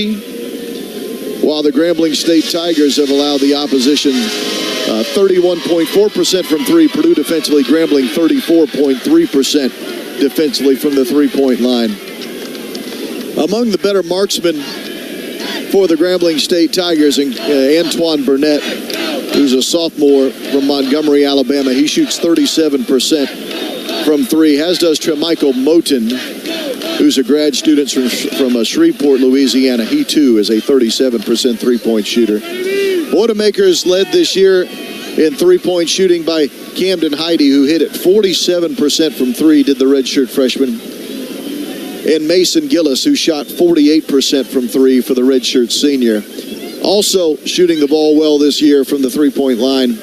while the Grambling State Tigers have allowed the opposition 31.4% from three. Purdue defensively, Grambling 34.3% defensively from the three-point line. Among the better marksmen for the Grambling State Tigers, Antoine Burnett, who's a sophomore from Montgomery, Alabama. He shoots 37% from three, as does Tremichael Moten, who's a grad student from Shreveport, Louisiana. He, too, is a 37% three-point shooter. Boilermakers led this year in three-point shooting by Camden Heide, who hit it 47% from three, did the redshirt freshman. And Mason Gillis, who shot 48% from three for the redshirt senior. Also shooting the ball well this year from the three-point line.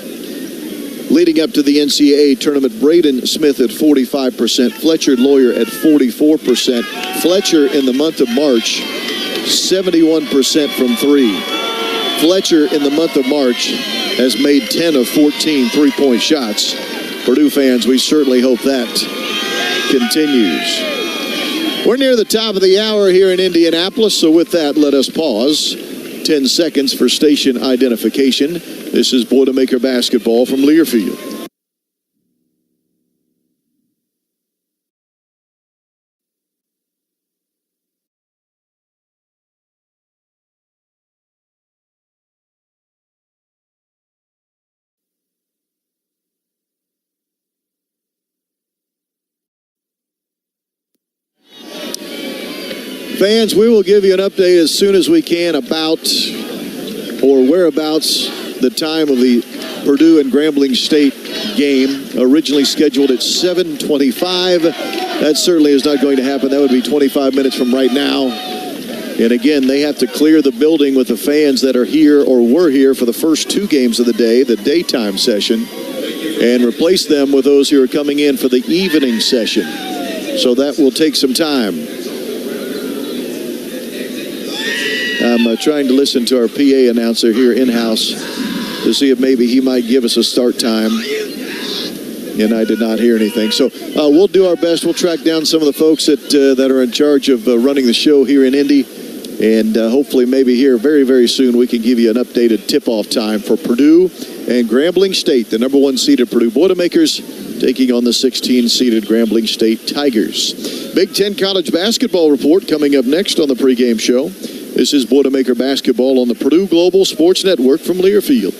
Leading up to the NCAA tournament, Braden Smith at 45%, Fletcher Lawyer at 44%. Fletcher in the month of March, 71% from three. Fletcher in the month of March has made 10 of 14 three-point shots. Purdue fans, we certainly hope that continues. We're near the top of the hour here in Indianapolis, so with that, let us pause. 10 seconds for station identification. This is Boilermaker basketball from Learfield. Fans, we will give you an update as soon as we can about or whereabouts the time of the Purdue and Grambling State game, originally scheduled at 7:25. That certainly is not going to happen. That would be 25 minutes from right now. And again, they have to clear the building with the fans that are here or were here for the first two games of the day, the daytime session, and replace them with those who are coming in for the evening session. So that will take some time. I'm trying to listen to our PA announcer here in-house to see if maybe he might give us a start time. And I did not hear anything. So we'll do our best. We'll track down some of the folks that are in charge of running the show here in Indy. And hopefully maybe here very, very soon we can give you an updated tip-off time for Purdue and Grambling State, the number one seeded Purdue Boilermakers, taking on the 16-seeded Grambling State Tigers. Big Ten College Basketball Report coming up next on the pregame show. This is Boilermaker basketball on the Purdue Global Sports Network from Learfield.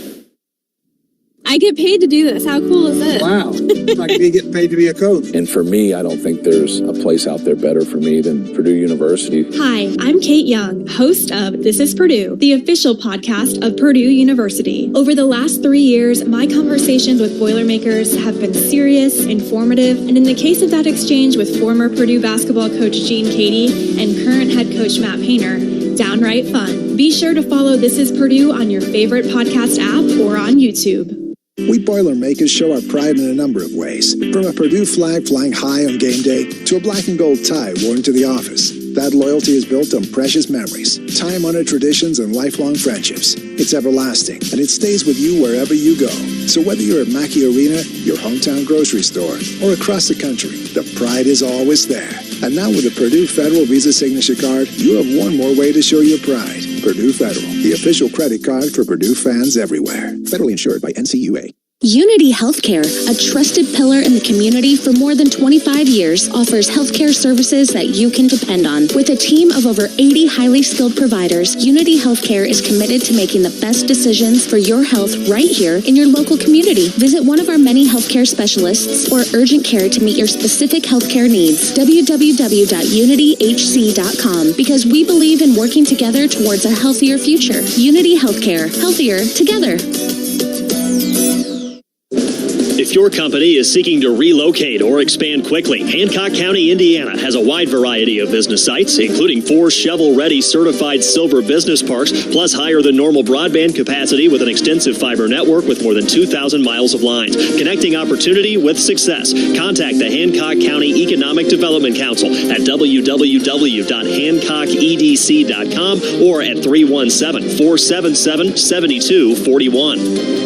I get paid to do this. How cool is it? Wow. It's like me getting paid to be a coach. And for me, I don't think there's a place out there better for me than Purdue University. Hi, I'm Kate Young, host of This is Purdue, the official podcast of Purdue University. Over the last 3 years, my conversations with Boilermakers have been serious, informative, and in the case of that exchange with former Purdue basketball coach Gene Cady and current head coach Matt Painter, downright fun. Be sure to follow This is Purdue on your favorite podcast app or on YouTube. We Boilermakers show our pride in a number of ways, from a Purdue flag flying high on game day to a black and gold tie worn to the office. That loyalty is built on precious memories, time-honored traditions, and lifelong friendships. It's everlasting, and it stays with you wherever you go. So whether you're at Mackey Arena, your hometown grocery store, or across the country, the pride is always there. And now with the Purdue Federal Visa Signature Card, you have one more way to show your pride. Purdue Federal, the official credit card for Purdue fans everywhere. Federally insured by NCAA. Unity Healthcare, a trusted pillar in the community for more than 25 years, offers healthcare services that you can depend on. With a team of over 80 highly skilled providers, Unity Healthcare is committed to making the best decisions for your health right here in your local community. Visit one of our many healthcare specialists or urgent care to meet your specific healthcare needs. www.unityhc.com, because we believe in working together towards a healthier future. Unity Healthcare, healthier together. If your company is seeking to relocate or expand quickly, Hancock County, Indiana has a wide variety of business sites, including 4 shovel-ready certified silver business parks, plus higher than normal broadband capacity with an extensive fiber network with more than 2,000 miles of lines. Connecting opportunity with success. Contact the Hancock County Economic Development Council at www.hancockedc.com or at 317-477-7241.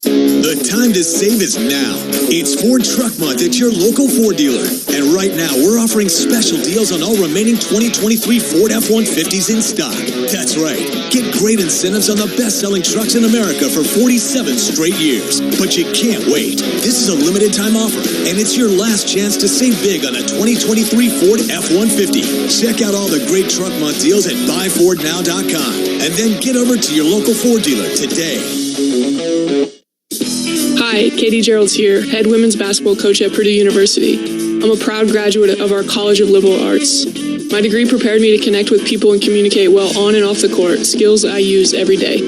The time to save is now. It's Ford Truck Month at your local Ford dealer. And right now, we're offering special deals on all remaining 2023 Ford F-150s in stock. That's right. Get great incentives on the best-selling trucks in America for 47 straight years. But you can't wait. This is a limited time offer, and it's your last chance to save big on a 2023 Ford F-150. Check out all the great Truck Month deals at buyfordnow.com, and then get over to your local Ford dealer today. Hi, Katie Gerald's here, head women's basketball coach at Purdue University. I'm a proud graduate of our College of Liberal Arts. My degree prepared me to connect with people and communicate well on and off the court, skills I use every day.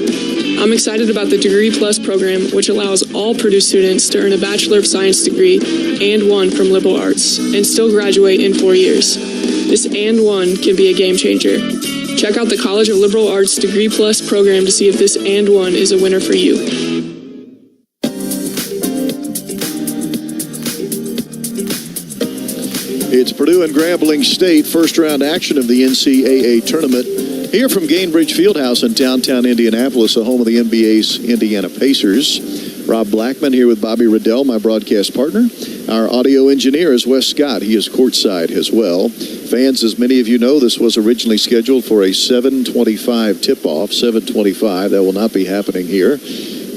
I'm excited about the Degree Plus program, which allows all Purdue students to earn a Bachelor of Science degree and one from liberal arts, and still graduate in 4 years. This and one can be a game changer. Check out the College of Liberal Arts Degree Plus program to see if this and one is a winner for you. It's Purdue and Grambling State, first round action of the NCAA tournament. Here from Gainbridge Fieldhouse in downtown Indianapolis, the home of the NBA's Indiana Pacers. Rob Blackman here with Bobby Riddell, my broadcast partner. Our audio engineer is Wes Scott. He is courtside as well. Fans, as many of you know, this was originally scheduled for a 7:25 tip-off, 7:25. That will not be happening here,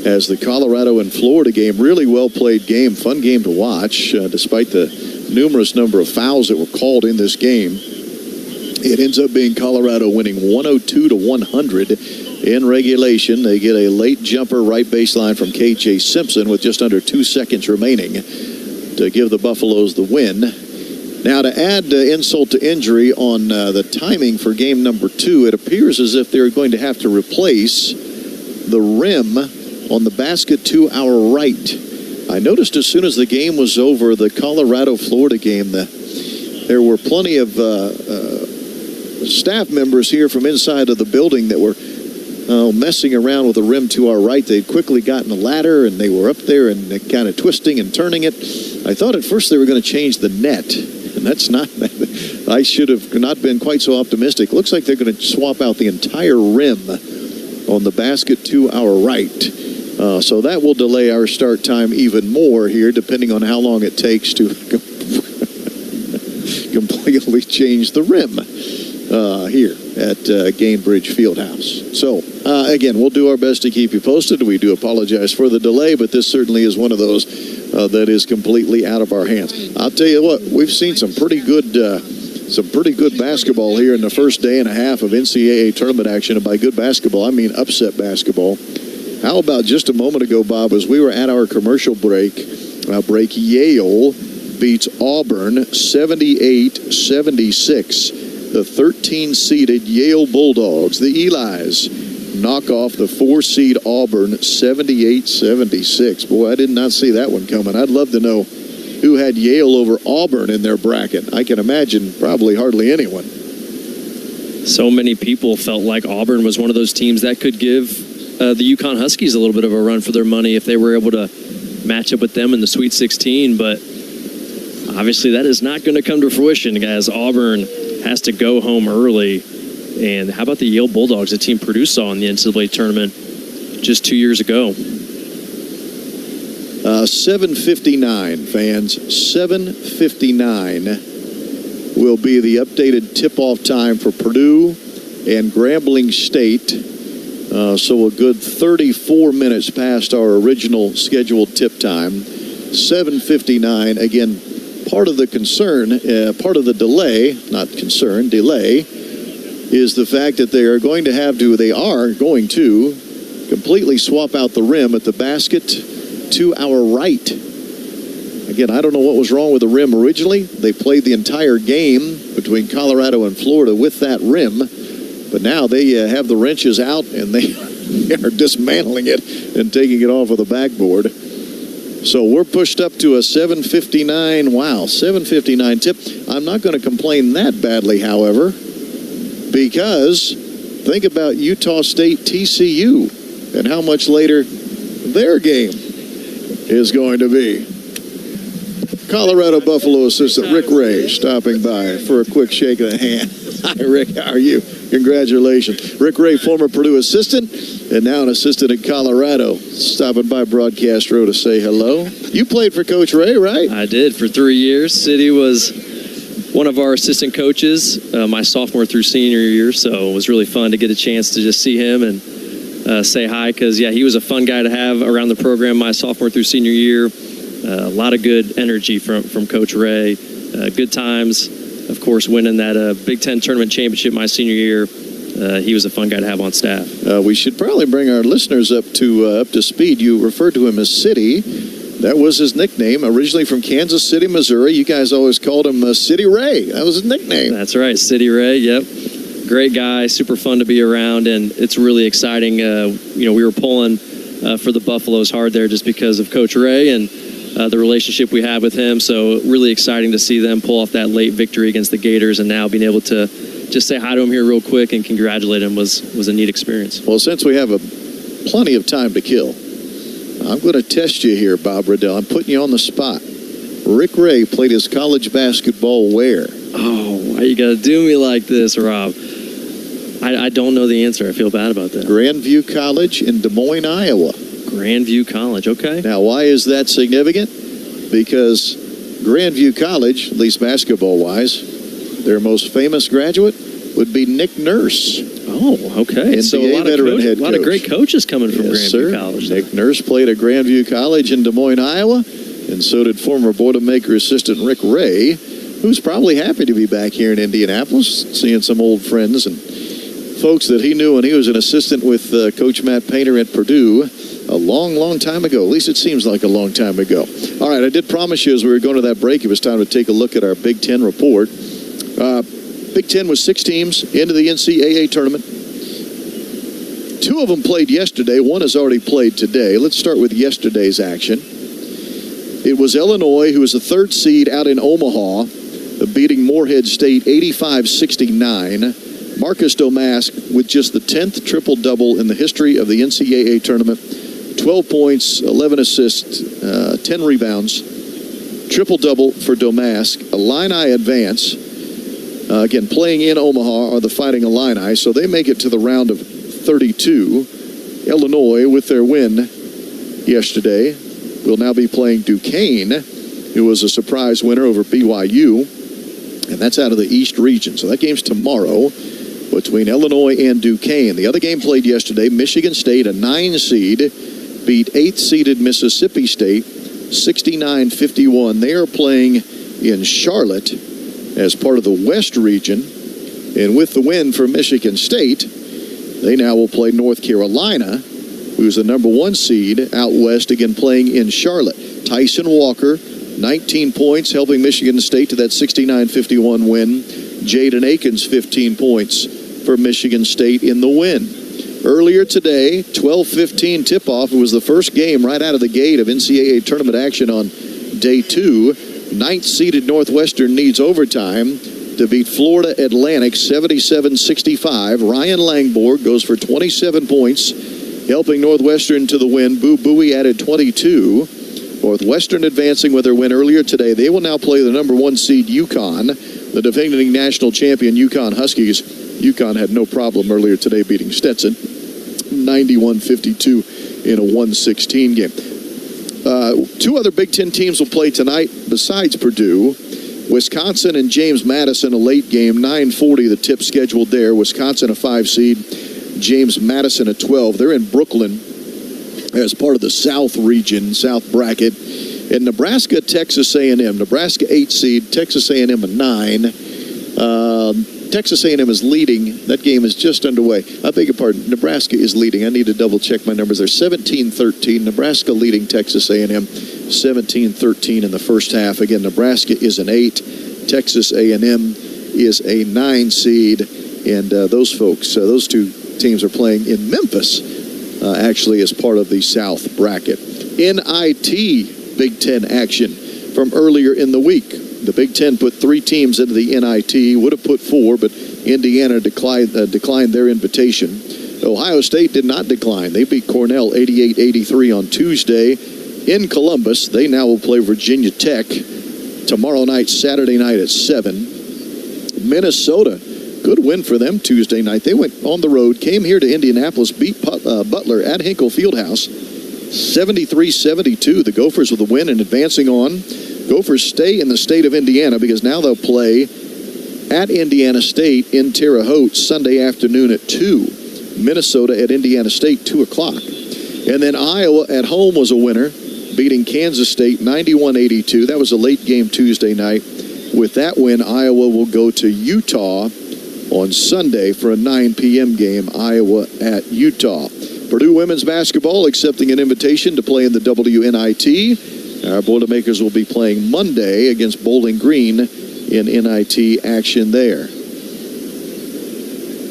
as the Colorado and Florida game, really well-played game, fun game to watch, despite the numerous number of fouls that were called in this game. It ends up being Colorado winning 102-100 in regulation. They get a late jumper right baseline from K.J. Simpson with just under 2 seconds remaining to give the Buffaloes the win. Now, to add insult to injury on the timing for game number 2, it appears as if they're going to have to replace the rim on the basket to our right. I noticed as soon as the game was over, the Colorado-Florida game, there were plenty of staff members here from inside of the building that were messing around with the rim to our right. They'd quickly gotten a ladder, and they were up there and kind of twisting and turning it. I thought at first they were going to change the net, and that's not – I should have not been quite so optimistic. Looks like they're going to swap out the entire rim on the basket to our right. So that will delay our start time even more here, depending on how long it takes to completely change the rim here at Gainbridge Fieldhouse. So, again, we'll do our best to keep you posted. We do apologize for the delay, but this certainly is one of those that is completely out of our hands. I'll tell you what, we've seen some pretty good basketball here in the first day and a half of NCAA tournament action. And by good basketball, I mean upset basketball. How about just a moment ago, Bob, as we were at our commercial break, Yale beats Auburn 78-76. The 13-seeded Yale Bulldogs, the Elis, knock off the 4-seed Auburn 78-76. Boy, I did not see that one coming. I'd love to know who had Yale over Auburn in their bracket. I can imagine probably hardly anyone. So many people felt like Auburn was one of those teams that could give the UConn Huskies a little bit of a run for their money if they were able to match up with them in the Sweet 16. But obviously that is not going to come to fruition, guys. Auburn has to go home early. And how about the Yale Bulldogs, a team Purdue saw in the NCAA tournament just 2 years ago? 7:59, fans. 7:59 will be the updated tip-off time for Purdue and Grambling State. So a good 34 minutes past our original scheduled tip time. 7:59. Again, part of the concern, part of the delay, not concern, delay, is the fact that they are going to completely swap out the rim at the basket to our right. Again, I don't know what was wrong with the rim originally. They played the entire game between Colorado and Florida with that rim. But now they have the wrenches out, and they are dismantling it and taking it off of the backboard. So we're pushed up to a 7:59. Wow, 7:59 tip. I'm not going to complain that badly, however, because think about Utah State TCU and how much later their game is going to be. Colorado Buffalo assistant Rick Ray stopping by for a quick shake of the hand. Rick, how are you? Congratulations. Rick Ray, former Purdue assistant, and now an assistant at Colorado, stopping by Broadcast Row to say hello. You played for Coach Ray, right? I did for 3 years. City was one of our assistant coaches my sophomore through senior year, so it was really fun to get a chance to just see him and say hi, because, yeah, he was a fun guy to have around the program my sophomore through senior year. A lot of good energy from Coach Ray. Good times. Of course, winning that Big Ten tournament championship my senior year. He was a fun guy to have on staff. We should probably bring our listeners up to speed. You referred to him as City. That was his nickname. Originally from Kansas City, Missouri. You guys always called him City Ray. That was his nickname. That's right, City Ray. Yep. Great guy, super fun to be around, and it's really exciting. We were pulling for the Buffaloes hard there just because of Coach Ray and the relationship we have with him. So really exciting to see them pull off that late victory against the Gators, and now being able to just say hi to him here real quick and congratulate him was a neat experience. Well, since we have plenty of time to kill, I'm going to test you here, Bob Riddell. I'm putting you on the spot. Rick Ray played his college basketball where? Oh, why you got to do me like this, Rob? I don't know the answer. I feel bad about that. Grandview College in Des Moines, Iowa. Grandview College, okay. Now, why is that significant? Because Grandview College, at least basketball-wise, their most famous graduate would be Nick Nurse. Oh, okay. So a lot of great coaches coming from Grandview College. Nick Nurse played at Grandview College in Des Moines, Iowa, and so did former Boilermaker assistant Rick Ray, who's probably happy to be back here in Indianapolis, seeing some old friends and folks that he knew when he was an assistant with Coach Matt Painter at Purdue a long, long time ago. At least it seems like a long time ago. All right, I did promise you as we were going to that break, it was time to take a look at our Big Ten report. Big Ten was 6 teams into the NCAA tournament. 2 of them played yesterday. 1 has already played today. Let's start with yesterday's action. It was Illinois, who was the 3rd seed out in Omaha, beating Morehead State 85-69. Marcus Domask with just the 10th triple-double in the history of the NCAA tournament. 12 points, 11 assists, 10 rebounds. Triple-double for Domask. Illini advance. Again, playing in Omaha are the Fighting Illini, so they make it to the round of 32. Illinois, with their win yesterday, will now be playing Duquesne, who was a surprise winner over BYU, and that's out of the East region. So that game's tomorrow between Illinois and Duquesne. The other game played yesterday, Michigan State, a 9 seed, beat 8th-seeded Mississippi State 69-51. They are playing in Charlotte as part of the West region. And with the win for Michigan State, they now will play North Carolina, who's the number 1 seed out west, again playing in Charlotte. Tyson Walker, 19 points, helping Michigan State to that 69-51 win. Jaden Akins, 15 points for Michigan State in the win. Earlier today, 12:15 tip-off. It was the first game right out of the gate of NCAA tournament action on day 2. 9th-seeded Northwestern needs overtime to beat Florida Atlantic 77-65. Ryan Langborg goes for 27 points, helping Northwestern to the win. Boo Buie added 22. Northwestern advancing with their win earlier today. They will now play the number 1 seed UConn, the defending national champion UConn Huskies. UConn had no problem earlier today beating Stetson 91-52 in a 116 game. 2 other Big Ten teams will play tonight besides Purdue. Wisconsin and James Madison, a late game, 9:40 the tip scheduled there. Wisconsin a 5 seed, James Madison a 12. They're in Brooklyn as part of the South region, South bracket. And Nebraska, Texas A&M. Nebraska 8 seed, Texas A&M a 9. Texas A&M is leading. That game is just underway. I beg your pardon. Nebraska is leading. I need to double check my numbers. They're 17-13. Nebraska leading Texas A&M 17-13 in the first half. Again, Nebraska is an 8. Texas A&M is a 9 seed. And those folks, those 2 teams are playing in Memphis, actually as part of the South bracket. NIT Big Ten action from earlier in the week. The Big Ten put 3 teams into the NIT, would have put 4, but Indiana declined their invitation. Ohio State did not decline. They beat Cornell 88-83 on Tuesday in Columbus. They now will play Virginia Tech tomorrow night, Saturday night at 7. Minnesota Good win for them Tuesday night. They went on the road, came here to Indianapolis, beat Butler at Hinkle Fieldhouse, 73-72. The Gophers with the win and advancing on. Gophers stay in the state of Indiana because now they'll play at Indiana State in Terre Haute Sunday afternoon at 2. Minnesota at Indiana State, 2 o'clock. And then Iowa at home was a winner, beating Kansas State 91-82. That was a late game Tuesday night. With that win, Iowa will go to Utah on Sunday for a 9 p.m. game, Iowa at Utah. Purdue women's basketball accepting an invitation to play in the WNIT. Our Boilermakers will be playing Monday against Bowling Green in NIT action there.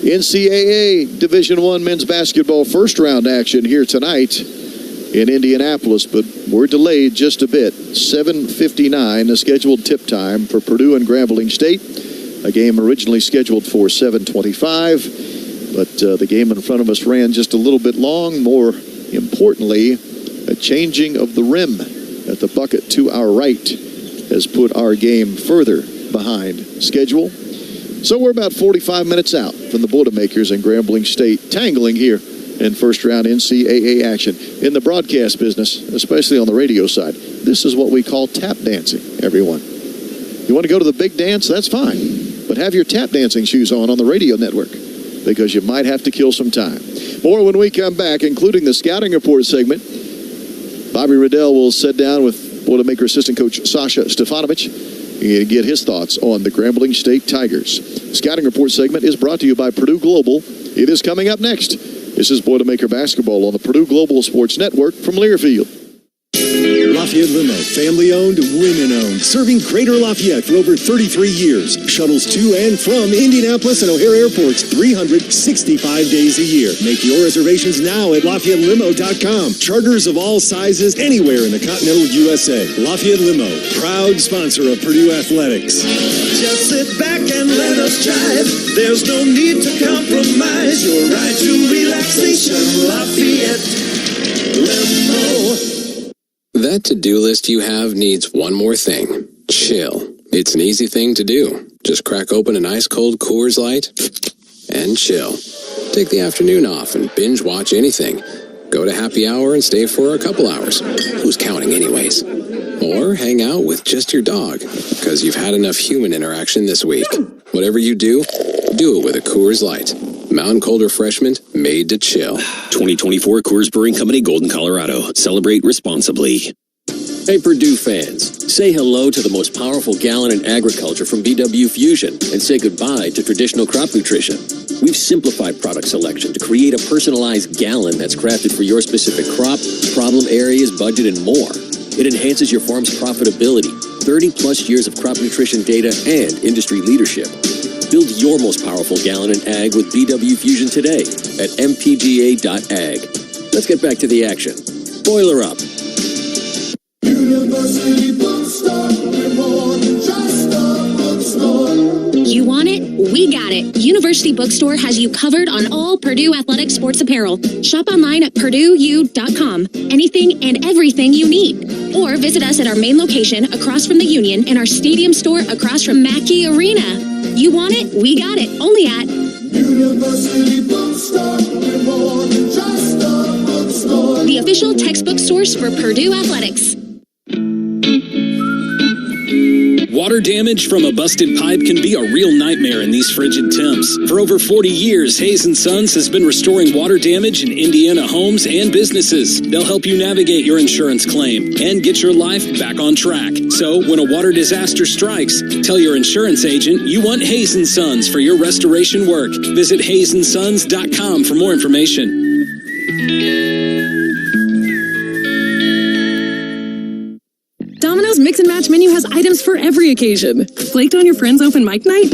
NCAA Division I men's basketball first-round action here tonight in Indianapolis, but we're delayed just a bit. 7:59, the scheduled tip time for Purdue and Grambling State. A game originally scheduled for 7:25, but the game in front of us ran just a little bit long. More importantly, a changing of the rim at the bucket to our right has put our game further behind schedule. So we're about 45 minutes out from the Boilermakers and Grambling State tangling here in first-round NCAA action. In the broadcast business, especially on the radio side, this is what we call tap dancing, everyone. You want to go to the big dance? That's fine. But have your tap dancing shoes on the radio network because you might have to kill some time. More when we come back, including the scouting report segment. Bobby Riddell will sit down with Boilermaker assistant coach Sasha Stefanovic and get his thoughts on the Grambling State Tigers. Scouting report segment is brought to you by Purdue Global. It is coming up next. This is Boilermaker basketball on the Purdue Global Sports Network from Learfield. Lafayette Limo, family-owned, women-owned, serving Greater Lafayette for over 33 years. Shuttles to and from Indianapolis and O'Hare airports 365 days a year. Make your reservations now at LafayetteLimo.com. Charters of all sizes anywhere in the continental USA. Lafayette Limo, proud sponsor of Purdue Athletics. Just sit back and let us drive. There's no need to compromise. Your ride to relaxation. Lafayette Limo. That to-do list you have needs one more thing. Chill. It's an easy thing to do. Just crack open an ice-cold Coors Light and chill. Take the afternoon off and binge watch anything. Go to happy hour and stay for a couple hours. Who's counting anyways? Or hang out with just your dog, because you've had enough human interaction this week. Whatever you do it with a Coors Light. Mountain Cold Refreshment made to chill. 2024 Coors Brewing Company, Golden, Colorado. Celebrate responsibly. Hey Purdue fans, say hello to the most powerful gallon in agriculture from BW Fusion and say goodbye to traditional crop nutrition. We've simplified product selection to create a personalized gallon that's crafted for your specific crop, problem areas, budget, and more. It enhances your farm's profitability, 30-plus years of crop nutrition data, and industry leadership. Build your most powerful gallon in ag with BW Fusion today at mpga.ag. Let's get back to the action. Boiler up. University Bookstore, we're more than just a bookstore. You want it? We got it. University Bookstore has you covered on all Purdue athletic sports apparel. Shop online at PurdueU.com. Anything and everything you need. Or visit us at our main location across from the Union and our stadium store across from Mackey Arena. You want it? We got it. Only at University Bookstore, we're more than just a bookstore. the official textbook source for Purdue athletics. Water damage from a busted pipe can be a real nightmare in these frigid temps. For over 40 years, Hayes & Sons has been restoring water damage in Indiana homes and businesses. They'll help you navigate your insurance claim and get your life back on track. So when a water disaster strikes, tell your insurance agent you want Hayes & Sons for your restoration work. Visit HayesandSons.com for more information. Domino's Mix and Match menu has items for every occasion. Flaked on your friend's open mic night?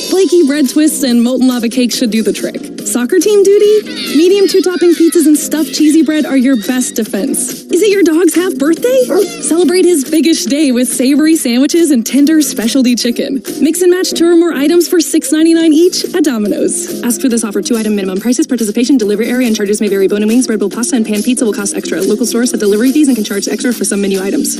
Flaky bread twists and molten lava cakes should do the trick. Soccer team duty? Medium two-topping pizzas and stuffed cheesy bread are your best defense. Is it your dog's half birthday? Celebrate his biggish day with savory sandwiches and tender specialty chicken. Mix and match 2 or more items for $6.99 each at Domino's. Ask for this offer. 2-item minimum. Prices, participation, delivery area, and charges may vary. Bone and wings, bread bowl pasta, and pan pizza will cost extra. Local stores have delivery fees and can charge extra for some menu items.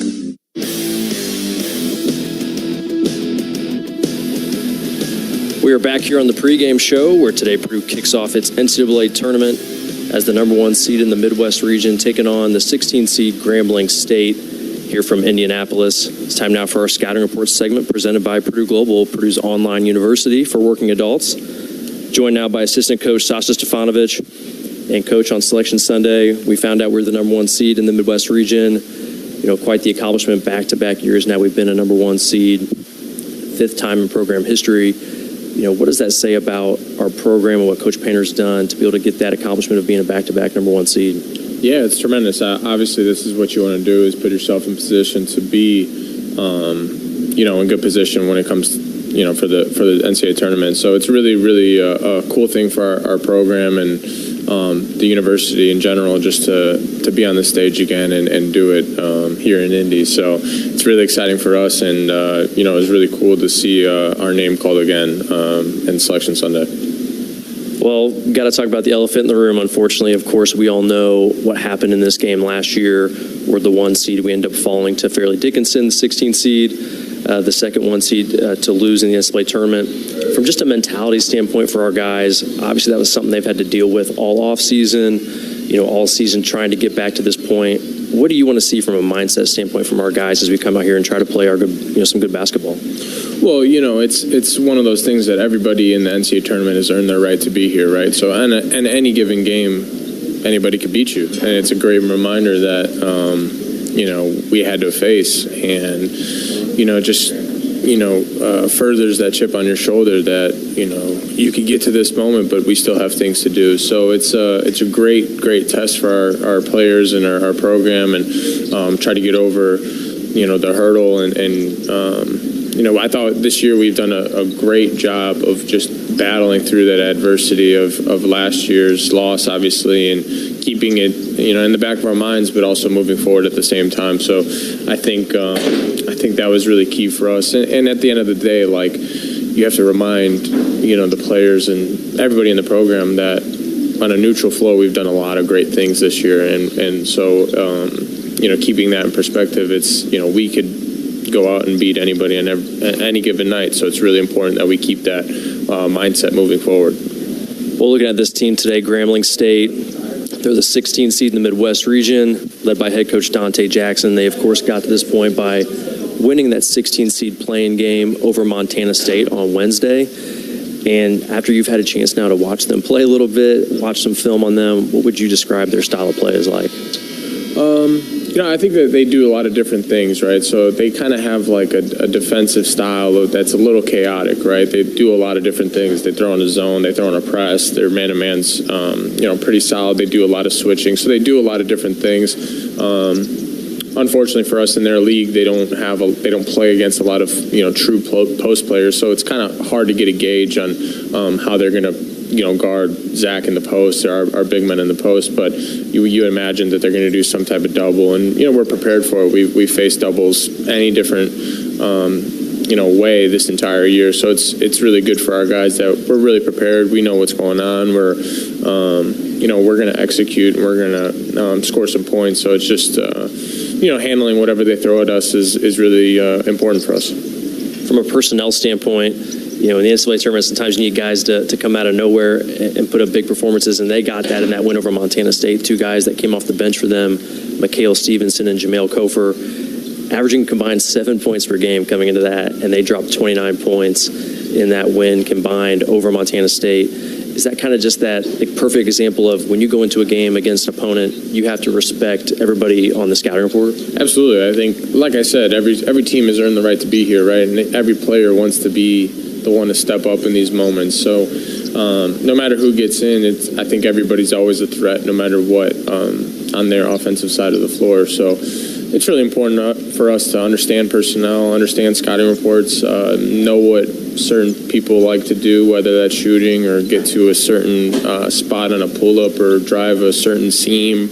We We are back here on the pregame show where today Purdue kicks off its NCAA tournament as the number 1 seed in the Midwest region, taking on the 16 seed Grambling State here from Indianapolis. It's time now for our scouting report segment presented by Purdue Global, Purdue's online university for working adults. Joined now by assistant coach Sasha Stefanovic and coach on Selection Sunday. We found out we're the number 1 seed in the Midwest region. You know, quite the accomplishment back-to-back years now. We've been a number 1 seed, 5th time in program history. You know, what does that say about our program and what Coach Painter's done to be able to get that accomplishment of being a back-to-back number 1 seed? Yeah, it's tremendous. Obviously, this is what you want to do, is put yourself in position to be, in good position when it comes, for the NCAA tournament. So it's really, really a cool thing for our program and the university in general, just to be on the stage again and do it here in Indy. So it's really exciting for us, and it was really cool to see our name called again in Selection Sunday. Well, got to talk about the elephant in the room, unfortunately. Of course, we all know what happened in this game last year. We're the 1 seed. We end up falling to Fairleigh Dickinson, the 16 seed, the second 1 seed to lose in the NCAA tournament. From just a mentality standpoint for our guys, obviously that was something they've had to deal with all off season, all season trying to get back to this point. What do you want to see from a mindset standpoint from our guys as we come out here and try to play our good, some good basketball? Well, it's one of those things that everybody in the NCAA tournament has earned their right to be here, right? So in any given game, anybody could beat you. And it's a great reminder that, we had to face. And, furthers that chip on your shoulder that, you could get to this moment, but we still have things to do. So it's a great test for our players and our program, and try to get over, the hurdle. I thought this year we've done a great job of just battling through that adversity of last year's loss, obviously, and keeping it, in the back of our minds, but also moving forward at the same time. So I think that was really key for us. And at the end of the day, you have to remind, the players and everybody in the program that on a neutral flow, we've done a lot of great things this year. And so, keeping that in perspective, it's, we could go out and beat anybody on any given night. So it's really important that we keep that mindset moving forward. Well, looking at this team today, Grambling State, they're the 16th seed in the Midwest region, led by head coach Dante Jackson. They, of course, got to this point by winning that 16th seed playing game over Montana State on Wednesday. And after you've had a chance now to watch them play a little bit, watch some film on them, what would you describe their style of play as like? I think that they do a lot of different things, right? So they kind of have a defensive style that's a little chaotic, right? They do a lot of different things. They throw in a zone, they throw in a press. Their man-to-man's, pretty solid. They do a lot of switching. So they do a lot of different things. Unfortunately for us in their league, they don't play against a lot of, true post players. So it's kind of hard to get a gauge on how they're going to, guard Zach in the post, or our big men in the post, but you imagine that they're going to do some type of double, and we're prepared for it. We faced doubles any different way this entire year, so it's really good for our guys that we're really prepared. We know what's going on. We're going to execute, and we're going to score some points. So it's just handling whatever they throw at us is really important for us. From a personnel standpoint, in the NCAA tournament, sometimes you need guys to come out of nowhere and put up big performances, and they got that in that win over Montana State. 2 guys that came off the bench for them, Mikhail Stevenson and Jamel Kofer, averaging combined 7 points per game coming into that, and they dropped 29 points in that win combined over Montana State. Is that kind of just that perfect example of when you go into a game against an opponent, you have to respect everybody on the scouting report? Absolutely. I think, like I said, every team has earned the right to be here, right? And every player wants to be the one to step up in these moments. So no matter who gets in, I think everybody's always a threat, no matter what, on their offensive side of the floor. So it's really important for us to understand personnel, understand scouting reports, know what certain people like to do, whether that's shooting or get to a certain spot on a pull-up or drive a certain seam,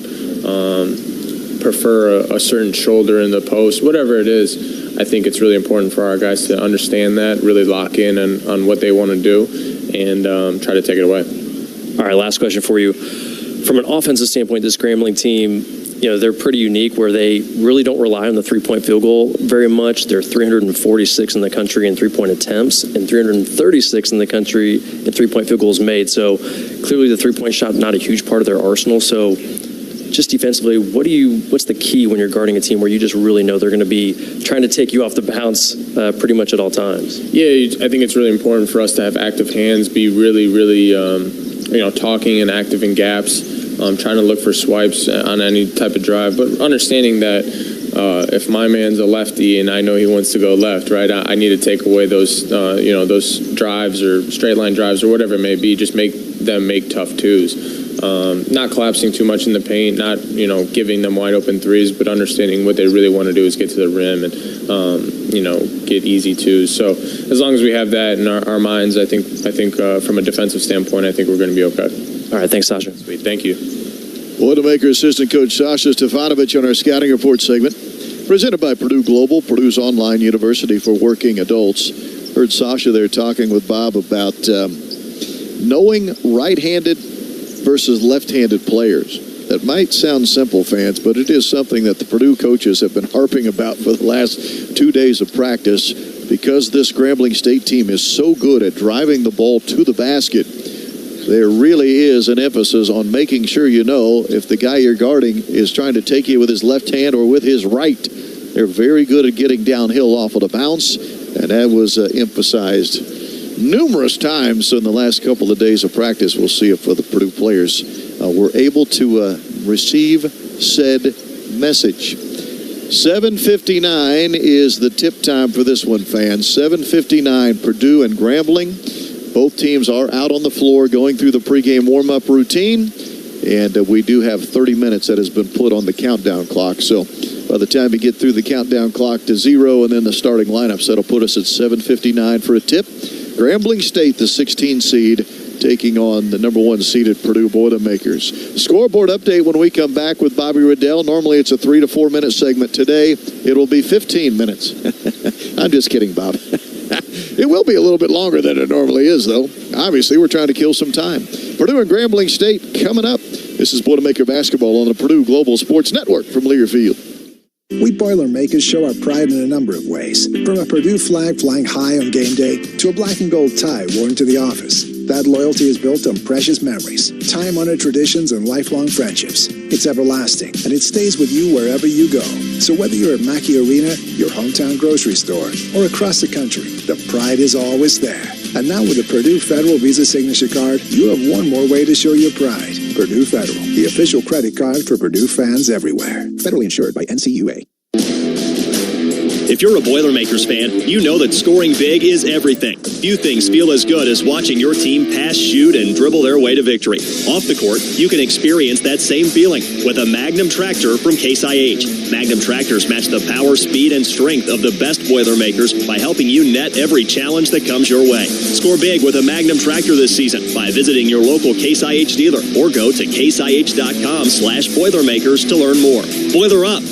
prefer a certain shoulder in the post, whatever it is. I think it's really important for our guys to understand that, really lock in on what they want to do, and try to take it away. All right, last question for you. From an offensive standpoint, this Grambling team, they're pretty unique where they really don't rely on the three-point field goal very much. They're 346 in the country in three-point attempts and 336 in the country in three-point field goals made. So clearly the three-point shot not a huge part of their arsenal. So just defensively, what's the key when you're guarding a team where you just really know they're going to be trying to take you off the bounce pretty much at all times? Yeah, I think it's really important for us to have active hands, be really, really, talking and active in gaps. Trying to look for swipes on any type of drive, but understanding that if my man's a lefty and I know he wants to go left, right, I need to take away those, those drives or straight line drives or whatever it may be. Just make them make tough twos. Not collapsing too much in the paint, not giving them wide open threes, but understanding what they really want to do is get to the rim and get easy twos. So as long as we have that in our minds, I think from a defensive standpoint, I think we're going to be okay. All right, thanks, Sasha. Sweet, thank you. Boilermaker assistant coach Sasha Stefanovic on our scouting report segment, presented by Purdue Global, Purdue's online university for working adults. Heard Sasha there talking with Bob about knowing right-handed versus left-handed players. That might sound simple, fans, but it is something that the Purdue coaches have been harping about for the last 2 days of practice, because this Grambling State team is so good at driving the ball to the basket. There really is an emphasis on making sure you know if the guy you're guarding is trying to take you with his left hand or with his right. They're very good at getting downhill off of the bounce, and that was emphasized numerous times in the last couple of days of practice. We'll see if the Purdue players were able to receive said message. 7:59 is the tip time for this one, fans. 7:59, Purdue and Grambling. Both teams are out on the floor going through the pregame warm-up routine, and we do have 30 minutes that has been put on the countdown clock. So by the time we get through the countdown clock to 0 and then the starting lineups, that'll put us at 7:59 for a tip. Grambling State, the 16 seed, taking on the number 1 seeded Purdue Boilermakers. Scoreboard update when we come back with Bobby Riddell. Normally it's a 3 to 4 minute segment. Today it'll be 15 minutes. I'm just kidding, Bob. It will be a little bit longer than it normally is, though. Obviously, we're trying to kill some time. Purdue and Grambling State coming up. This is Boilermaker Basketball on the Purdue Global Sports Network from Learfield. We Boilermakers show our pride in a number of ways, from a Purdue flag flying high on game day to a black and gold tie worn to the office. That loyalty is built on precious memories, time-honored traditions, and lifelong friendships. It's everlasting, and it stays with you wherever you go. So whether you're at Mackey Arena, your hometown grocery store, or across the country, the pride is always there. And now with the Purdue Federal Visa Signature Card, you have one more way to show your pride. Purdue Federal, the official credit card for Purdue fans everywhere. Federally insured by NCAA. If you're a Boilermakers fan, you know that scoring big is everything. Few things feel as good as watching your team pass, shoot, and dribble their way to victory. Off the court, you can experience that same feeling with a Magnum tractor from Case IH. Magnum tractors match the power, speed, and strength of the best Boilermakers by helping you net every challenge that comes your way. Score big with a Magnum tractor this season by visiting your local Case IH dealer or go to caseih.com/Boilermakers to learn more. Boiler up.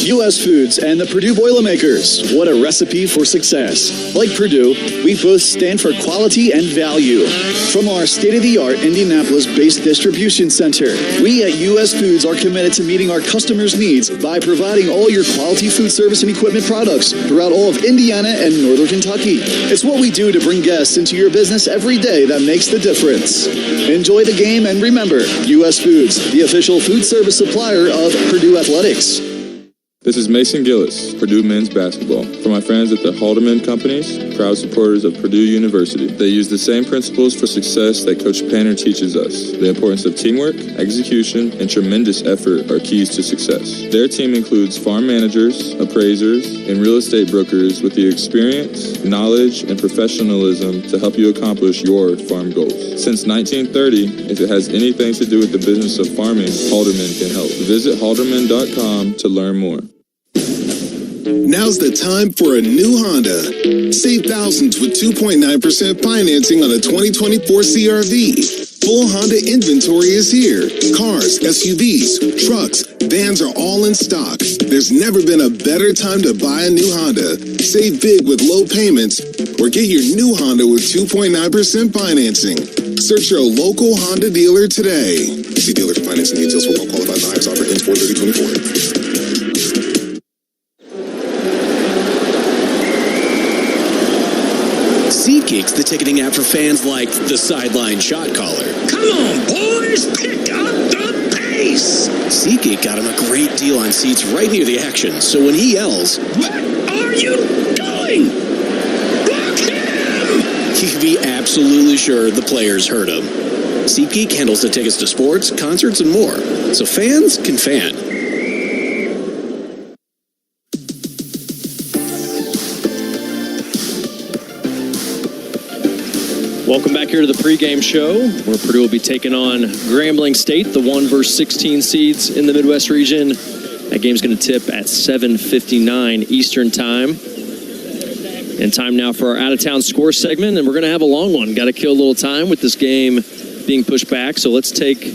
U.S. Foods and the Purdue Boilermakers. What a recipe for success. Like Purdue, we both stand for quality and value. From our state-of-the-art Indianapolis-based distribution center, we at U.S. Foods are committed to meeting our customers' needs by providing all your quality food service and equipment products throughout all of Indiana and Northern Kentucky. It's what we do to bring guests into your business every day that makes the difference. Enjoy the game, and remember, U.S. Foods, the official food service supplier of Purdue Athletics. This is Mason Gillis, Purdue men's basketball. For my friends at the Haldeman Companies, proud supporters of Purdue University. They use the same principles for success that Coach Painter teaches us. The importance of teamwork, execution, and tremendous effort are keys to success. Their team includes farm managers, appraisers, and real estate brokers with the experience, knowledge, and professionalism to help you accomplish your farm goals. Since 1930, if it has anything to do with the business of farming, Haldeman can help. Visit halderman.com to learn more. Now's the time for a new Honda. Save thousands with 2.9% financing on a 2024 CR-V. Full Honda inventory is here. Cars, SUVs, trucks, vans are all in stock. There's never been a better time to buy a new Honda. Save big with low payments or get your new Honda with 2.9% financing. Search your local Honda dealer today. See dealer for financing details for well-qualified buyers. Offer ends 4/30/24. SeatGeek's the ticketing app for fans like the sideline shot caller. Come on, boys, pick up the pace. SeatGeek got him a great deal on seats right near the action, so when he yells, "What are you doing? Block him!" he can be absolutely sure the players heard him. SeatGeek handles the tickets to sports, concerts, and more, so fans can fan. Welcome back here to the pregame show, where Purdue will be taking on Grambling State, the 1 versus 16 seeds in the Midwest region. That game's going to tip at 7:59 Eastern time. And time now for our out-of-town score segment, and we're going to have a long one. Got to kill a little time with this game being pushed back, so let's take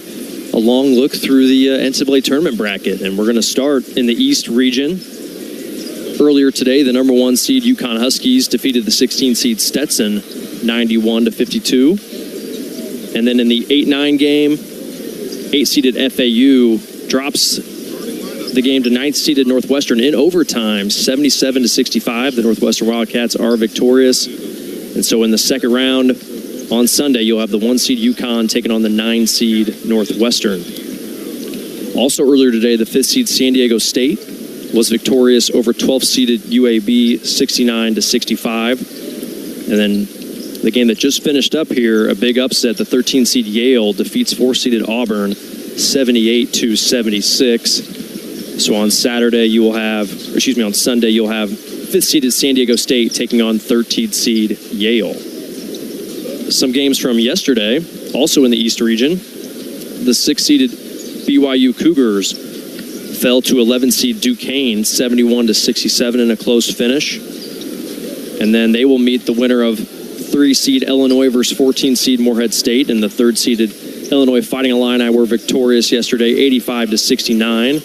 a long look through the NCAA tournament bracket, and we're going to start in the East region. Earlier today, the number 1 seed UConn Huskies defeated the 16 seed Stetson 91-52. And then in the 8-9 game, 8-seeded FAU drops the game to 9th-seeded Northwestern in overtime, 77-65. The Northwestern Wildcats are victorious. And so in the second round on Sunday, you'll have the 1-seed UConn taking on the 9-seed Northwestern. Also earlier today, the 5th-seed San Diego State was victorious over 12th-seeded UAB, 69-65. And then the game that just finished up here, a big upset, the 13-seed Yale defeats 4th-seeded Auburn, 78-76. So on Sunday, you'll have 5th-seeded San Diego State taking on 13th-seed Yale. Some games from yesterday, also in the East region, the 6th-seeded BYU Cougars fell to 11th-seed Duquesne, 71-67 in a close finish. And then they will meet the winner of 3-seed Illinois versus 14-seed Morehead State, and the 3rd-seeded Illinois Fighting Illini were victorious yesterday, 85-69.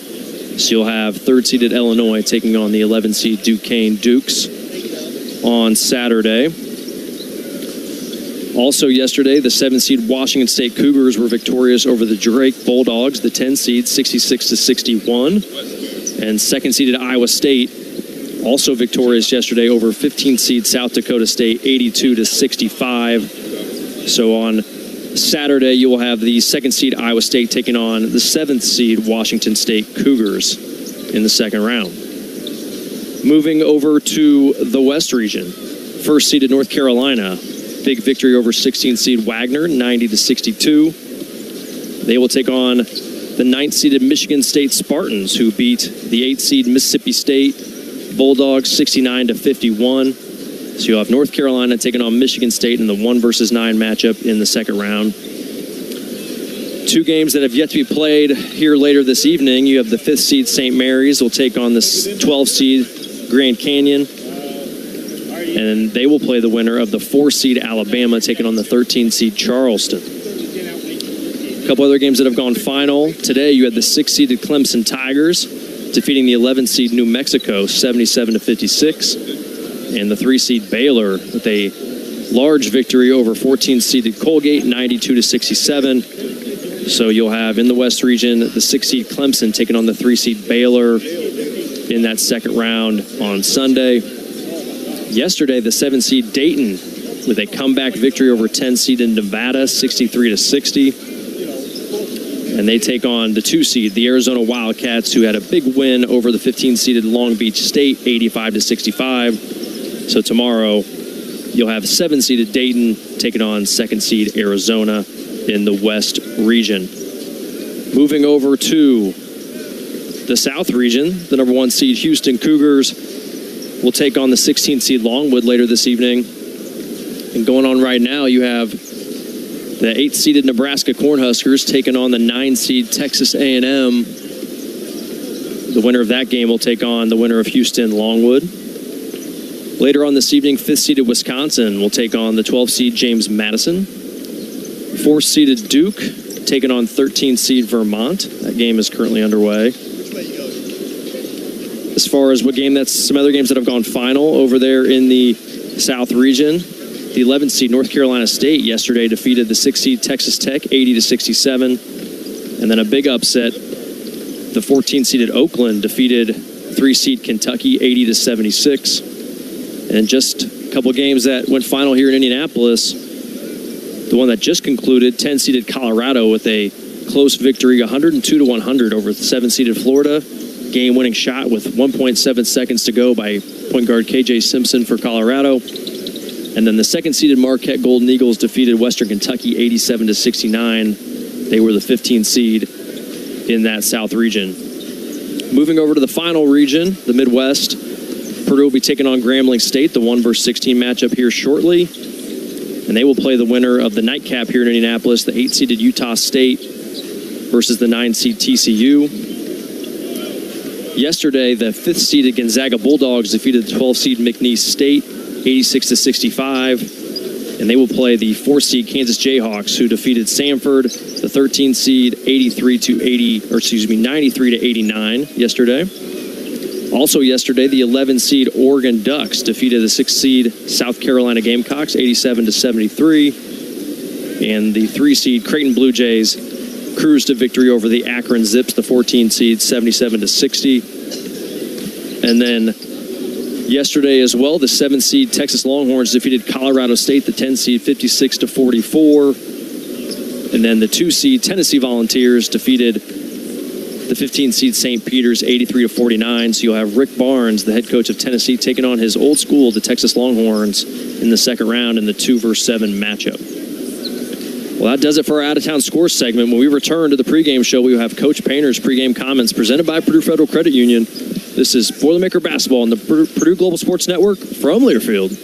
So you'll have 3rd-seeded Illinois taking on the 11th-seed Duquesne Dukes on Saturday. Also yesterday, the 7th-seed Washington State Cougars were victorious over the Drake Bulldogs, the 10-seed, 66-61. And 2nd-seeded Iowa State also victorious yesterday over 15th-seed South Dakota State, 82-65. So on Saturday, you will have the 2nd-seed Iowa State taking on the 7th-seed Washington State Cougars in the second round. Moving over to the West region, 1st-seeded North Carolina, big victory over 16th-seed Wagner, 90-62. They will take on the 9th-seeded Michigan State Spartans, who beat the 8th-seed Mississippi State Bulldogs 69-51. So you'll have North Carolina taking on Michigan State in the 1 versus 9 matchup in the second round. 2 games that have yet to be played here later this evening. You have the 5th-seed St. Mary's will take on the 12th-seed Grand Canyon. And they will play the winner of the 4-seed Alabama taking on the 13th-seed Charleston. A couple other games that have gone final. Today you had the 6-seeded Clemson Tigers defeating the 11th-seed New Mexico 77-56. And the 3-seed Baylor with a large victory over 14th-seeded Colgate 92-67. So you'll have in the West region the 6-seed Clemson taking on the 3-seed Baylor in that second round on Sunday. Yesterday, the 7-seed Dayton with a comeback victory over 10-seeded Nevada 63-60. And they take on the 2-seed, the Arizona Wildcats, who had a big win over the 15-seeded Long Beach State, 85-65. So tomorrow, you'll have 7-seeded Dayton taking on 2nd-seed Arizona in the West region. Moving over to the South region, the number 1 seed Houston Cougars will take on the 16th-seed Longwood later this evening. And going on right now, you have the 8th-seeded Nebraska Cornhuskers taking on the 9-seed Texas A&M. The winner of that game will take on the winner of Houston Longwood. Later on this evening, 5th-seeded Wisconsin will take on the 12th-seed James Madison. 4th-seeded Duke taking on 13th-seed Vermont. That game is currently underway. As far as some other games that have gone final over there in the South region, the The 11th seed North Carolina State yesterday defeated the 6th seed Texas Tech 80-67. And then a big upset. The 14th seeded Oakland defeated 3 seed Kentucky 80-76. And just a couple games that went final here in Indianapolis. The one that just concluded, 10 seeded Colorado with a close victory 102-100 over 7 seeded Florida. Game winning shot with 1.7 seconds to go by point guard KJ Simpson for Colorado. And then the 2nd seeded Marquette Golden Eagles defeated Western Kentucky 87-69. They were the 15th seed in that South region. Moving over to the final region, the Midwest, Purdue will be taking on Grambling State, the 1-16 matchup here shortly. And they will play the winner of the nightcap here in Indianapolis, the 8-seeded Utah State versus the 9-seed TCU. Yesterday, the 5th-seeded Gonzaga Bulldogs defeated the 12-seed McNeese State 86-65. And they will play the 4th-seed Kansas Jayhawks, who defeated Samford, the 13th seed, 93-89 yesterday. Also yesterday, the 11th seed Oregon Ducks defeated the 6th seed South Carolina Gamecocks, 87-73. And the 3 seed Creighton Blue Jays cruised to victory over the Akron Zips, the 14 seed, 77-60. And then yesterday as well, the 7th seed Texas Longhorns defeated Colorado State, the 10 seed, 56-44. And then the 2 seed Tennessee Volunteers defeated the 15 seed St. Peter's 83-49. So you'll have Rick Barnes, the head coach of Tennessee, taking on his old school, the Texas Longhorns, in the second round in the 2-7 matchup. Well, that does it for our out-of-town scores segment. When we return to the pregame show, we will have Coach Painter's pregame comments presented by Purdue Federal Credit Union. This is Boilermaker Basketball on the Purdue Global Sports Network from Learfield.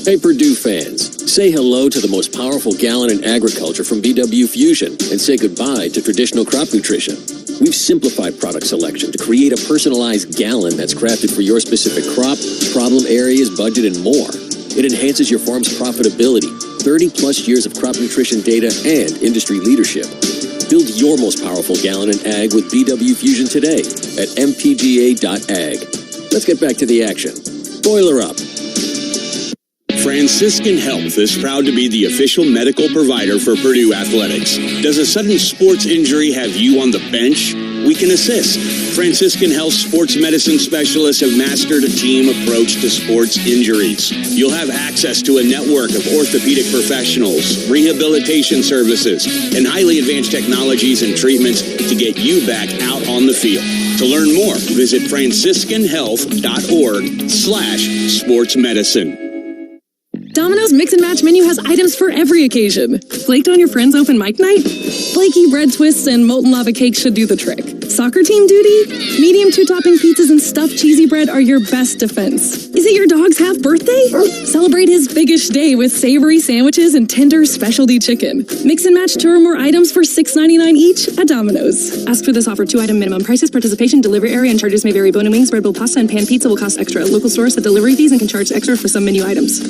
Hey, Purdue fans, say hello to the most powerful gallon in agriculture from BW Fusion and say goodbye to traditional crop nutrition. We've simplified product selection to create a personalized gallon that's crafted for your specific crop, problem areas, budget, and more. It enhances your farm's profitability, 30-plus years of crop nutrition data, and industry leadership. Build your most powerful gallon in ag with BW Fusion today at mpga.ag. Let's get back to the action. Boiler up. Franciscan Health is proud to be the official medical provider for Purdue Athletics. Does a sudden sports injury have you on the bench? We can assist. Franciscan Health sports medicine specialists have mastered a team approach to sports injuries. You'll have access to a network of orthopedic professionals, rehabilitation services, and highly advanced technologies and treatments to get you back out on the field. To learn more, visit franciscanhealth.org/sportsmedicine. Domino's Mix and Match menu has items for every occasion. Flaked on your friend's open mic night? Flaky bread twists and molten lava cakes should do the trick. Soccer team duty? Medium 2-topping pizzas and stuffed cheesy bread are your best defense. Is it your dog's half birthday? Celebrate his biggish day with savory sandwiches and tender specialty chicken. Mix and match 2 or more items for $6.99 each at Domino's. Ask for this offer. 2-item minimum prices, participation, delivery area, and charges may vary. Bone and wings, bread bowl pasta, and pan pizza will cost extra. Local stores set delivery fees and can charge extra for some menu items.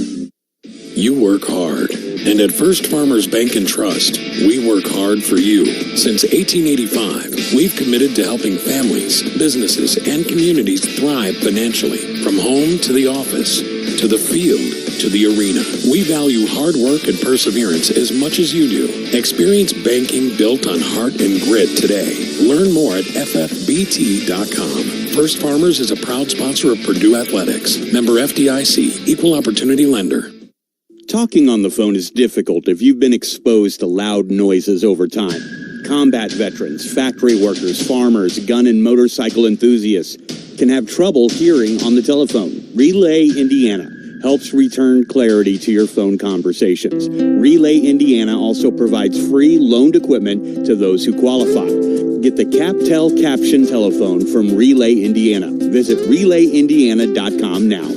You work hard. And at First Farmers Bank and Trust, we work hard for you. Since 1885, we've committed to helping families, businesses, and communities thrive financially. From home to the office, to the field, to the arena. We value hard work and perseverance as much as you do. Experience banking built on heart and grit today. Learn more at ffbt.com. First Farmers is a proud sponsor of Purdue Athletics. Member FDIC, Equal Opportunity Lender. Talking on the phone is difficult if you've been exposed to loud noises over time. Combat veterans, factory workers, farmers, gun and motorcycle enthusiasts can have trouble hearing on the telephone. Relay Indiana helps return clarity to your phone conversations. Relay Indiana also provides free loaned equipment to those who qualify. Get the CapTel caption telephone from Relay Indiana. Visit RelayIndiana.com now.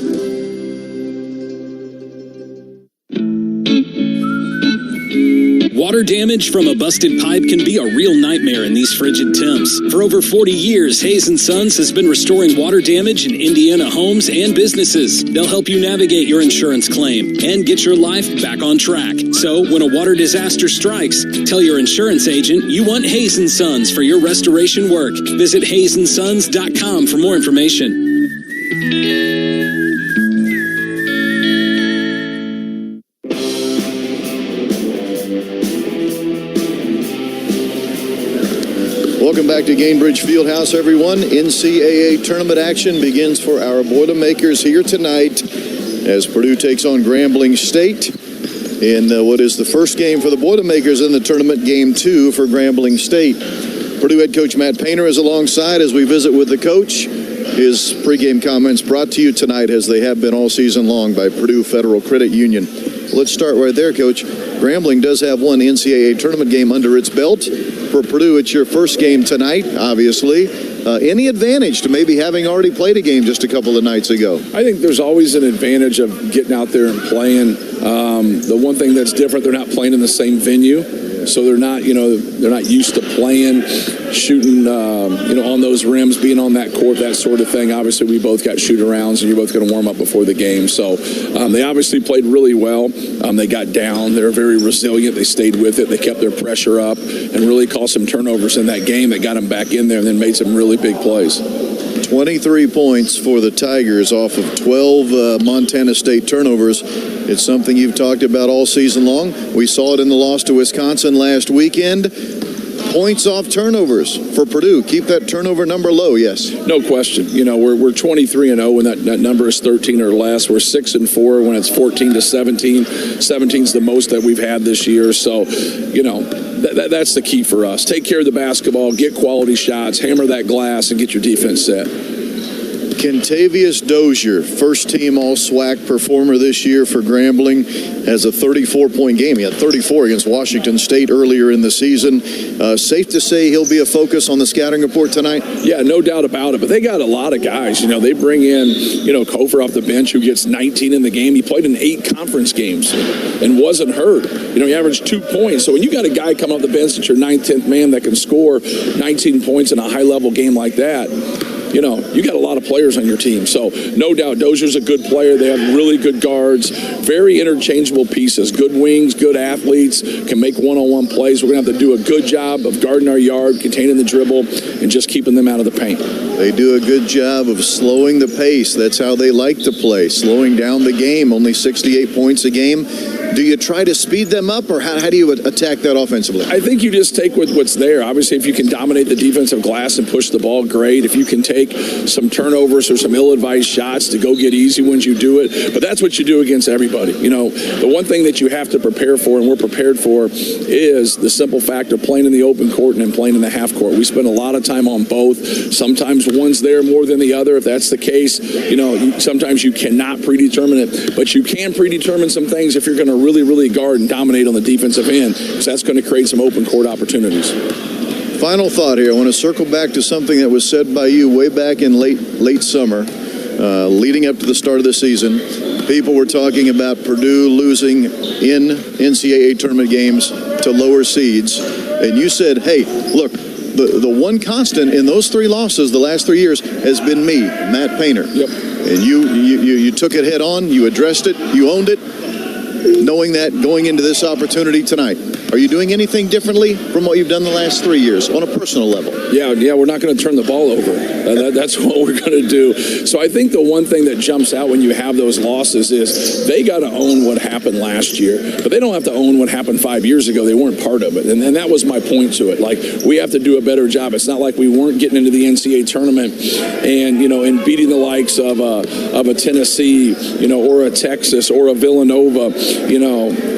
Water damage from a busted pipe can be a real nightmare in these frigid temps. For over 40 years, Hayes & Sons has been restoring water damage in Indiana homes and businesses. They'll help you navigate your insurance claim and get your life back on track. So when a water disaster strikes, tell your insurance agent you want Hayes & Sons for your restoration work. Visit HayesandSons.com for more information. Welcome back to Gainbridge Fieldhouse, everyone. NCAA tournament action begins for our Boilermakers here tonight as Purdue takes on Grambling State in what is the first game for the Boilermakers in the tournament, game 2 for Grambling State. Purdue head coach Matt Painter is alongside as we visit with the coach. His pregame comments brought to you tonight, as they have been all season long, by Purdue Federal Credit Union. Let's start right there, Coach. Grambling does have one NCAA tournament game under its belt. For Purdue, it's your first game tonight, obviously. Any advantage to maybe having already played a game just a couple of nights ago? I think there's always an advantage of getting out there and playing. The one thing that's different, they're not playing in the same venue. So they're not used to playing, shooting, on those rims, being on that court, that sort of thing. Obviously, we both got shoot-arounds, and you're both going to warm up before the game. So they obviously played really well. They got down. They were very resilient. They stayed with it. They kept their pressure up and really caused some turnovers in that game that got them back in there and then made some really big plays. 23 points for the Tigers off of 12 Montana State turnovers. It's something you've talked about all season long. We saw it in the loss to Wisconsin last weekend. Points off turnovers for Purdue. Keep that turnover number low, yes. No question. We're 23-0 when that number is 13 or less. We're 6-4 when it's 14 to 17. 17's the most that we've had this year. So, that's the key for us. Take care of the basketball, get quality shots, hammer that glass, and get your defense set. Kentavious Dozier, first team all-SWAC performer this year for Grambling, has a 34-point game. He had 34 against Washington State earlier in the season. Safe to say he'll be a focus on the scouting report tonight? Yeah, no doubt about it. But they got a lot of guys. They bring in, Kofor off the bench, who gets 19 in the game. He played in 8 conference games and wasn't hurt. He averaged 2 points. So when you got a guy come off the bench that's your 9th, 10th man that can score 19 points in a high-level game like that, you got a lot of players on your team. So no doubt Dozier's a good player. They have really good guards, very interchangeable pieces, good wings, good athletes, can make one-on-one plays. We're going to have to do a good job of guarding our yard, containing the dribble, and just keeping them out of the paint. They do a good job of slowing the pace. That's how they like to play, slowing down the game, only 68 points a game. Do you try to speed them up, or how do you attack that offensively? I think you just take what's there. Obviously, if you can dominate the defensive glass and push the ball, great. If you can take some turnovers or some ill-advised shots to go get easy ones, you do it. But that's what you do against everybody. The one thing that you have to prepare for, and we're prepared for, is the simple fact of playing in the open court and playing in the half court. We spend a lot of time on both. Sometimes one's there more than the other. If that's the case, sometimes you cannot predetermine it. But you can predetermine some things if you're going to really guard and dominate on the defensive end, because that's going to create some open court opportunities. Final thought here. I want to circle back to something that was said by you way back in late summer, leading up to the start of the season. People were talking about Purdue losing in NCAA tournament games to lower seeds, and you said, hey, look, the one constant in those 3 losses the last 3 years has been me, Matt Painter. Yep. And you took it head on, you addressed it, you owned it, knowing that going into this opportunity tonight. Are you doing anything differently from what you've done the last 3 years on a personal level? Yeah, we're not going to turn the ball over. That's what we're going to do. So I think the one thing that jumps out when you have those losses is they got to own what happened last year, but they don't have to own what happened 5 years ago. They weren't part of it, and that was my point to it. Like, we have to do a better job. It's not like we weren't getting into the NCAA tournament and and beating the likes of a Tennessee, or a Texas or a Villanova.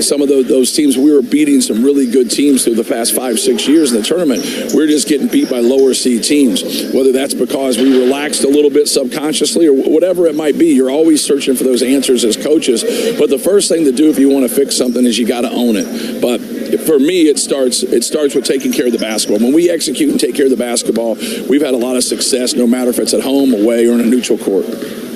Some of those teams, we were beating some really good teams through the past 5-6 years in the tournament. We're just getting beat by lower seed teams, whether that's because we relaxed a little bit subconsciously or whatever it might be. You're always searching for those answers as coaches, but the first thing to do if you want to fix something is you got to own it. But for me, it starts with taking care of the basketball. When we execute and take care of the basketball, we've had a lot of success, no matter if it's at home, away, or in a neutral court.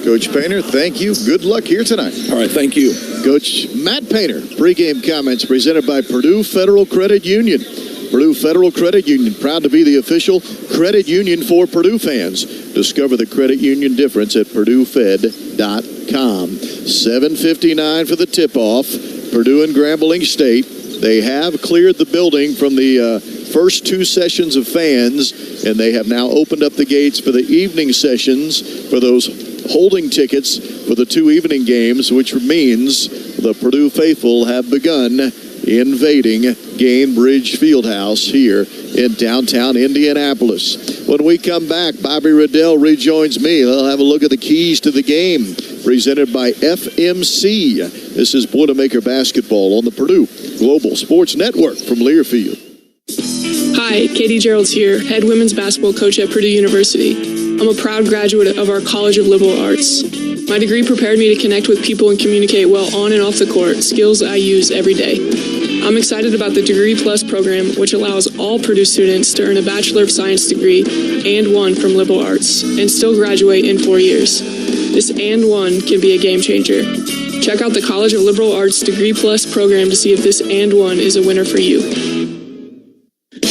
Coach Painter, thank you. Good luck here tonight. All right, thank you. Coach Matt Painter, pregame comments presented by Purdue Federal Credit Union. Purdue Federal Credit Union, proud to be the official credit union for Purdue fans. Discover the credit union difference at PurdueFed.com. 7:59 for the tip-off. Purdue and Grambling State. They have cleared the building from the first 2 sessions of fans, and they have now opened up the gates for the evening sessions for those holding tickets for the 2 evening games, which means the Purdue faithful have begun invading Gainbridge Fieldhouse here in downtown Indianapolis. When we come back, Bobby Riddell rejoins me. He'll have a look at the keys to the game presented by FMC. This is Boilermaker basketball on the Purdue Global Sports Network from Learfield. Hi, Katie Gerald's here, head women's basketball coach at Purdue University. I'm a proud graduate of our College of Liberal Arts. My degree prepared me to connect with people and communicate well on and off the court, skills I use every day. I'm excited about the Degree Plus program, which allows all Purdue students to earn a Bachelor of Science degree and one from liberal arts, and still graduate in 4 years. This and one can be a game changer. Check out the College of Liberal Arts Degree Plus program to see if this and one is a winner for you.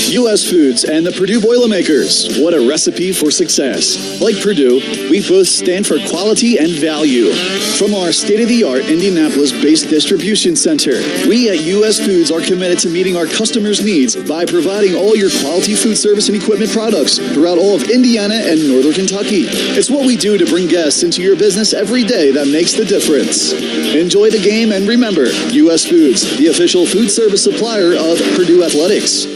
U.S. Foods and the Purdue Boilermakers. What a recipe for success. Like Purdue, we both stand for quality and value. From our state-of-the-art Indianapolis-based distribution center, we at U.S. Foods are committed to meeting our customers' needs by providing all your quality food service and equipment products throughout all of Indiana and Northern Kentucky. It's what we do to bring guests into your business every day that makes the difference. Enjoy the game and remember, U.S. Foods, the official food service supplier of Purdue Athletics.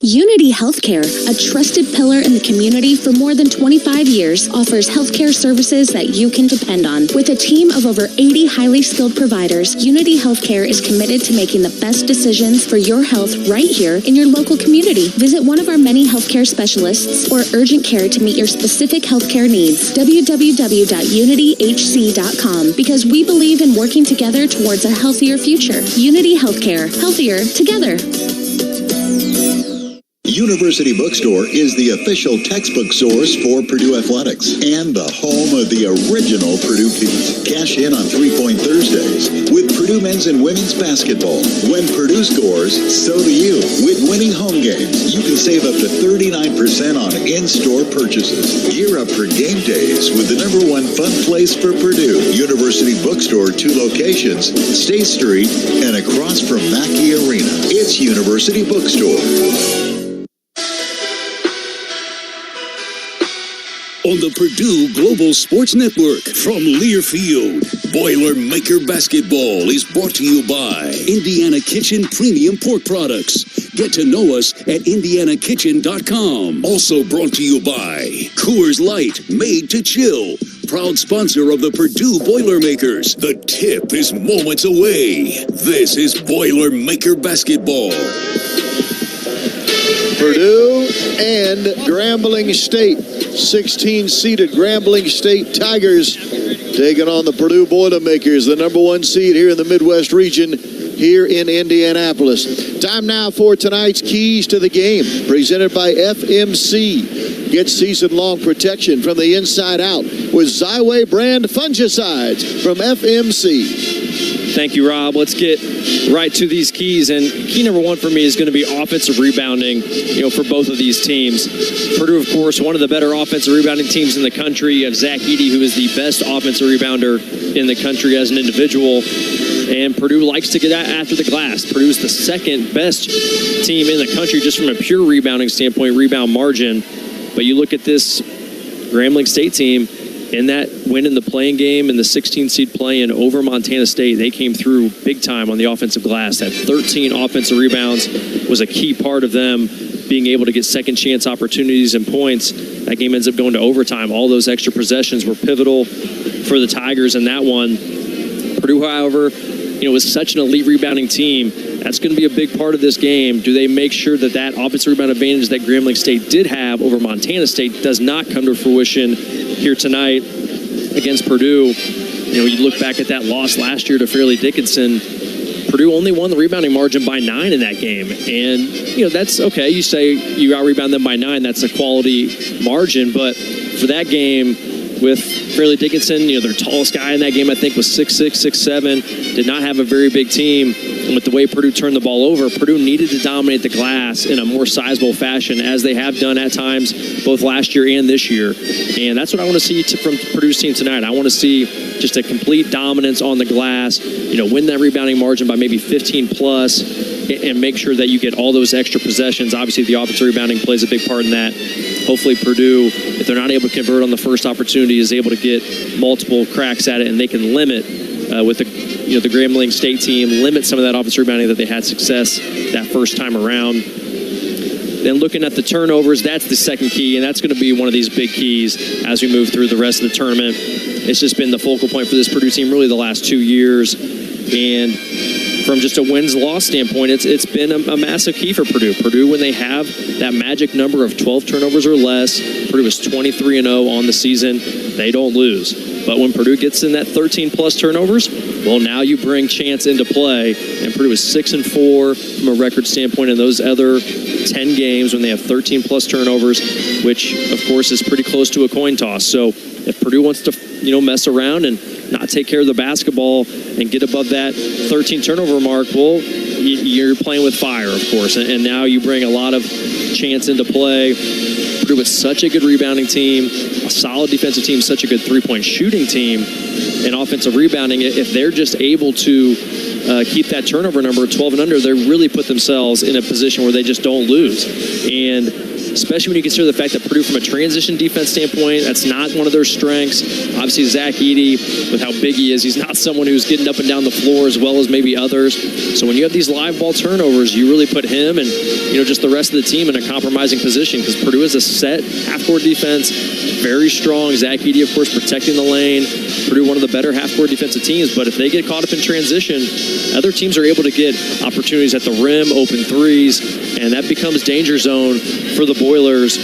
Unity Healthcare, a trusted pillar in the community for more than 25 years, offers healthcare services that you can depend on. With a team of over 80 highly skilled providers, Unity Healthcare is committed to making the best decisions for your health right here in your local community. Visit one of our many healthcare specialists or urgent care to meet your specific healthcare needs. www.unityhc.com, because we believe in working together towards a healthier future. Unity Healthcare, healthier together. University Bookstore is the official textbook source for Purdue Athletics and the home of the original Purdue Feast. Cash in on 3-Point Thursdays with Purdue men's and women's basketball. When Purdue scores, so do you. With winning home games, you can save up to 39% on in-store purchases. Gear up for game days with the #1 fun place for Purdue. University Bookstore, 2 locations, State Street and across from Mackey Arena. It's University Bookstore. On the Purdue Global Sports Network from Learfield, Boilermaker Basketball is brought to you by Indiana Kitchen Premium Pork Products. Get to know us at indianakitchen.com. Also brought to you by Coors Light, made to chill. Proud sponsor of the Purdue Boilermakers. The tip is moments away. This is Boilermaker Basketball. Purdue and Grambling State. 16-seeded Grambling State Tigers taking on the Purdue Boilermakers, the #1 seed here in the Midwest region, here in Indianapolis. Time now for tonight's Keys to the Game, presented by FMC. Get season-long protection from the inside out with Xyway brand fungicides from FMC. Thank you, Rob. Let's get right to these keys. And key #1 for me is going to be offensive rebounding, for both of these teams. Purdue, of course, one of the better offensive rebounding teams in the country. You have Zach Edey, who is the best offensive rebounder in the country as an individual. And Purdue likes to get after the glass. Purdue is the second best team in the country just from a pure rebounding standpoint, rebound margin. But you look at this Grambling State team, in that win in the playing game in the 16-seed play-in over Montana State, they came through big time on the offensive glass. Had 13 offensive rebounds, was a key part of them being able to get second chance opportunities and points. That game ends up going to overtime. All those extra possessions were pivotal for the Tigers in that one. Purdue, however, was such an elite rebounding team. That's going to be a big part of this game. Do they make sure that that offensive rebound advantage that Grambling State did have over Montana State does not come to fruition here tonight against Purdue? You look back at that loss last year to Fairleigh Dickinson. Purdue only won the rebounding margin by 9 in that game. And, that's okay. You say you out-rebound them by 9. That's a quality margin. But for that game with Fairleigh Dickinson, their tallest guy in that game, I think, was 6'6", 6'7", did not have a very big team. And with the way Purdue turned the ball over, Purdue needed to dominate the glass in a more sizable fashion, as they have done at times, both last year and this year. And that's what I want to see from Purdue's team tonight. I want to see just a complete dominance on the glass, win that rebounding margin by maybe 15 plus, and make sure that you get all those extra possessions. Obviously, the offensive rebounding plays a big part in that. Hopefully, Purdue, if they're not able to convert on the first opportunity, is able to get multiple cracks at it, and they can limit with the Grambling State team, limit some of that offensive rebounding that they had success that first time around. Then looking at the turnovers, that's the second key, and that's going to be one of these big keys as we move through the rest of the tournament. It's just been the focal point for this Purdue team really the last 2 years. And from just a wins-loss standpoint, it's been a massive key for Purdue. Purdue, when they have that magic number of 12 turnovers or less, Purdue is 23-0 on the season. They don't lose. But when Purdue gets in that 13-plus turnovers, well, now you bring chance into play. And Purdue is 6-4 from a record standpoint in those other 10 games when they have 13-plus turnovers, which, of course, is pretty close to a coin toss. So if Purdue wants to, mess around and not take care of the basketball and get above that 13 turnover mark, well, you're playing with fire, of course. And now you bring a lot of chance into play. Purdue is such a good rebounding team, a solid defensive team, such a good three-point shooting team, and offensive rebounding. If they're just able to keep that turnover number 12 and under, they really put themselves in a position where they just don't lose. And especially when you consider the fact that Purdue, from a transition defense standpoint, that's not one of their strengths. Obviously, Zach Edey, with how big he is, he's not someone who's getting up and down the floor as well as maybe others. So when you have these live ball turnovers, you really put him and just the rest of the team in a compromising position, because Purdue is a set half-court defense, very strong. Zach Edey, of course, protecting the lane. Purdue, one of the better half-court defensive teams, but if they get caught up in transition, other teams are able to get opportunities at the rim, open threes, and that becomes danger zone for the Boilers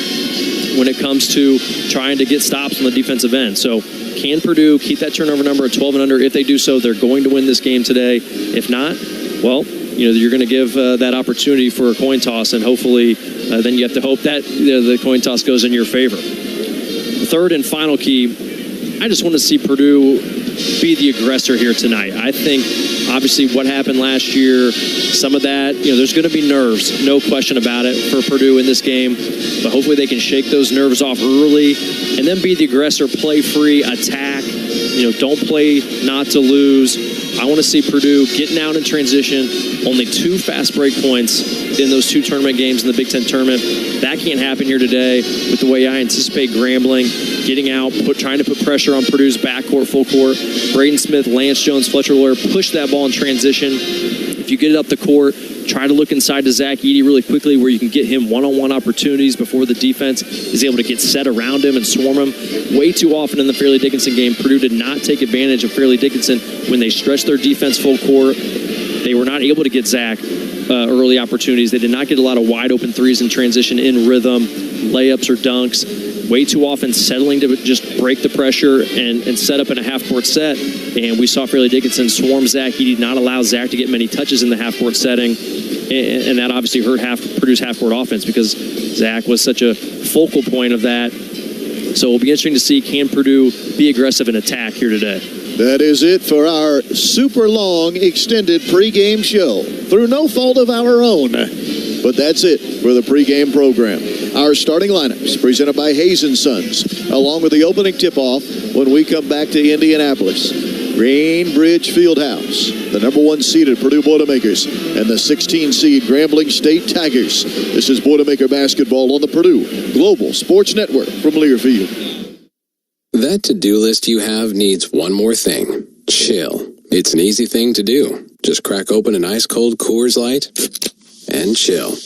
when it comes to trying to get stops on the defensive end. So can Purdue keep that turnover number at 12 and under? If they do so, they're going to win this game today. If not, well, you're going to give that opportunity for a coin toss, and hopefully then you have to hope that the coin toss goes in your favor. Third and final key, I just want to see Purdue be the aggressor here tonight. I think, obviously, what happened last year, some of that, there's going to be nerves, no question about it, for Purdue in this game. But hopefully they can shake those nerves off early and then be the aggressor, play free, attack. Don't play not to lose. I want to see Purdue getting out in transition. Only 2 fast break points in those 2 tournament games in the Big Ten tournament. That can't happen here today with the way I anticipate Grambling getting out, trying to put pressure on Purdue's backcourt, full court. Braden Smith, Lance Jones, Fletcher Loyer push that ball in transition. If you get it up the court, try to look inside to Zach Edey really quickly, where you can get him one-on-one opportunities before the defense is able to get set around him and swarm him. Way too often in the Fairleigh Dickinson game, Purdue did not take advantage of Fairleigh Dickinson when they stretched their defense full court. They were not able to get Zach early opportunities. They did not get a lot of wide-open threes in transition, in rhythm, layups or dunks. Way too often settling to just break the pressure and set up in a half-court set. And we saw Fairleigh Dickinson swarm Zach. He did not allow Zach to get many touches in the half-court setting. And that obviously hurt Purdue's half-court offense, because Zach was such a focal point of that. So it'll be interesting to see, can Purdue be aggressive in attack here today? That is it for our super long extended pregame show, through no fault of our own. But that's it for the pregame program. Our starting lineups presented by Hayes & Sons, along with the opening tip-off when we come back to Indianapolis. Greenbridge Fieldhouse, the number 1 seeded Purdue Boilermakers, and the 16 seed Grambling State Tigers. This is Boilermaker basketball on the Purdue Global Sports Network from Learfield. That to-do list you have needs one more thing: chill. It's an easy thing to do. Just crack open an ice-cold Coors Light and chill.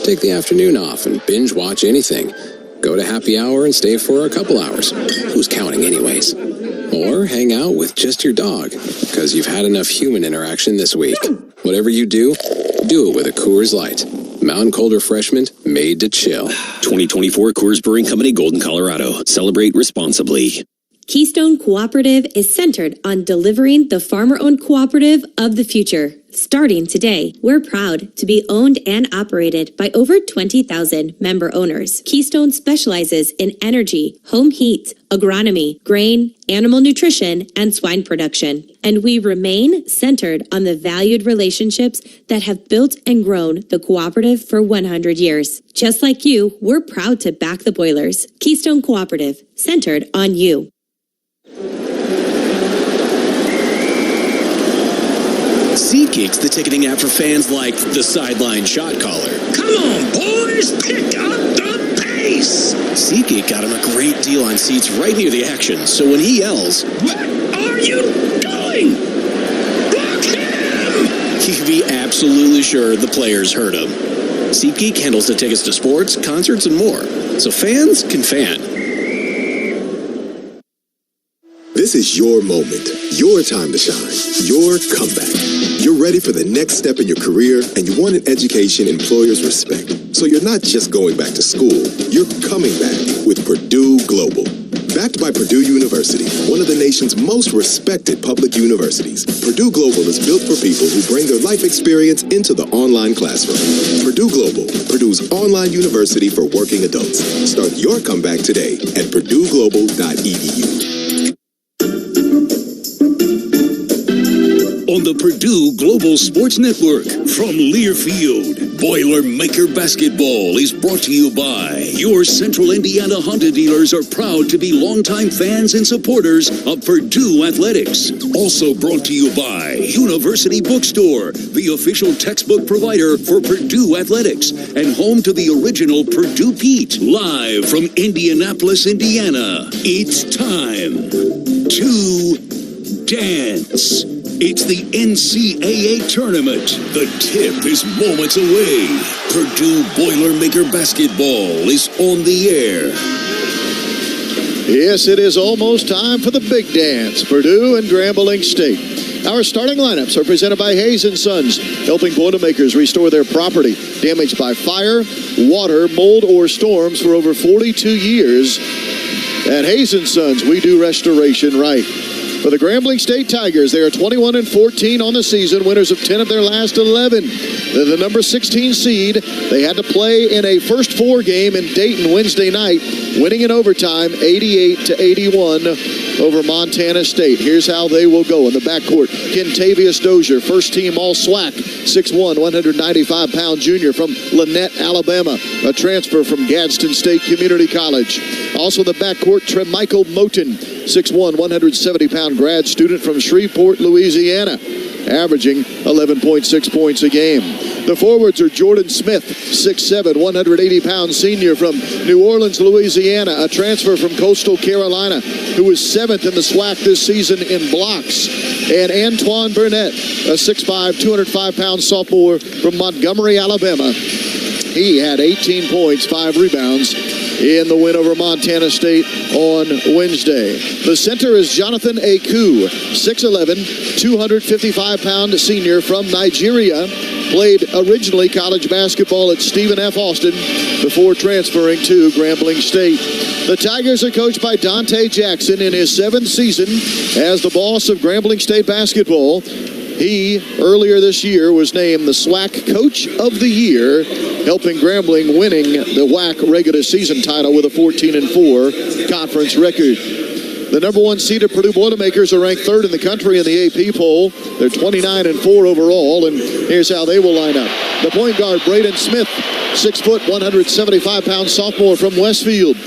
Take the afternoon off and binge watch anything. Go to happy hour and stay for a couple hours. Who's counting anyways? Or hang out with just your dog, because you've had enough human interaction this week. Whatever you do it with a Coors Light. Mountain Cold Refreshment made to chill. 2024 Coors Brewing Company, Golden, Colorado. Celebrate responsibly. Keystone Cooperative is centered on delivering the farmer-owned cooperative of the future. Starting today, we're proud to be owned and operated by over 20,000 member owners. Keystone specializes in energy, home heat, agronomy, grain, animal nutrition, and swine production. And we remain centered on the valued relationships that have built and grown the cooperative for 100 years. Just like you, we're proud to back the Boilers. Keystone Cooperative, centered on you. SeatGeek's the ticketing app for fans like the sideline shot caller. Come on, boys, pick up the pace! SeatGeek got him a great deal on seats right near the action, so when he yells, "What are you doing?" absolutely sure the players heard him. SeatGeek handles the tickets to sports, concerts, and more, so fans can fan. This is your moment, your time to shine, your comeback. You're ready for the next step in your career, and you want an education employers respect. So you're not just going back to school, you're coming back with Purdue Global. Backed by Purdue University, one of the nation's most respected public universities, Purdue Global is built for people who bring their life experience into the online classroom. Purdue Global, Purdue's online university for working adults. Start your comeback today at purdueglobal.edu. On the Purdue Global Sports Network from Learfield, Boilermaker Basketball is brought to you by your Central Indiana Honda dealers are proud to be longtime fans and supporters of Purdue Athletics. Also brought to you by University Bookstore, the official textbook provider for Purdue Athletics and home to the original Purdue Pete. Live from Indianapolis, Indiana, it's time to dance. It's the NCAA tournament. The tip is moments away. Purdue Boilermaker basketball is on the air. Yes, it is almost time for the big dance. Purdue and Grambling State. Our starting lineups are presented by Hayes & Sons, helping Boilermakers restore their property damaged by fire, water, mold, or storms for over 42 years. At Hayes & Sons, we do restoration right. For the Grambling State Tigers, they are 21-14 on the season, winners of 10 of their last 11. They're the number 16 seed. They had to play in a first four game in Dayton Wednesday night, winning in overtime 88-81 over Montana State. Here's how they will go. In the backcourt, Kentavious Dozier, first team All-SWAC, 6'1", 195-pound junior from Lynette, Alabama, a transfer from Gadsden State Community College. Also in the backcourt, Tremichael Moten, 6'1", 170-pound grad student from Shreveport, Louisiana, averaging 11.6 points a game. The forwards are Jordan Smith, 6'7", 180-pound senior from New Orleans, Louisiana, a transfer from Coastal Carolina, who was 7th in the SWAC this season in blocks. And Antoine Burnett, a 6'5", 205-pound sophomore from Montgomery, Alabama. He had 18 points, 5 rebounds in the win over Montana State on Wednesday. The center is Jonathan Aku, 6'11", 255-pound senior from Nigeria. Played originally college basketball at Stephen F. Austin before transferring to Grambling State. The Tigers are coached by Dante Jackson in his 7th season as the boss of Grambling State basketball. He, earlier this year, was named the SWAC Coach of the Year, helping Grambling winning the WAC regular season title with a 14-4 conference record. The number 1 seeded Purdue Boilermakers are ranked 3rd in the country in the AP poll. They're 29-4 overall, and here's how they will line up. The point guard, Braden Smith, 6 foot, 175-pound sophomore from Westfield.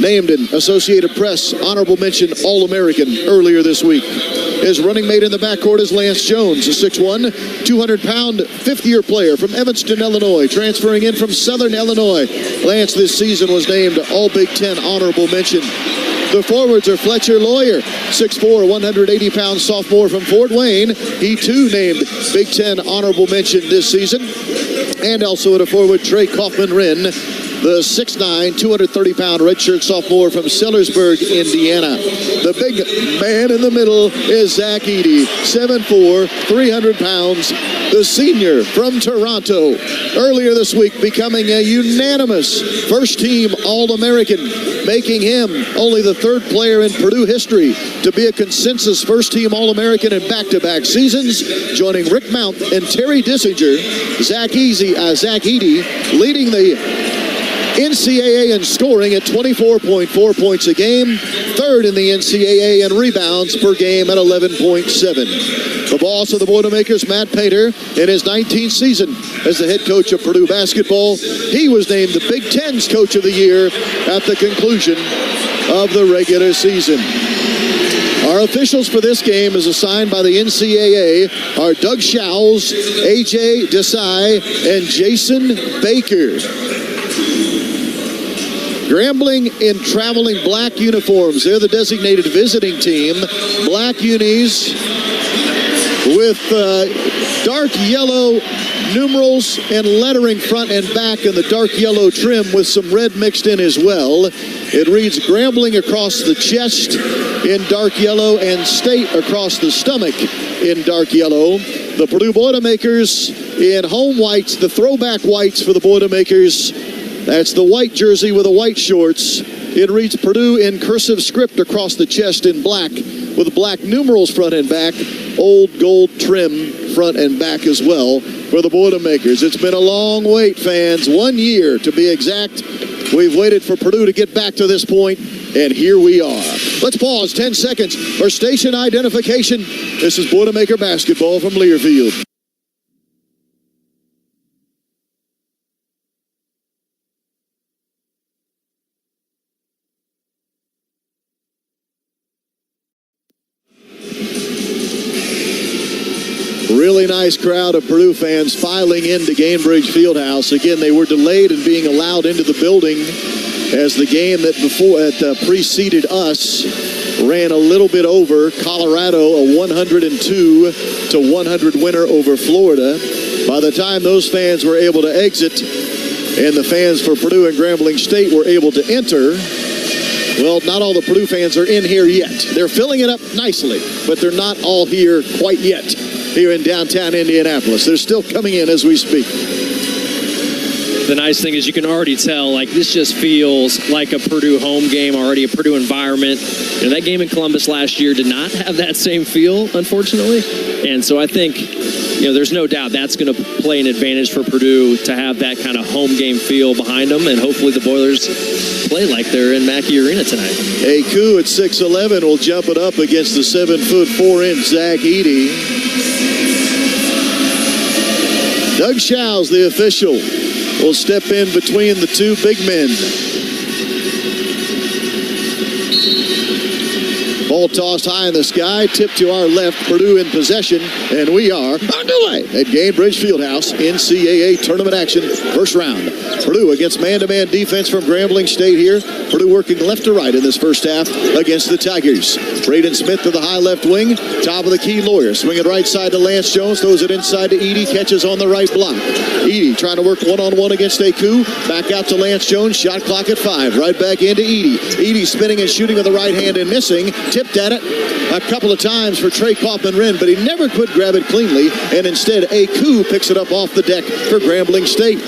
Named in Associated Press Honorable Mention All-American earlier this week. His running mate in the backcourt is Lance Jones, a 6'1", 200-pound fifth-year player from Evanston, Illinois, transferring in from Southern Illinois. Lance this season was named All Big Ten Honorable Mention. The forwards are Fletcher Lawyer, 6'4", 180-pound sophomore from Fort Wayne. He, too, named Big Ten Honorable Mention this season. And also at a forward, Trey Kaufman-Wren, the 6'9", 230-pound redshirt sophomore from Sellersburg, Indiana. The big man in the middle is Zach Edey, 7'4", 300 pounds, the senior from Toronto. Earlier this week, becoming a unanimous first-team All-American, making him only the 3rd player in Purdue history to be a consensus first-team All-American in back-to-back seasons, joining Rick Mount and Terry Dissinger. Zach Edey leading the NCAA in scoring at 24.4 points a game, 3rd in the NCAA in rebounds per game at 11.7. The boss of the Boilermakers, Matt Painter, in his 19th season as the head coach of Purdue basketball, he was named the Big Ten's Coach of the Year at the conclusion of the regular season. Our officials for this game, as assigned by the NCAA, are Doug Schowles, AJ Desai, and Jason Baker. Grambling in traveling black uniforms. They're the designated visiting team. Black unis with dark yellow numerals and lettering front and back in the dark yellow trim with some red mixed in as well. It reads Grambling across the chest in dark yellow and State across the stomach in dark yellow. The Purdue Boilermakers in home whites, the throwback whites for the Boilermakers. That's the white jersey with the white shorts. It reads Purdue in cursive script across the chest in black with black numerals front and back. Old gold trim front and back as well for the Boilermakers. It's been a long wait, fans. 1 year to be exact. We've waited for Purdue to get back to this point, and here we are. Let's pause 10 seconds for station identification. This is Boilermaker basketball from Learfield. Really nice crowd of Purdue fans filing into Gainbridge Fieldhouse. Again, they were delayed in being allowed into the building as the game that preceded us ran a little bit over. Colorado, a 102-100 winner over Florida. By the time those fans were able to exit and the fans for Purdue and Grambling State were able to enter, well, not all the Purdue fans are in here yet. They're filling it up nicely, but they're not all here quite yet. Here in downtown Indianapolis. They're still coming in as we speak. The nice thing is you can already tell, like, this just feels like a Purdue home game, already a Purdue environment. You know, that game in Columbus last year did not have that same feel, unfortunately. And so I think, you know, there's no doubt that's going to play an advantage for Purdue to have that kind of home game feel behind them. And hopefully the Boilers play like they're in Mackey Arena tonight. Aku at 6'11" will jump it up against the 7'4" Zach Edey. Doug Schau's the official. Will step in between the two big men. Ball tossed high in the sky, tipped to our left. Purdue in possession, and we are underway at Gainbridge Fieldhouse. NCAA tournament action, first round. Purdue against man-to-man defense from Grambling State here. Purdue working left to right in this first half against the Tigers. Braden Smith to the high left wing. Top of the key, Lawyer. Swing it right side to Lance Jones. Throws it inside to Edey. Catches on the right block. Edey trying to work one-on-one against Aku. Back out to Lance Jones. Shot clock at 5. Right back into Edey. Edey spinning and shooting with the right hand and missing. Tipped at it a couple of times for Trey Kaufman-Wren, but he never could grab it cleanly. And instead, Aku picks it up off the deck for Grambling State.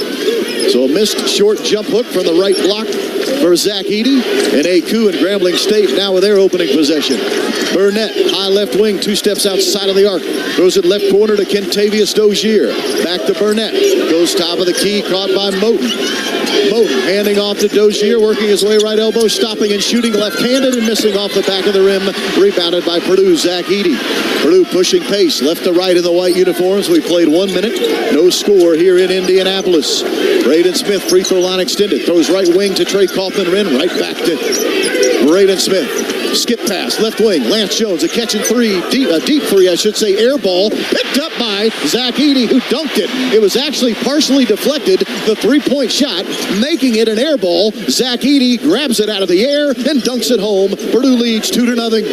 So a missed short jump hook from the right block for Zach Edey. And Aku and Grambling State now with their opening possession. Burnett, high left wing, 2 steps outside of the arc. Throws it left corner to Kentavious Dozier. Back to Burnett. Goes top of the key, caught by Moten. Moten handing off to Dozier, working his way right elbow, stopping and shooting left-handed and missing off the back of the rim. Rebounded by Purdue, Zach Edey. Purdue pushing pace, left to right in the white uniforms. We played 1 minute. No score here in Indianapolis. Braden Smith, free throw line extended. Throws right wing to Trey Kaufman-Wren. Right back to Braden Smith. Skip pass, left wing. Lance Jones, a catch and three. A deep three, I should say. Air ball. Picked up by Zach Edey, who dunked it. It was actually partially deflected. The three-point shot, making it an air ball. Zach Edey grabs it out of the air and dunks it home. Purdue leads 2-0.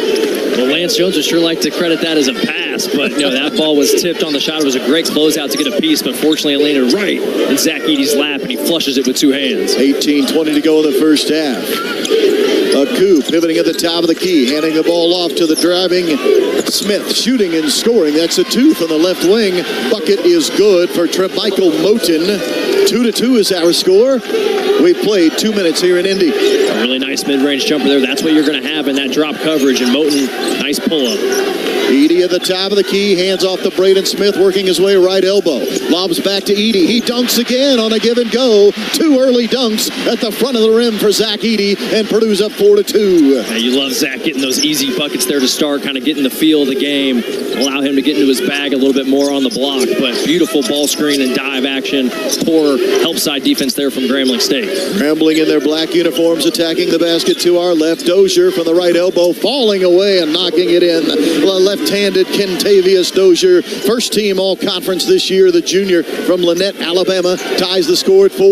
Well, Lance Jones would sure like to credit that as a pass, but you know, that ball was tipped on the shot. It was a great closeout to get a piece, but fortunately it landed right in Zach Edey's lap, and he flushes it with 2 hands. 18-20 to go in the first half. Aku pivoting at the top of the key, handing the ball off to the driving Smith, shooting and scoring. That's a 2 from the left wing. Bucket is good for Michael Moten. 2-2 is our score. We've played 2 minutes here in Indy. A really nice mid-range jumper there. That's what you're going to have in that drop coverage. And Moten, nice pull-up. Edey at the top of the key, hands off to Braden Smith, working his way right elbow. Lobs back to Edey. He dunks again on a give and go. 2 early dunks at the front of the rim for Zach Edey, and Purdue's up 4-2. Yeah, you love Zach getting those easy buckets there to start, kind of getting the feel of the game, allow him to get into his bag a little bit more on the block. But beautiful ball screen and dive action. Poor help side defense there from Grambling State. Grambling in their black uniforms, attacking the basket to our left. Dozier from the right elbow, falling away and knocking it in. Left-handed Kentavious Dozier, first team all-conference this year. The junior from Lynette, Alabama, ties the score at 4.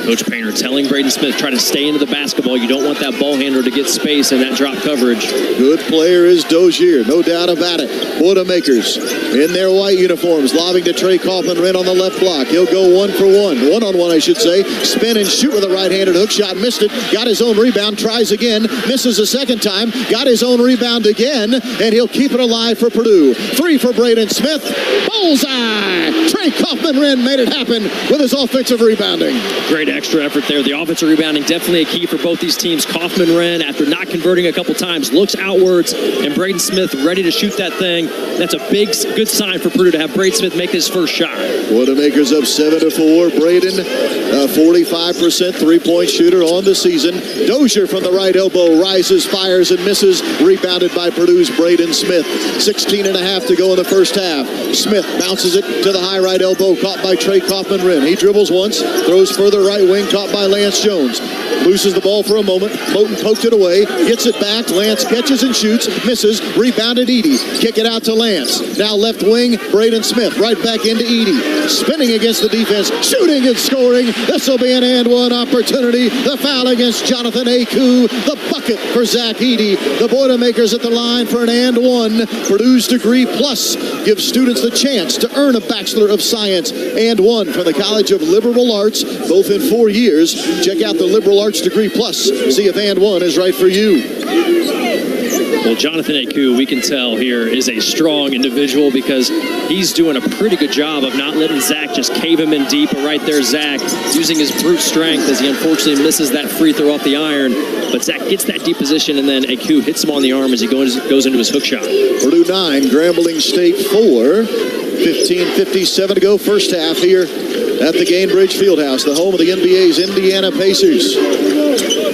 Coach Painter telling Braden Smith, try to stay into the basketball. You don't want that ball handler to get space in that drop coverage. Good player is Dozier, no doubt about it. Boilermakers in their white uniforms, lobbing to Trey Kaufman-Renn on the left block. He'll go one-on-one, I should say. Spin and shoot with a right-handed hook shot. Missed it. Got his own rebound. Tries again. Misses a second time. Got his own rebound again. And he'll keep it alive for Purdue. 3 for Braden Smith. Bullseye! Trey Kaufman-Renn made it happen with his offensive rebounding. Great extra effort there. The offensive rebounding definitely a key for both these teams. Kaufman-Renn, after not converting a couple times, looks outwards, and Braden Smith ready to shoot that thing. That's a big, good sign for Purdue to have Braden Smith make his first shot. Boilermakers up 7-4. Braden, 45% three-point shooter on the season. Dozier from the right elbow rises, fires, and misses. Rebounded by Purdue's Braden Smith. 16.5 to go in the first half. Smith bounces it to the high right elbow, caught by Trey Kaufman-Renn. He dribbles once, throws further right wing, caught by Lance Jones. Loses the ball for a moment. Moten poked it away, gets it back. Lance catches and shoots, misses. Rebounded Edey. Kick it out to Lance. Now left wing, Braden Smith. Right back into Edey. Spinning against the defense, shooting and scoring. This will be an and one opportunity. The foul against Jonathan Aku. The bucket for Zach Edey. The Boilermakers at the line for an and one. Purdue's Degree Plus gives students the chance to earn a Bachelor of Science and one from the College of Liberal Arts, both in 4 years. Check out the Liberal Arts Degree Plus. See if and one is right for you. Well, Jonathan Aku, we can tell here, is a strong individual because he's doing a pretty good job of not letting Zach just cave him in deep. But right there, Zach using his brute strength as he unfortunately misses that free throw off the iron. But Zach gets that deep position, and then Aku hits him on the arm as he goes into his hook shot. Purdue 9, Grambling State 4. 15:57 to go, first half here at the Gainbridge Fieldhouse, the home of the NBA's Indiana Pacers.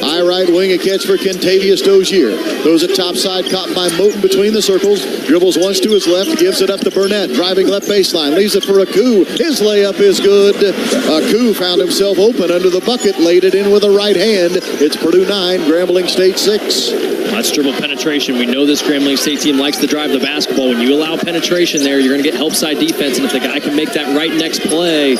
High right wing, a catch for Kentavious Dozier. Throws it topside, caught by Moten between the circles. Dribbles once to his left, gives it up to Burnett. Driving left baseline, leaves it for Aku. His layup is good. Aku found himself open under the bucket, laid it in with a right hand. It's Purdue 9, Grambling State 6. That's dribble penetration. We know this Grambling State team likes to drive the basketball. When you allow penetration there, you're going to get help side defense, and if the guy can make that right next play,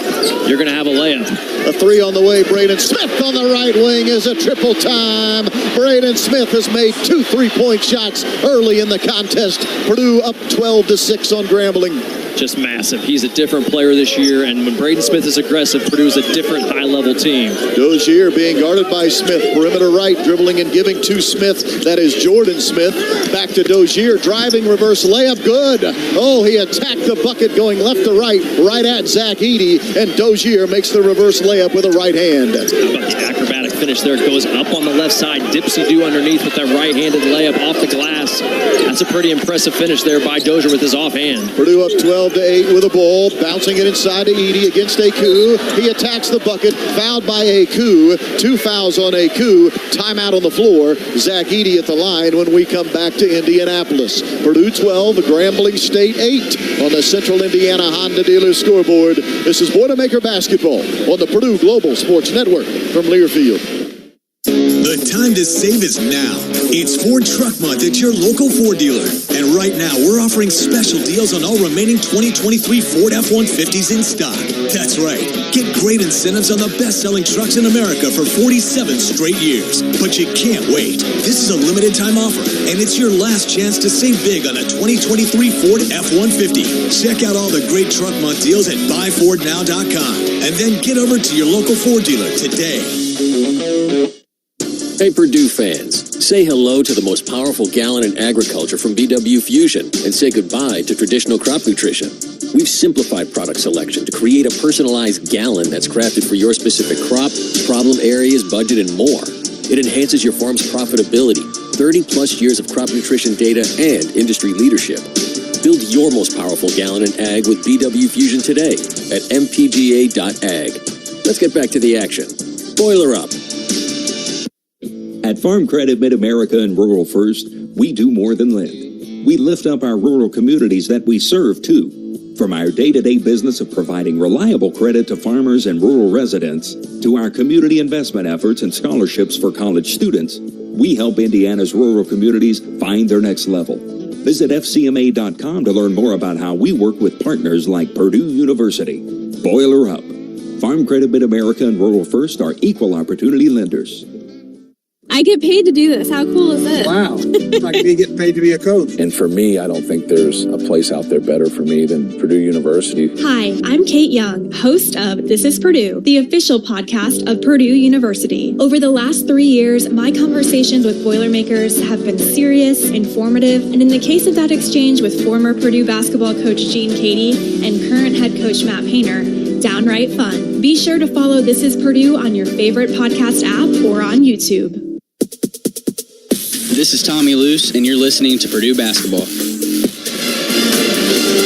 you're going to have a layup. A 3 on the way. Braden Smith on the right wing is a triple time. Braden Smith has made 2 3-point shots early in the contest. Purdue up 12-6 on Grambling. Just massive. He's a different player this year, and when Braden Smith is aggressive, Purdue is a different high-level team. Dozier being guarded by Smith. Perimeter right, dribbling and giving to Smith. That is Jordan Smith. Back to Dozier. Driving reverse layup. Good. Oh, he attacked the bucket going left to right, right at Zach Edey, and Dozier makes the reverse layup with a right hand. How about the acrobatic finish there? It goes up on the left side. Dipsy-do underneath with that right-handed layup off the glass. That's a pretty impressive finish there by Dozier with his offhand. Purdue up 12-8 with a ball, bouncing it inside to Edey against Aku. He attacks the bucket, fouled by Aku. 2 fouls on Aku. Timeout on the floor. Zach Edey at the line when we come back to Indianapolis. Purdue 12, Grambling State 8 on the Central Indiana Honda Dealer scoreboard. This is Boilermaker Basketball on the Purdue Global Sports Network from Learfield. The time to save is now. It's Ford Truck Month at your local Ford dealer. And right now, we're offering special deals on all remaining 2023 Ford F-150s in stock. That's right. Get great incentives on the best-selling trucks in America for 47 straight years. But you can't wait. This is a limited-time offer, and it's your last chance to save big on a 2023 Ford F-150. Check out all the great Truck Month deals at buyfordnow.com. And then get over to your local Ford dealer today. Hey Purdue fans, say hello to the most powerful gallon in agriculture from BW Fusion and say goodbye to traditional crop nutrition. We've simplified product selection to create a personalized gallon that's crafted for your specific crop, problem areas, budget, and more. It enhances your farm's profitability, 30-plus years of crop nutrition data, and industry leadership. Build your most powerful gallon in ag with BW Fusion today at mpga.ag. Let's get back to the action. Boiler up. At Farm Credit Mid-America and Rural First, we do more than lend. We lift up our rural communities that we serve, too. From our day-to-day business of providing reliable credit to farmers and rural residents, to our community investment efforts and scholarships for college students, we help Indiana's rural communities find their next level. Visit FCMA.com to learn more about how we work with partners like Purdue University. Boiler up. Farm Credit Mid-America and Rural First are equal opportunity lenders. I get paid to do this. How cool is it? Wow. Like me getting paid to be a coach. And for me, I don't think there's a place out there better for me than Purdue University. Hi, I'm Kate Young, host of This is Purdue, the official podcast of Purdue University. Over the last 3 years, my conversations with Boilermakers have been serious, informative, and in the case of that exchange with former Purdue basketball coach Gene Cady and current head coach Matt Painter, downright fun. Be sure to follow This is Purdue on your favorite podcast app or on YouTube. This is Tommy Luce, and you're listening to Purdue Basketball.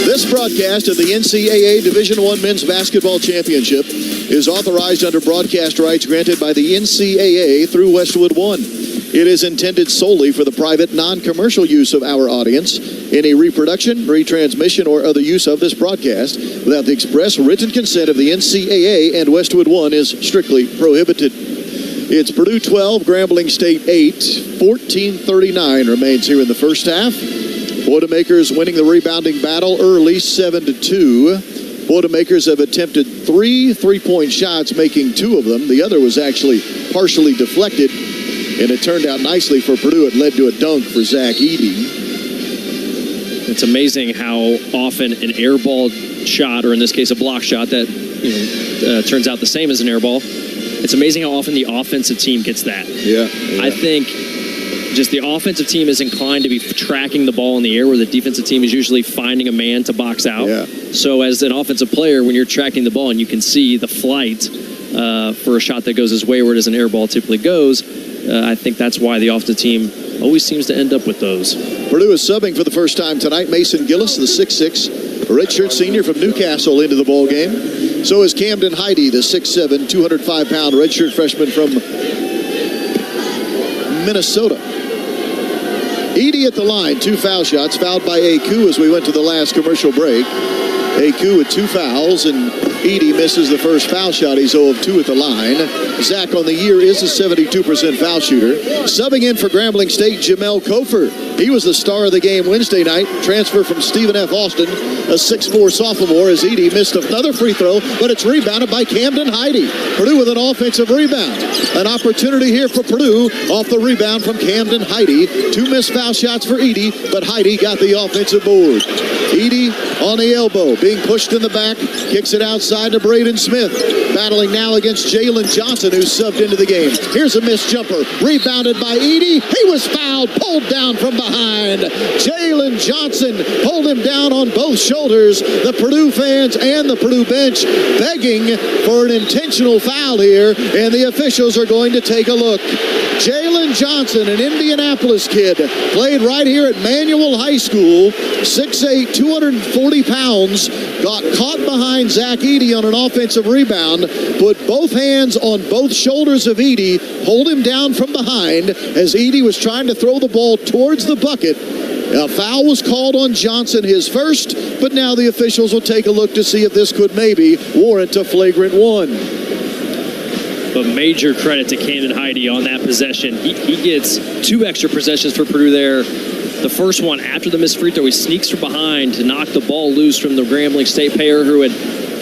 This broadcast of the NCAA Division I Men's Basketball Championship is authorized under broadcast rights granted by the NCAA through Westwood One. It is intended solely for the private, non-commercial use of our audience. Any reproduction, retransmission, or other use of this broadcast without the express written consent of the NCAA and Westwood One is strictly prohibited. It's Purdue 12, Grambling State 8, 14:39 remains here in the first half. Boilermakers winning the rebounding battle early, 7-2. Boilermakers have attempted 3 3-point shots, making 2 of them. The other was actually partially deflected, and it turned out nicely for Purdue. It led to a dunk for Zach Edey. It's amazing how often an air ball shot, or in this case a block shot that turns out the same as an air ball, it's amazing how often the offensive team gets that. Yeah. I think just the offensive team is inclined to be tracking the ball in the air, where the defensive team is usually finding a man to box out. Yeah. So as an offensive player, when you're tracking the ball and you can see the flight for a shot that goes as wayward as an air ball typically goes, I think that's why the offensive team always seems to end up with those. Purdue is subbing for the first time tonight. Mason Gillis, the 6'6", redshirt senior from Newcastle, into the ball game. So is Camden Heide, the 6'7", 205-pound redshirt freshman from Minnesota. Edey at the line, 2 foul shots, fouled by Aku as we went to the last commercial break. Aku with 2 fouls, and Edey misses the first foul shot. He's 0 of 2 at the line. Zach on the year is a 72% foul shooter. Subbing in for Grambling State, Jamel Kofer. He was the star of the game Wednesday night. Transfer from Stephen F. Austin, a 6'4 sophomore, as Edey missed another free throw, but it's rebounded by Camden Heide. Purdue with an offensive rebound. An opportunity here for Purdue off the rebound from Camden Heide. 2 missed foul shots for Edey, but Heide got the offensive board. Edey on the elbow, being pushed in the back, kicks it outside to Braden Smith. Battling now against Jalen Johnson, who's subbed into the game. Here's a missed jumper, rebounded by Edey. He was fouled, pulled down from behind. Jalen Johnson pulled him down on both shoulders. The Purdue fans and the Purdue bench begging for an intentional foul here, and the officials are going to take a look. Jalen Johnson, an Indianapolis kid, played right here at Manual High School, 6'8", 240 pounds, got caught behind Zach Edey on an offensive rebound, put both hands on both shoulders of Edey, pulled him down from behind as Edey was trying to throw the ball towards the bucket. A foul was called on Johnson, his first, but now the officials will take a look to see if this could maybe warrant a flagrant one. But major credit to Camden Heide on that possession. He gets 2 extra possessions for Purdue there. The first one, after the missed free throw, he sneaks from behind to knock the ball loose from the Grambling State player who had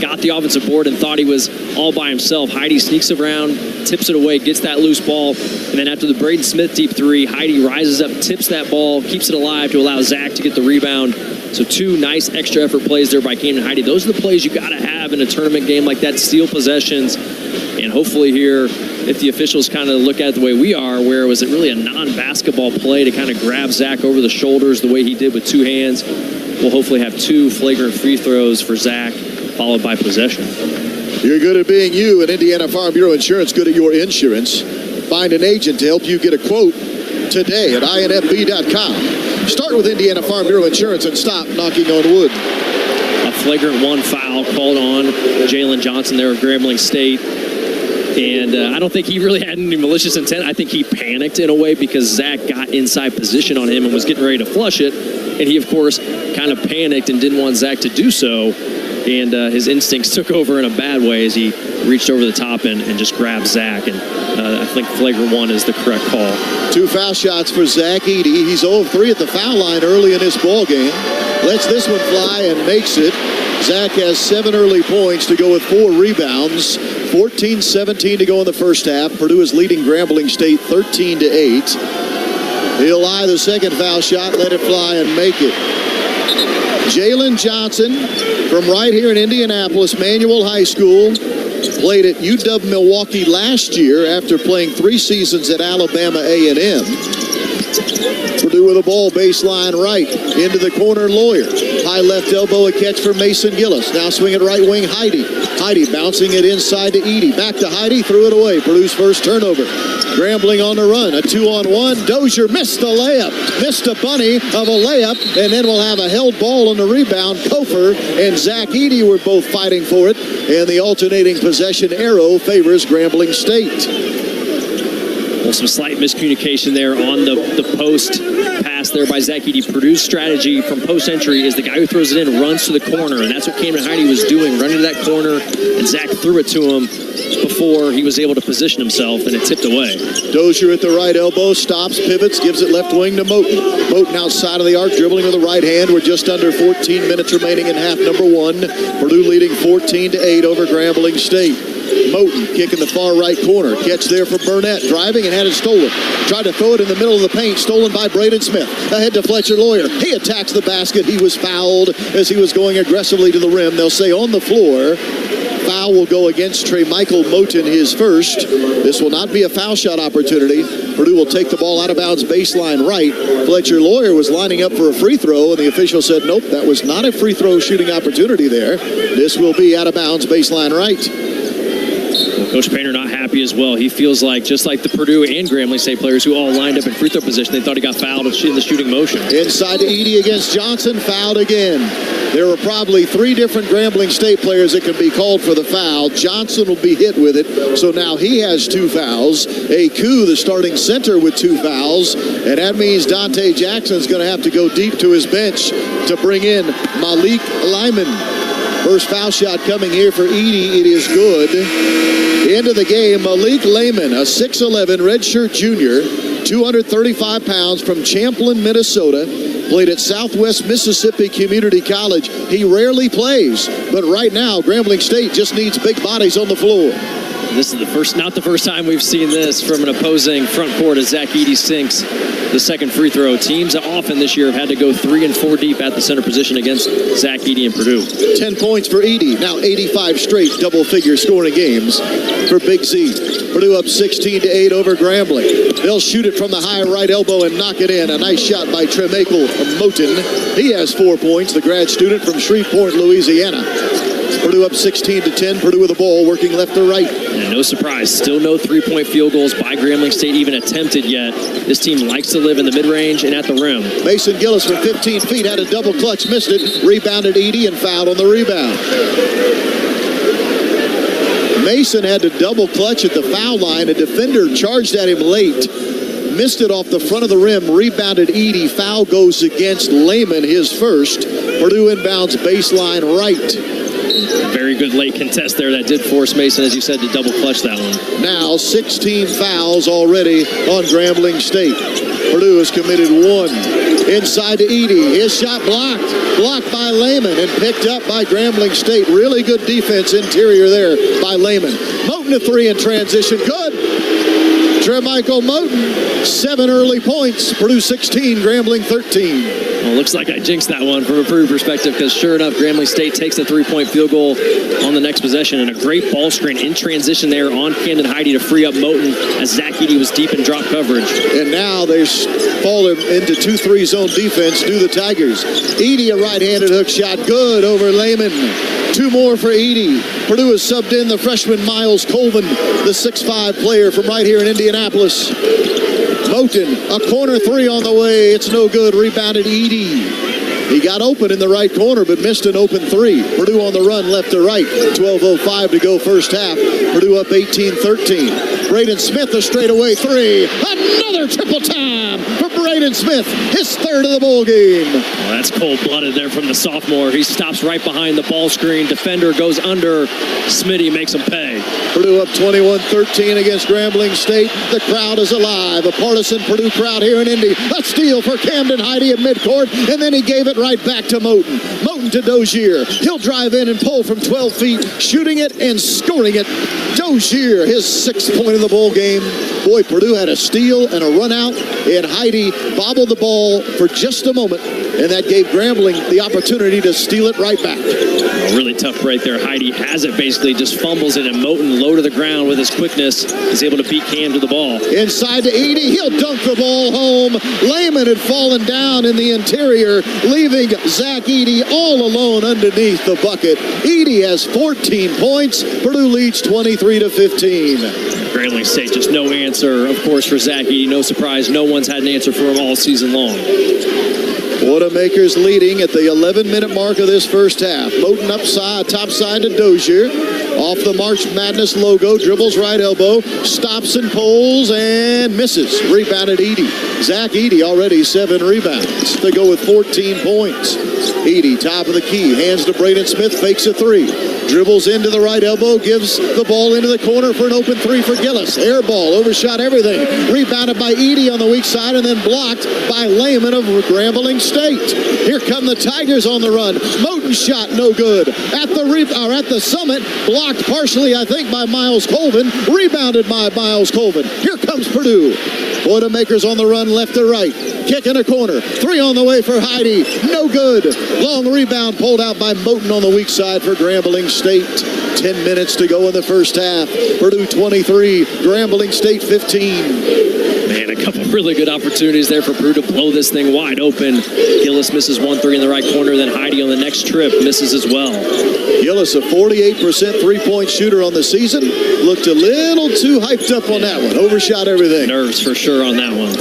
got the offensive board and thought he was all by himself. Heide sneaks around, tips it away, gets that loose ball, and then after the Braden Smith deep 3, Heide rises up, tips that ball, keeps it alive to allow Zach to get the rebound. So 2 nice extra effort plays there by Camden Heide. Those are the plays you got to have in a tournament game like that, steal possessions. And hopefully here, if the officials kind of look at it the way we are, where was it really a non-basketball play to kind of grab Zach over the shoulders the way he did with 2 hands, we'll hopefully have 2 flagrant free throws for Zach, followed by possession. You're good at being you, and Indiana Farm Bureau Insurance good at your insurance. Find an agent to help you get a quote today at infb.com. Start with Indiana Farm Bureau Insurance and stop knocking on wood. A flagrant 1 foul called on Jalen Johnson there of Grambling State. And I don't think he really had any malicious intent. I think he panicked in a way because Zach got inside position on him and was getting ready to flush it. And he, of course, kind of panicked and didn't want Zach to do so. And his instincts took over in a bad way as he reached over the top and just grabbed Zach. And I think flagrant 1 is the correct call. 2 foul shots for Zach Edey. He's 0 of 3 at the foul line early in this ball game. lets this one fly and makes it. Zach has 7 early points to go with 4 rebounds. 14-17 to go in the first half. Purdue is leading Grambling State 13-8. He'll eye the second foul shot, let it fly and make it. Jalen Johnson from right here in Indianapolis, Manual High School, played at UW-Milwaukee last year after playing 3 seasons at Alabama A&M. Purdue with a ball, baseline right, into the corner, Lawyer. High left elbow, a catch for Mason Gillis. Now swing it right wing, Heidi. Heidi bouncing it inside to Edie. Back to Heidi, threw it away. Purdue's first turnover. Grambling on the run, a 2-on-1. Dozier missed the layup. Missed a bunny of a layup, and then we'll have a held ball on the rebound. Kofer and Zach Edie were both fighting for it, and the alternating possession arrow favors Grambling State. Well, some slight miscommunication there on the post pass there by Zach Edie. Purdue's strategy from post entry is the guy who throws it in runs to the corner, and that's what Camden Heidi was doing, running to that corner, and Zach threw it to him before he was able to position himself, and it tipped away. Dozier at the right elbow, stops, pivots, gives it left wing to Moten. Moten outside of the arc, dribbling with the right hand. We're just under 14 minutes remaining in half number 1. Purdue leading 14-8 over Grambling State. Moten kicking the far right corner. Catch there for Burnett. Driving and had it stolen. Tried to throw it in the middle of the paint. Stolen by Braden Smith. Ahead to Fletcher Lawyer. He attacks the basket. He was fouled as he was going aggressively to the rim. They'll say on the floor. Foul will go against Trey Michael Moten, his first. This will not be a foul shot opportunity. Purdue will take the ball out of bounds baseline right. Fletcher Lawyer was lining up for a free throw, and the official said, nope, that was not a free throw shooting opportunity there. This will be out of bounds baseline right. Well, Coach Painter not happy as well. He feels like, just like the Purdue and Grambling State players who all lined up in free throw position, they thought he got fouled in the shooting motion. Inside to Edie against Johnson, fouled again. There were probably 3 different Grambling State players that can be called for the foul. Johnson will be hit with it, so now he has 2 fouls. Aku, the starting center, with 2 fouls, and that means Dante Jackson's going to have to go deep to his bench to bring in Malik Lyman. First foul shot coming here for Edie. It is good. Into the game, Malik Lyman, a 6'11 redshirt junior, 235 pounds from Champlin, Minnesota. Played at Southwest Mississippi Community College. He rarely plays, but right now, Grambling State just needs big bodies on the floor. This is not the first time we've seen this from an opposing front court as Zach Edie sinks the second free throw. Teams often this year have had to go 3 and 4 deep at the center position against Zach Edie and Purdue. 10 points for Edie. Now 85 straight double-figure scoring games for Big Z. Purdue up 16-8 over Grambling. They'll shoot it from the high right elbow and knock it in. A nice shot by Tremichael Moten. He has 4 points, the grad student from Shreveport, Louisiana. Purdue up 16-10. Purdue with the ball, working left to right. And no surprise, still no 3-point field goals by Grambling State even attempted yet. This team likes to live in the mid-range and at the rim. Mason Gillis from 15 feet had a double clutch, missed it, rebounded Edie and fouled on the rebound. Mason had to double clutch at the foul line. A defender charged at him late. Missed it off the front of the rim, rebounded Edie. Foul goes against Lehman, his first. Purdue inbounds baseline right. Very good late contest there. That did force Mason, as you said, to double clutch that one. Now 16 fouls already on Grambling State. Purdue has committed 1. Inside to Edie. His shot blocked. Blocked by Lehman and picked up by Grambling State. Really good defense interior there by Lehman. Moten a 3 in transition. Good. Tremichael Moten, 7 early points. Purdue 16, Grambling 13. Well, looks like I jinxed that one from a Purdue perspective, because sure enough, Grambling State takes the 3-point field goal on the next possession, and a great ball screen in transition there on Camden Heidi to free up Moten as Zach Edie was deep in drop coverage. And now they're falling into 2-3 zone defense, do the Tigers. Edie, a right-handed hook shot, good over Lehman. 2 more for Edie. Purdue has subbed in the freshman Miles Colvin, the 6'5 player from right here in Indianapolis. Moten, a corner 3 on the way. It's no good. Rebounded Edie. He got open in the right corner, but missed an open 3. Purdue on the run left to right. 12:05 to go first half. Purdue up 18-13. Braden Smith, a straightaway three. Another triple time for Braden Smith, his third of the ball game. Well, that's cold-blooded there from the sophomore. He stops right behind the ball screen. Defender goes under. Smitty makes him pay. Purdue up 21-13 against Grambling State. The crowd is alive. A partisan Purdue crowd here in Indy. A steal for Camden Heide at midcourt, and then he gave it right back to Moten. Moten to Dozier. He'll drive in and pull from 12 feet, shooting it and scoring it. Dozier, his 6th point of the ball game. Boy, Purdue had a steal and a run out, and Heide bobbled the ball for just a moment, and that gave Grambling the opportunity to steal it right back. A really tough break there. Heide has it basically, just fumbles it, and Moten low to the ground with his quickness is able to beat Cam to the ball. Inside to Edey, he'll dunk the ball home. Lehman had fallen down in the interior, leaving Zach Edey all alone underneath the bucket. Edey has 14 points. Purdue leads 23-15. Grambling State, just no answer, of course, for Zach Edey. No surprise, no one's had an answer for him all season long. Boilermakers leading at the 11-minute mark of this first half. Moten upside, top side to Dozier. Off the March Madness logo, dribbles right elbow, stops and pulls and misses. Rebounded Edey. Zach Edey already 7 rebounds. They go with 14 points. Edey, top of the key, hands to Braden Smith, fakes a three. Dribbles into the right elbow, gives the ball into the corner for an open three for Gillis. Air ball, overshot everything. Rebounded by Edey on the weak side and then blocked by Lehman of Grambling State. Here come the Tigers on the run. Moten shot no good. At the summit, blocked partially, I think, by Miles Colvin. Rebounded by Miles Colvin. Here comes Purdue. Boilermakers on the run left to right. Kick in a corner. Three on the way for Heide. No good. Long rebound pulled out by Moten on the weak side for Grambling State. 10 minutes to go in the first half. Purdue 23, Grambling State 15. Man, a couple really good opportunities there for Purdue to blow this thing wide open. Gillis misses 1-3 in the right corner, then Heide on the next trip misses as well. Gillis, a 48% three-point shooter on the season. Looked a little too hyped up on that one. Overshot everything. Nerves for sure on that one.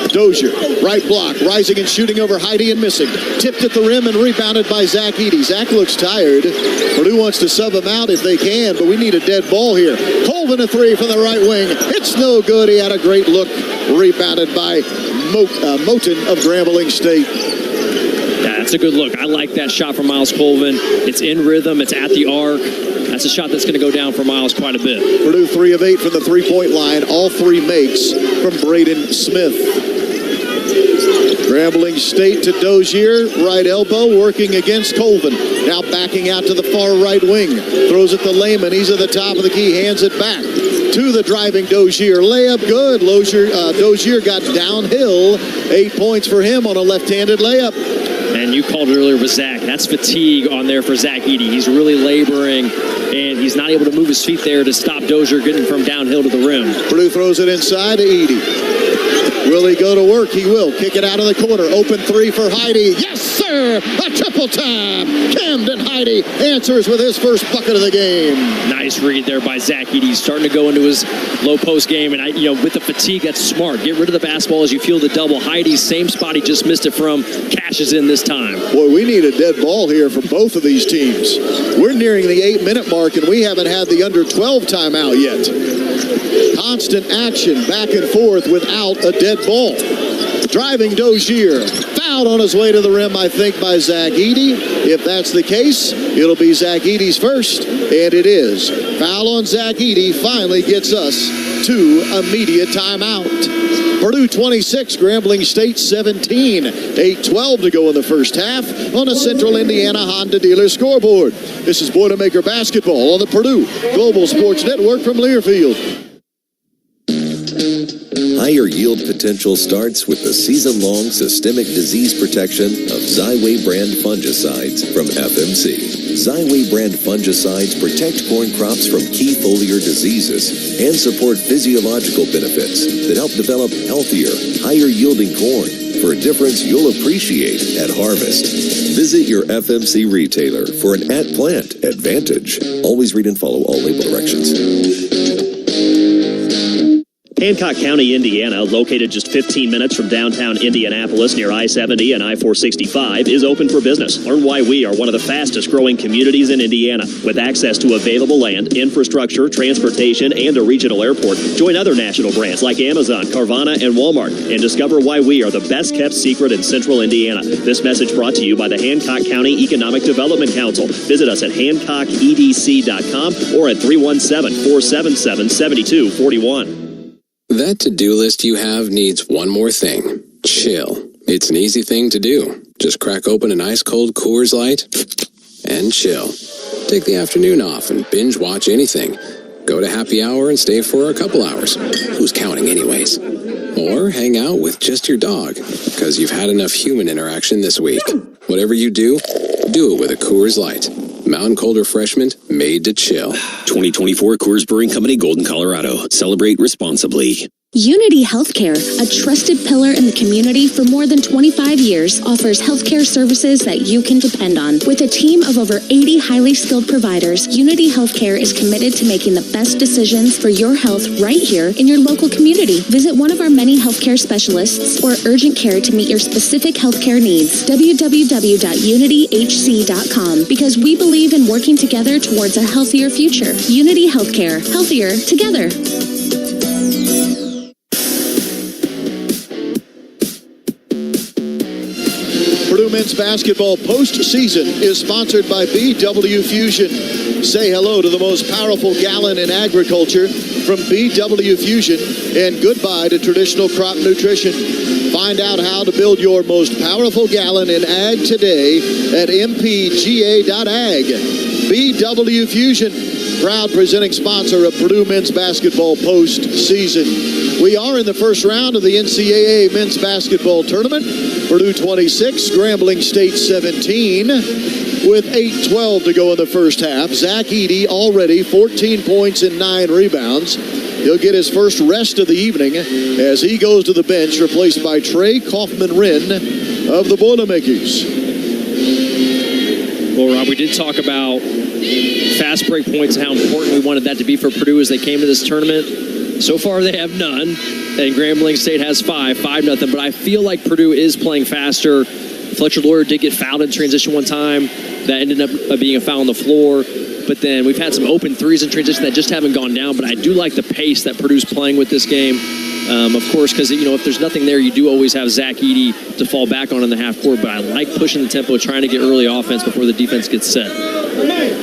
Dozier, right block, rising and shooting over Heide and missing. Tipped at the rim and rebounded by Zach Edey. Zach looks tired. Purdue wants to sub him out if they can, but we need a dead ball here. Colvin a three from the right wing. It's no good. He had a great look. Rebounded by Moten of Grambling State. That's a good look. I like that shot from Miles Colvin. It's in rhythm. It's at the arc. That's a shot that's going to go down for Miles quite a bit. Purdue 3 of 8 from the three-point line. All 3 makes from Braden Smith. Grambling State to Dozier. Right elbow working against Colvin. Now backing out to the far right wing. Throws it to Lehman. He's at the top of the key. Hands it back to the driving Dozier. Layup good. Dozier got downhill. 8 points for him on a left-handed layup. And you called it earlier with Zach. That's fatigue on there for Zach Edey. He's really laboring, and he's not able to move his feet there to stop Dozier getting from downhill to the rim. Purdue throws it inside to Edey. Will he go to work? He will. Kick it out of the corner. Open three for Heide. Yes, sir! A triple time! Camden Heide answers with his first bucket of the game. Nice read there by Zach Edey. He's starting to go into his low post game, and with the fatigue, that's smart. Get rid of the basketball as you feel the double. Heide, same spot he just missed it from, cashes in this time. Boy, we need a dead ball here for both of these teams. We're nearing the 8-minute mark, and we haven't had the under 12 timeout yet. Constant action back and forth without a dead ball. Driving Dozier. Fouled on his way to the rim, I think, by Zach Edey. If that's the case, it'll be Zach Edey's first, and it is. Foul on Zach Edey finally gets us to immediate timeout. Purdue 26, Grambling State 17. 8:12 to go in the first half on a Central Indiana Honda dealer scoreboard. This is Boilermaker Basketball on the Purdue Global Sports Network from Learfield. Higher yield potential starts with the season-long systemic disease protection of Xyway brand fungicides from FMC. Xyway brand fungicides protect corn crops from key foliar diseases and support physiological benefits that help develop healthier, higher-yielding corn for a difference you'll appreciate at harvest. Visit your FMC retailer for an at-plant advantage. Always read and follow all label directions. Hancock County, Indiana, located just 15 minutes from downtown Indianapolis near I-70 and I-465, is open for business. Learn why we are one of the fastest growing communities in Indiana. With access to available land, infrastructure, transportation, and a regional airport, join other national brands like Amazon, Carvana, and Walmart, and discover why we are the best kept secret in central Indiana. This message brought to you by the Hancock County Economic Development Council. Visit us at HancockEDC.com or at 317-477-7241. That to-do list you have needs one more thing. Chill. It's an easy thing to do. Just crack open an ice-cold Coors Light and chill. Take the afternoon off and binge watch anything. Go to happy hour and stay for a couple hours. Who's counting anyways? Or hang out with just your dog, because you've had enough human interaction this week. Whatever you do it with a Coors Light. Mountain Cold Refreshment made to chill. 2024 Coors Brewing Company, Golden, Colorado. Celebrate responsibly. Unity Healthcare, a trusted pillar in the community for more than 25 years, offers healthcare services that you can depend on. With a team of over 80 highly skilled providers, Unity Healthcare is committed to making the best decisions for your health right here in your local community. Visit one of our many healthcare specialists or urgent care to meet your specific healthcare needs. www.unityhc.com, because we believe in working together towards a healthier future. Unity Healthcare, healthier together. Purdue men's basketball postseason is sponsored by BW Fusion. Say hello to the most powerful gallon in agriculture from BW Fusion, and goodbye to traditional crop nutrition. Find out how to build your most powerful gallon in ag today at mpga.ag. BW Fusion, proud presenting sponsor of Purdue men's basketball postseason. We are in the first round of the NCAA men's basketball tournament. Purdue 26, Grambling State 17, with 8:12 to go in the first half. Zach Edey already 14 points and 9 rebounds. He'll get his first rest of the evening as he goes to the bench, replaced by Trey Kaufman-Wren of the Boilermakers. Well, Rob, we did talk about fast break points and how important we wanted that to be for Purdue as they came to this tournament. So far, they have none, and Grambling State has 5-0. But I feel like Purdue is playing faster. Fletcher Lawyer did get fouled in transition one time. That ended up being a foul on the floor. But then we've had some open threes in transition that just haven't gone down. But I do like the pace that Purdue's playing with this game. Of course, because, if there's nothing there, you do always have Zach Edey to fall back on in the half court. But I like pushing the tempo, trying to get early offense before the defense gets set.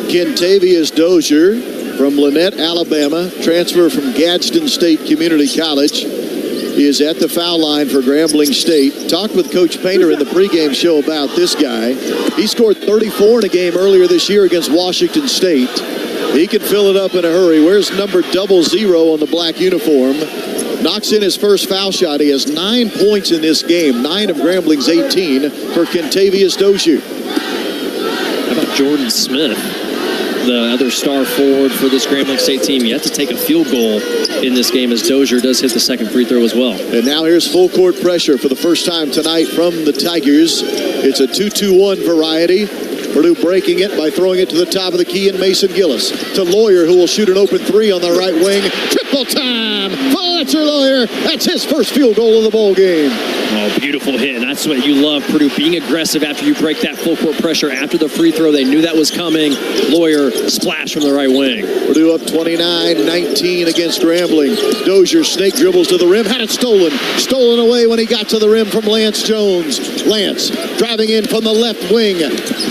Kentavious Dozier from Lynette, Alabama, transfer from Gadsden State Community College, is at the foul line for Grambling State. Talked with Coach Painter in the pregame show about this guy. He scored 34 in a game earlier this year against Washington State. He can fill it up in a hurry. Where's number 00 on the black uniform? Knocks in his first foul shot. He has 9 points in this game, 9 of Grambling's 18 for Kentavious Dozier. How about Jordan Smith, the other star forward for this Grambling State team? You have to take a field goal in this game as Dozier does hit the second free throw as well. And now here's full court pressure for the first time tonight from the Tigers. It's a 2-2-1 variety. Purdue breaking it by throwing it to the top of the key, and Mason Gillis to Lawyer, who will shoot an open three on the right wing. Triple time! Fletcher Lawyer. That's his first field goal of the ball game. Oh, beautiful hit. And that's what you love, Purdue being aggressive after you break that full court pressure. After the free throw, they knew that was coming. Lawyer splash from the right wing. Purdue up 29-19 against Grambling. Dozier snake dribbles to the rim, had it stolen. Stolen away when he got to the rim from Lance Jones. Lance driving in from the left wing.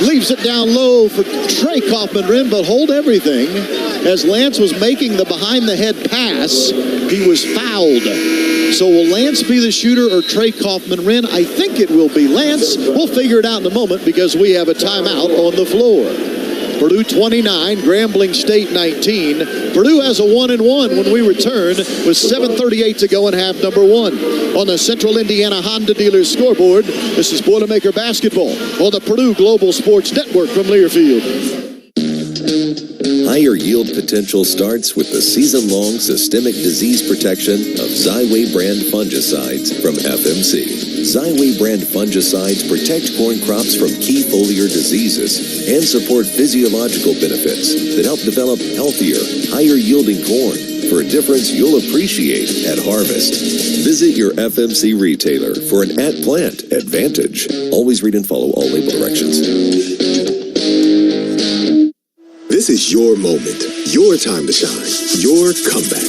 Leaves it down low for Trey Kaufman-Wren, but hold everything. As Lance was making the behind-the-head pass, he was fouled. So will Lance be the shooter or Trey Kaufman-Wren? I think it will be Lance. We'll figure it out in a moment because we have a timeout on the floor. Purdue 29, Grambling State 19. Purdue has a 1-1 when we return with 7:38 to go in half number 1. On the Central Indiana Honda Dealers scoreboard, this is Boilermaker Basketball on the Purdue Global Sports Network from Learfield. Higher yield potential starts with the season-long systemic disease protection of Xyway brand fungicides from FMC. Xyway brand fungicides protect corn crops from key foliar diseases and support physiological benefits that help develop healthier, higher-yielding corn for a difference you'll appreciate at harvest. Visit your FMC retailer for an at-plant advantage. Always read and follow all label directions. This is your moment, your time to shine, your comeback.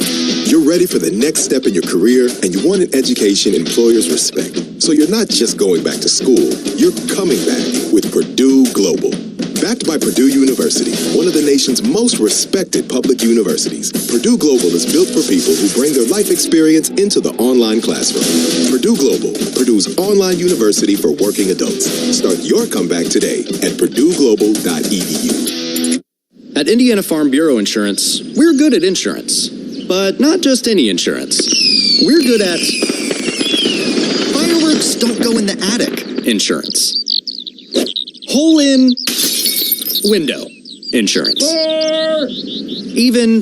You're ready for the next step in your career, and you want an education employers respect. So you're not just going back to school, you're coming back with Purdue Global. Backed by Purdue University, one of the nation's most respected public universities, Purdue Global is built for people who bring their life experience into the online classroom. Purdue Global, Purdue's online university for working adults. Start your comeback today at purdueglobal.edu. At Indiana Farm Bureau Insurance, we're good at insurance. But not just any insurance. We're good at fireworks don't go in the attic insurance. Hole in window insurance. Even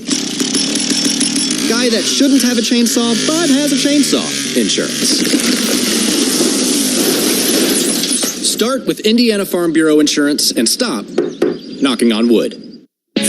guy that shouldn't have a chainsaw but has a chainsaw insurance. Start with Indiana Farm Bureau Insurance and stop knocking on wood.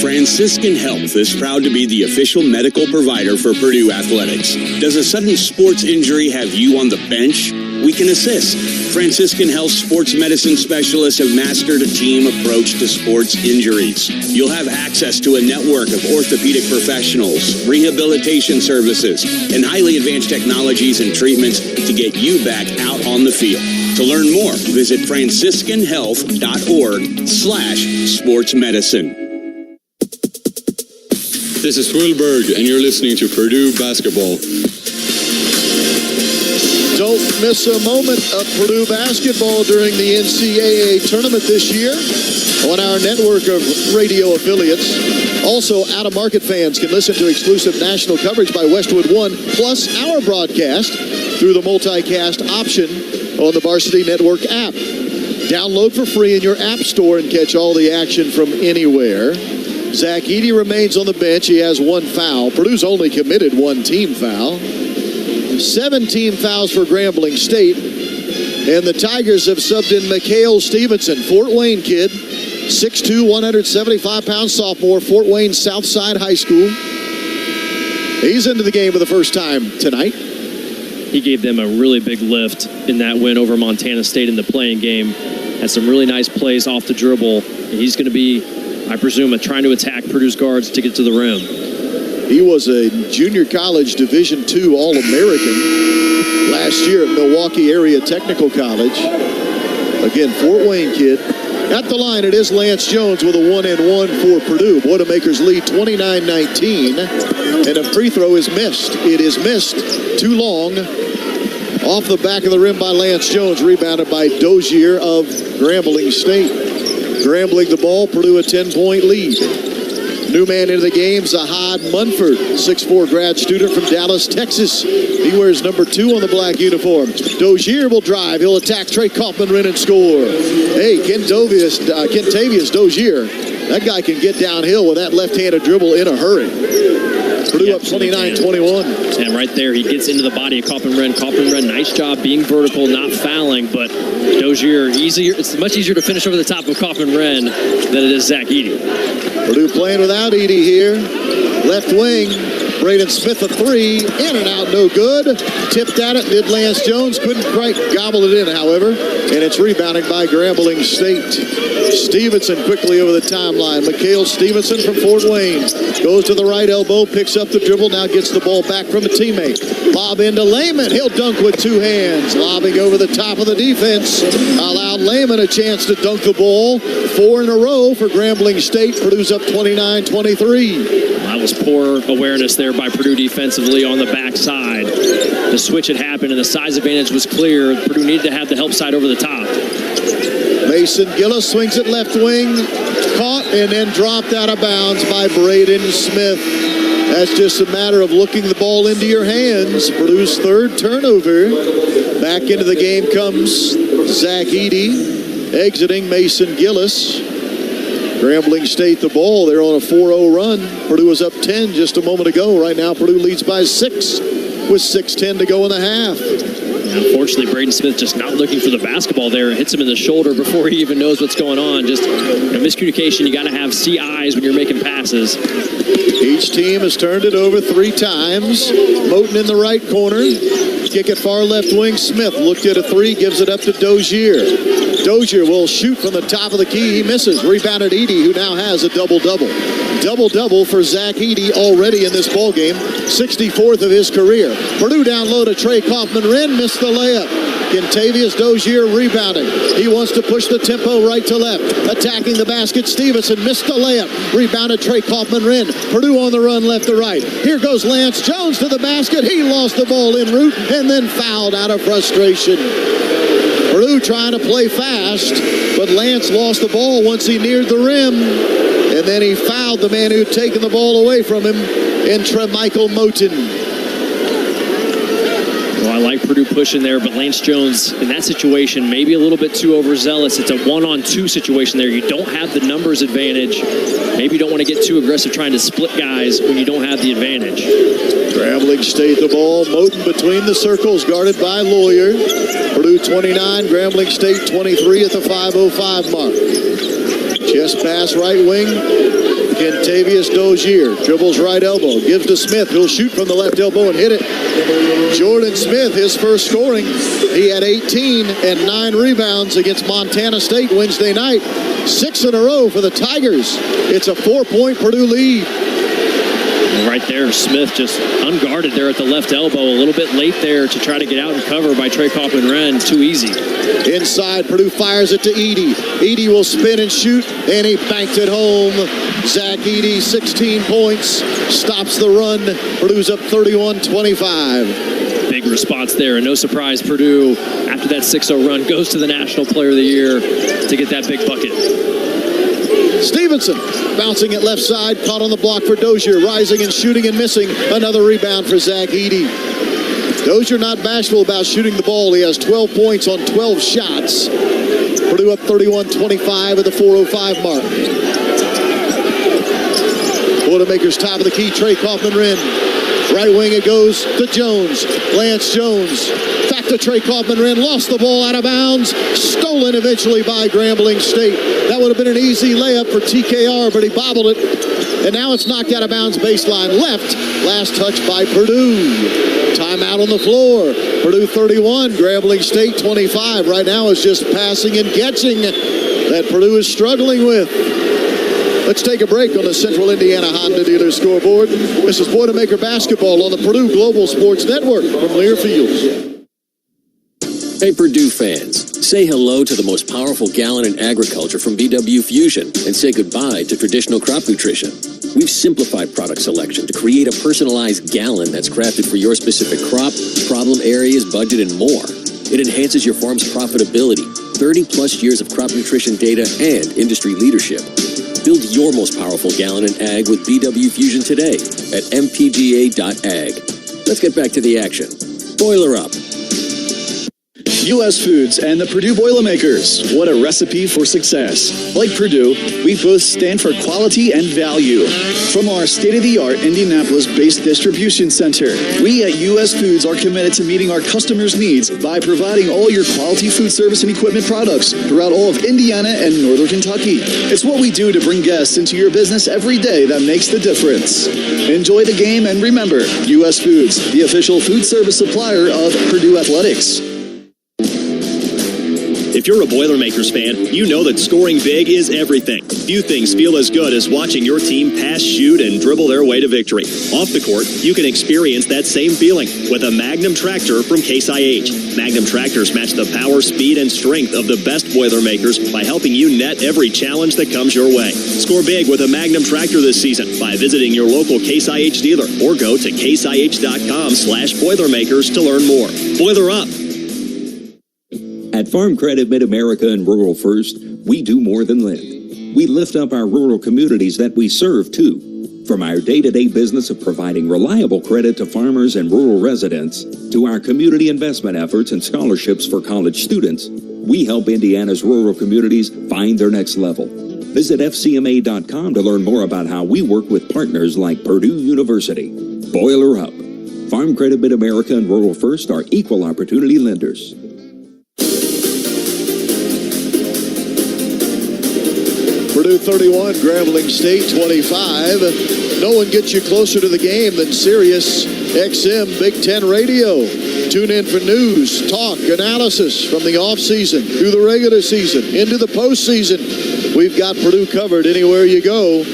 Franciscan Health is proud to be the official medical provider for Purdue Athletics. Does a sudden sports injury have you on the bench? We can assist. Franciscan Health sports medicine specialists have mastered a team approach to sports injuries. You'll have access to a network of orthopedic professionals, rehabilitation services, and highly advanced technologies and treatments to get you back out on the field. To learn more, visit franciscanhealth.org/sportsmedicine. This is Wilberg, and you're listening to Purdue Basketball. Don't miss a moment of Purdue basketball during the NCAA tournament this year on our network of radio affiliates. Also, out-of-market fans can listen to exclusive national coverage by Westwood One, plus our broadcast through the multicast option on the Varsity Network app. Download for free in your app store and catch all the action from anywhere. Zach Edey remains on the bench. He has one foul. Purdue's only committed one team foul. 17 fouls for Grambling State. And the Tigers have subbed in Mikhail Stevenson, Fort Wayne kid, 6'2", 175-pound sophomore, Fort Wayne Southside High School. He's into the game for the first time tonight. He gave them a really big lift in that win over Montana State in the playing game. Had some really nice plays off the dribble. And he's going to be, I presume, trying to attack Purdue's guards to get to the rim. He was a junior college Division II All-American last year at Milwaukee Area Technical College. Again, Fort Wayne kid. At the line, it is Lance Jones with a 1-and-1 for Purdue. Boilermakers lead 29-19, and a free throw is missed. It is missed too long. Off the back of the rim by Lance Jones, rebounded by Dozier of Grambling State. Grambling the ball, Purdue a 10-point lead. New man into the game, Zahad Munford, 6'4" grad student from Dallas, Texas. He wears number 2 on the black uniform. Dozier will drive. He'll attack Trey Kaufman-Renn and score. Hey, Kentavious Dozier, that guy can get downhill with that left-handed dribble in a hurry. Purdue up 29-21. And right there, he gets into the body of Kaufman-Renn. Kaufman-Renn, nice job being vertical, not fouling, but Dozier, it's much easier to finish over the top of Kaufman-Renn than it is Zach Edey. Purdue playing without Edey here. Left wing, Braden Smith a 3, in and out, no good. Tipped at it, did Lance Jones, couldn't quite gobble it in, however, and it's rebounded by Grambling State. Stevenson quickly over the timeline. Mikhail Stevenson from Fort Wayne goes to the right elbow, picks up the dribble, now gets the ball back from a teammate. Lob into Lehman, he'll dunk with 2 hands. Lobbing over the top of the defense, allowed Lehman a chance to dunk the ball. 4 in a row for Grambling State. Purdue's up 29-23. That was poor awareness there by Purdue defensively on the backside. The switch had happened and the size advantage was clear. Purdue needed to have the help side over the top. Mason Gillis swings it left wing, caught and then dropped out of bounds by Braden Smith. That's just a matter of looking the ball into your hands. Purdue's 3rd turnover. Back into the game comes Zach Edey, exiting Mason Gillis. Grambling State the ball. They're on a 4-0 run. Purdue was up 10 just a moment ago. Right now, Purdue leads by 6 with 6:10 to go in the half. Unfortunately, Braden Smith just not looking for the basketball there. Hits him in the shoulder before he even knows what's going on. Just miscommunication. You got to have eyes when you're making passes. Each team has turned it over 3 times. Moten in the right corner. Kick it far left wing. Smith looked at a 3, gives it up to Dozier. Dozier will shoot from the top of the key. He misses. Rebounded Edey, who now has a double-double. Double-double for Zach Edey already in this ballgame. 64th of his career. Purdue down low to Trey Kaufman-Renn. Missed the layup. Kentavious Dozier rebounding. He wants to push the tempo right to left. Attacking the basket, Stevenson missed the layup. Rebounded Trey Kaufman-Renn. Purdue on the run left to right. Here goes Lance Jones to the basket. He lost the ball en route and then fouled out of frustration. Purdue trying to play fast, but Lance lost the ball once he neared the rim. And then he fouled the man who had taken the ball away from him in Tremichael Moten. Well, I like Purdue pushing there, but Lance Jones in that situation maybe a little bit too overzealous. It's a 1-on-2 situation there. You don't have the numbers advantage. Maybe you don't want to get too aggressive trying to split guys when you don't have the advantage. Grambling State the ball. Moten between the circles, guarded by Lawyer. Purdue 29, Grambling State 23 at the 5:05 mark. Chest pass right wing. Kentavious Dozier dribbles right elbow, gives to Smith. He'll shoot from the left elbow and hit it. Jordan Smith, his first scoring. He had 18 and 9 rebounds against Montana State Wednesday night. 6 in a row for the Tigers. It's a 4-point Purdue lead. Right there, Smith just unguarded there at the left elbow. A little bit late there to try to get out and cover by Trey Kaufman-Renn. Too easy. Inside, Purdue fires it to Edey. Edey will spin and shoot, and he banked it home. Zach Edey, 16 points, stops the run. Purdue's up 31-25. Big response there, and no surprise, Purdue, after that 6-0 run, goes to the National Player of the Year to get that big bucket. Stevenson bouncing it left side, caught on the block for Dozier, rising and shooting and missing. Another rebound for Zach Edey. Dozier not bashful about shooting the ball. He has 12 points on 12 shots. Purdue up 31-25 at the 4:05 mark. Boilermakers top of the key, Trey Kaufman-Renn. Right wing it goes to Jones. Lance Jones. Back to Trey Kaufman-Renn. Lost the ball out of bounds. Stolen eventually by Grambling State. That would have been an easy layup for TKR, but he bobbled it. And now it's knocked out of bounds baseline left. Last touch by Purdue. Timeout on the floor. Purdue 31, Grambling State 25. Right now it's just passing and catching that Purdue is struggling with. Let's take a break on the Central Indiana Honda Dealer scoreboard. This is Boilermaker basketball on the Purdue Global Sports Network from Learfield. Hey, Purdue fans, say hello to the most powerful gallon in agriculture from BW Fusion and say goodbye to traditional crop nutrition. We've simplified product selection to create a personalized gallon that's crafted for your specific crop, problem areas, budget, and more. It enhances your farm's profitability, 30-plus years of crop nutrition data, and industry leadership. Build your most powerful gallon in ag with BW Fusion today at mpga.ag. Let's get back to the action. Boiler up. U.S. Foods and the Purdue Boilermakers. What a recipe for success. Like Purdue, we both stand for quality and value. From our state-of-the-art Indianapolis-based distribution center, we at U.S. Foods are committed to meeting our customers' needs by providing all your quality food service and equipment products throughout all of Indiana and Northern Kentucky. It's what we do to bring guests into your business every day that makes the difference. Enjoy the game and remember, U.S. Foods, the official food service supplier of Purdue Athletics. If you're a Boilermakers fan, you know that scoring big is everything. Few things feel as good as watching your team pass, shoot, and dribble their way to victory. Off the court, you can experience that same feeling with a Magnum tractor from Case IH. Magnum tractors match the power, speed, and strength of the best Boilermakers by helping you net every challenge that comes your way. Score big with a Magnum tractor this season by visiting your local Case IH dealer or go to caseih.com/Boilermakers to learn more. Boiler up! At Farm Credit Mid-America and Rural First, we do more than lend. We lift up our rural communities that we serve, too. From our day-to-day business of providing reliable credit to farmers and rural residents, to our community investment efforts and scholarships for college students, we help Indiana's rural communities find their next level. Visit FCMA.com to learn more about how we work with partners like Purdue University. Boiler Up. Farm Credit Mid-America and Rural First are equal opportunity lenders. Purdue 31, Grambling State 25. No one gets you closer to the game than Sirius XM Big Ten Radio. Tune in for news, talk, analysis from the offseason through the regular season into the postseason. We've got Purdue covered anywhere you go.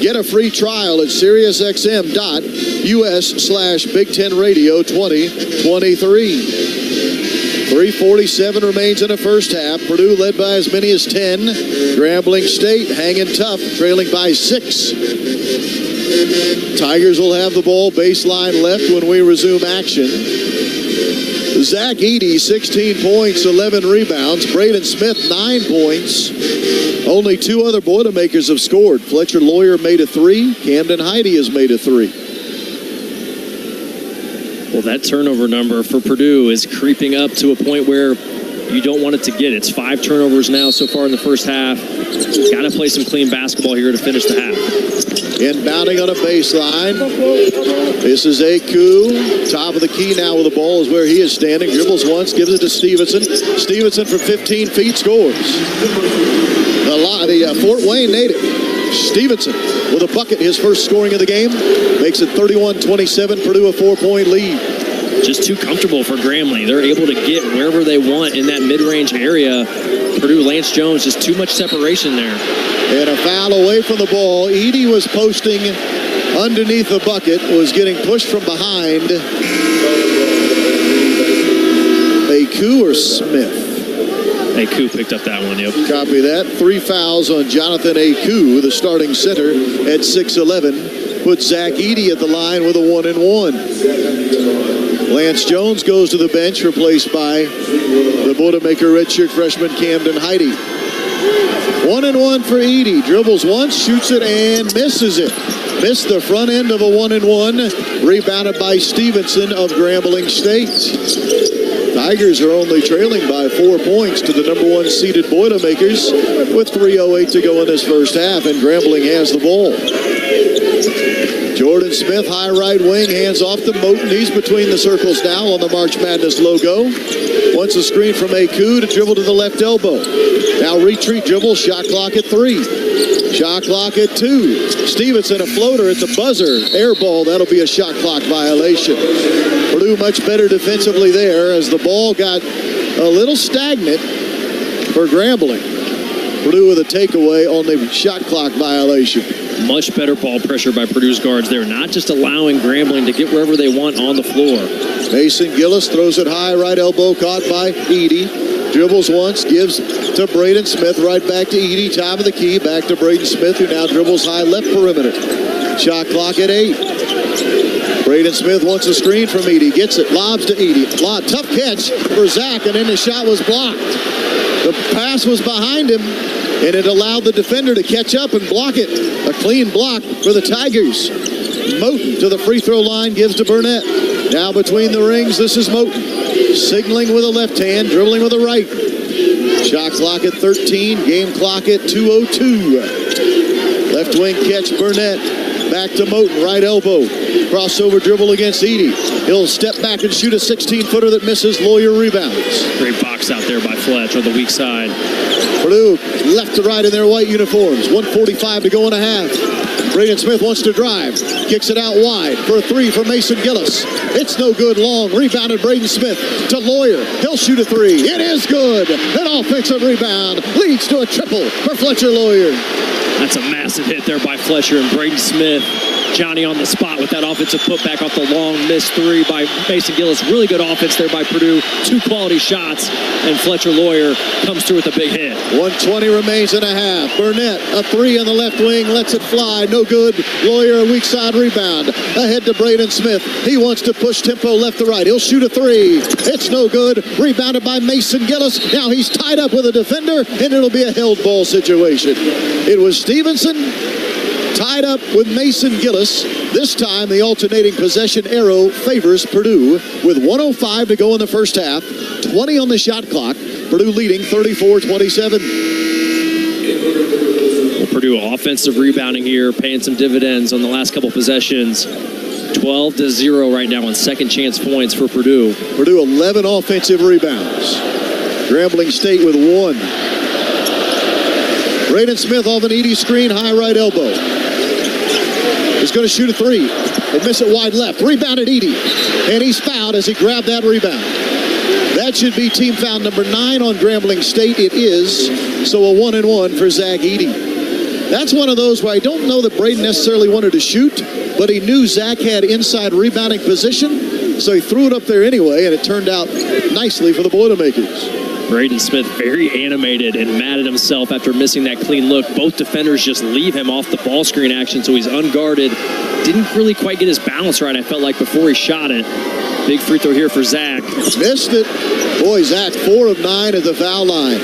Get a free trial at SiriusXM.us/Big Ten Radio 2023. 3:47 remains in the first half. Purdue led by as many as 10. Grambling State hanging tough, trailing by 6. Tigers will have the ball baseline left when we resume action. Zach Edey, 16 points, 11 rebounds. Braden Smith, 9 points. Only 2 other Boilermakers have scored. Fletcher Lawyer made a 3. Camden Heide has made a 3. Well, that turnover number for Purdue is creeping up to a point where you don't want it to get. It's 5 turnovers now so far in the first half. Got to play some clean basketball here to finish the half. Inbounding on a baseline. This is Aku. Top of the key now with the ball is where he is standing. Dribbles once, gives it to Stevenson. Stevenson from 15 feet scores. The Fort Wayne native, Stevenson, with a bucket, his first scoring of the game. Makes it 31-27, Purdue a 4-point lead. Just too comfortable for Grambling. They're able to get wherever they want in that mid-range area. Purdue, Lance Jones, just too much separation there. And a foul away from the ball. Edey was posting underneath the bucket, was getting pushed from behind. Aku or Smith? Aku picked up that one, yep. Copy that. 3 fouls on Jonathan Aku, the starting center at 6'11". Puts Zach Edey at the line with a 1-and-1. Lance Jones goes to the bench, replaced by the Boilermaker redshirt freshman Camden Heide. 1-and-1 for Edey. Dribbles once, shoots it, and misses it. Missed the front end of a 1-and-1. Rebounded by Stevenson of Grambling State. Tigers are only trailing by 4 points to the number 1 seeded Boilermakers with 3:08 to go in this first half, and Grambling has the ball. Jordan Smith, high right wing, hands off to Moten. He's between the circles now on the March Madness logo. Wants a screen from Aku to dribble to the left elbow. Now retreat dribble, shot clock at 3. Shot clock at 2. Stevenson, a floater at the buzzer. Air ball, that'll be a shot clock violation. Purdue much better defensively there as the ball got a little stagnant for Grambling. Purdue with a takeaway on the shot clock violation. Much better ball pressure by Purdue's guards there, not just allowing Grambling to get wherever they want on the floor. Mason Gillis throws it high, right elbow caught by Edey. Dribbles once, gives to Braden Smith, right back to Edey, top of the key, back to Braden Smith, who now dribbles high left perimeter. Shot clock at 8. Braden Smith wants a screen from Edey, gets it, lobs to Edey. Tough catch for Zach, and then the shot was blocked. The pass was behind him, and it allowed the defender to catch up and block it. A clean block for the Tigers. Moten to the free throw line, gives to Burnett. Now between the rings, this is Moten. Signaling with a left hand, dribbling with a right. Shot clock at 13, game clock at 2:02. Left wing catch, Burnett. Back to Moten, right elbow. Crossover dribble against Edey. He'll step back and shoot a 16-footer that misses. Lawyer rebounds. Great box out there by Fletch on the weak side. Purdue left to right in their white uniforms. 1:45 to go in a half. Braden Smith wants to drive. Kicks it out wide for a 3 from Mason Gillis. It's no good long. Rebounded Braden Smith to Lawyer. He'll shoot a 3. It is good. An offensive rebound leads to a triple for Fletcher Lawyer. That's a massive hit there by Fletcher and Braden Smith. Johnny on the spot with that offensive putback off the long missed 3 by Mason Gillis. Really good offense there by Purdue. 2 quality shots, and Fletcher Lawyer comes through with a big hit. 1:20 remains in a half. Burnett, a 3 on the left wing, lets it fly. No good. Lawyer, a weak side rebound. Ahead to Braden Smith. He wants to push tempo left to right. He'll shoot a 3. It's no good. Rebounded by Mason Gillis. Now he's tied up with a defender, and it'll be a held ball situation. It was Stevenson tied up with Mason Gillis. This time, the alternating possession arrow favors Purdue with 1:05 to go in the first half. 20 on the shot clock. Purdue leading 34-27. Well, Purdue offensive rebounding here, paying some dividends on the last couple possessions. 12-0 right now on second chance points for Purdue. Purdue 11 offensive rebounds. Grambling State with 1. Braden Smith off an Edie screen, high right elbow. He's going to shoot a 3. They miss it wide left. Rebounded Edie. And he's fouled as he grabbed that rebound. That should be team foul number 9 on Grambling State. It is. So a 1-and-1 for Zach Edie. That's one of those where I don't know that Braden necessarily wanted to shoot, but he knew Zach had inside rebounding position, so he threw it up there anyway, and it turned out nicely for the Boilermakers. Braden Smith very animated and mad at himself after missing that clean look. Both defenders just leave him off the ball screen action, so he's unguarded. Didn't really quite get his balance right, I felt like, before he shot it. Big free throw here for Zach. Missed it. Boy, Zach 4 of 9 at the foul line,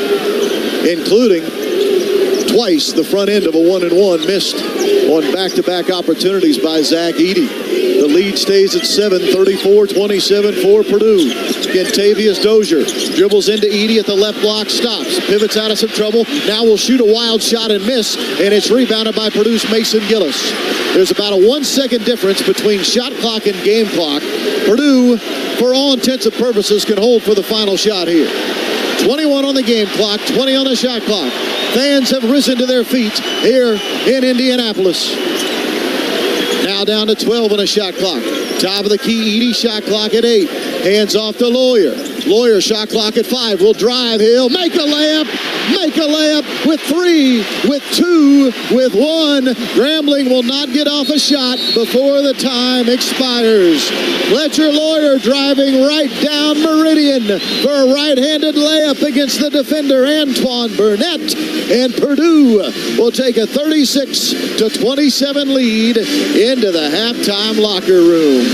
including twice the front end of a 1-and-1 missed on back-to-back opportunities by Zach Edie. The lead stays at 7, 34-27 for Purdue. Kentavious Dozier dribbles into Edie at the left block, stops, pivots out of some trouble. Now will shoot a wild shot and miss, and it's rebounded by Purdue's Mason Gillis. There's about a 1-second difference between shot clock and game clock. Purdue, for all intents and purposes, can hold for the final shot here. 21 on the game clock, 20 on the shot clock. Fans have risen to their feet here in Indianapolis. Now down to 12 on the shot clock. Top of the key, Edie shot clock at 8. Hands off to Lawyer. Lawyer shot clock at 5. Will drive. He'll make a layup. Make a layup with 3, with 2, with 1. Grambling will not get off a shot before the time expires. Fletcher Lawyer driving right down Meridian for a right-handed layup against the defender Antoine Burnett. And Purdue will take a 36-27 lead into the halftime locker room.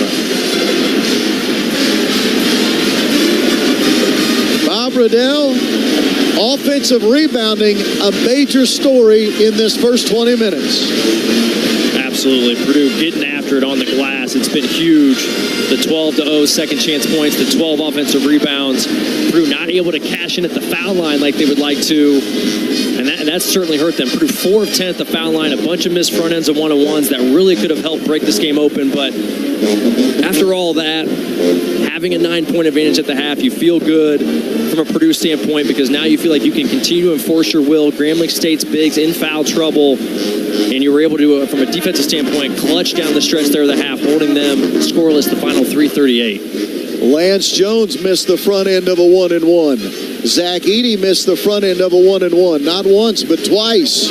Bob Riddell, offensive rebounding, a major story in this first 20 minutes. Absolutely. Purdue getting after it on the glass. It's been huge. The 12-0 second chance points, the 12 offensive rebounds. Purdue not able to cash in at the foul line like they would like to. And that's certainly hurt them. Purdue 4 of 10 at the foul line, a bunch of missed front ends and 1-on-1s that really could have helped break this game open. But after all that, having a 9-point advantage at the half, you feel good from a Purdue standpoint because now you feel like you can continue to enforce your will. Grambling State's bigs in foul trouble, and you were able to, from a defensive standpoint, clutch down the stretch there of the half, holding them scoreless the final 3:38. Lance Jones missed the front end of a 1-and-1. Zach Edie missed the front end of a 1-and-1. Not once, but twice.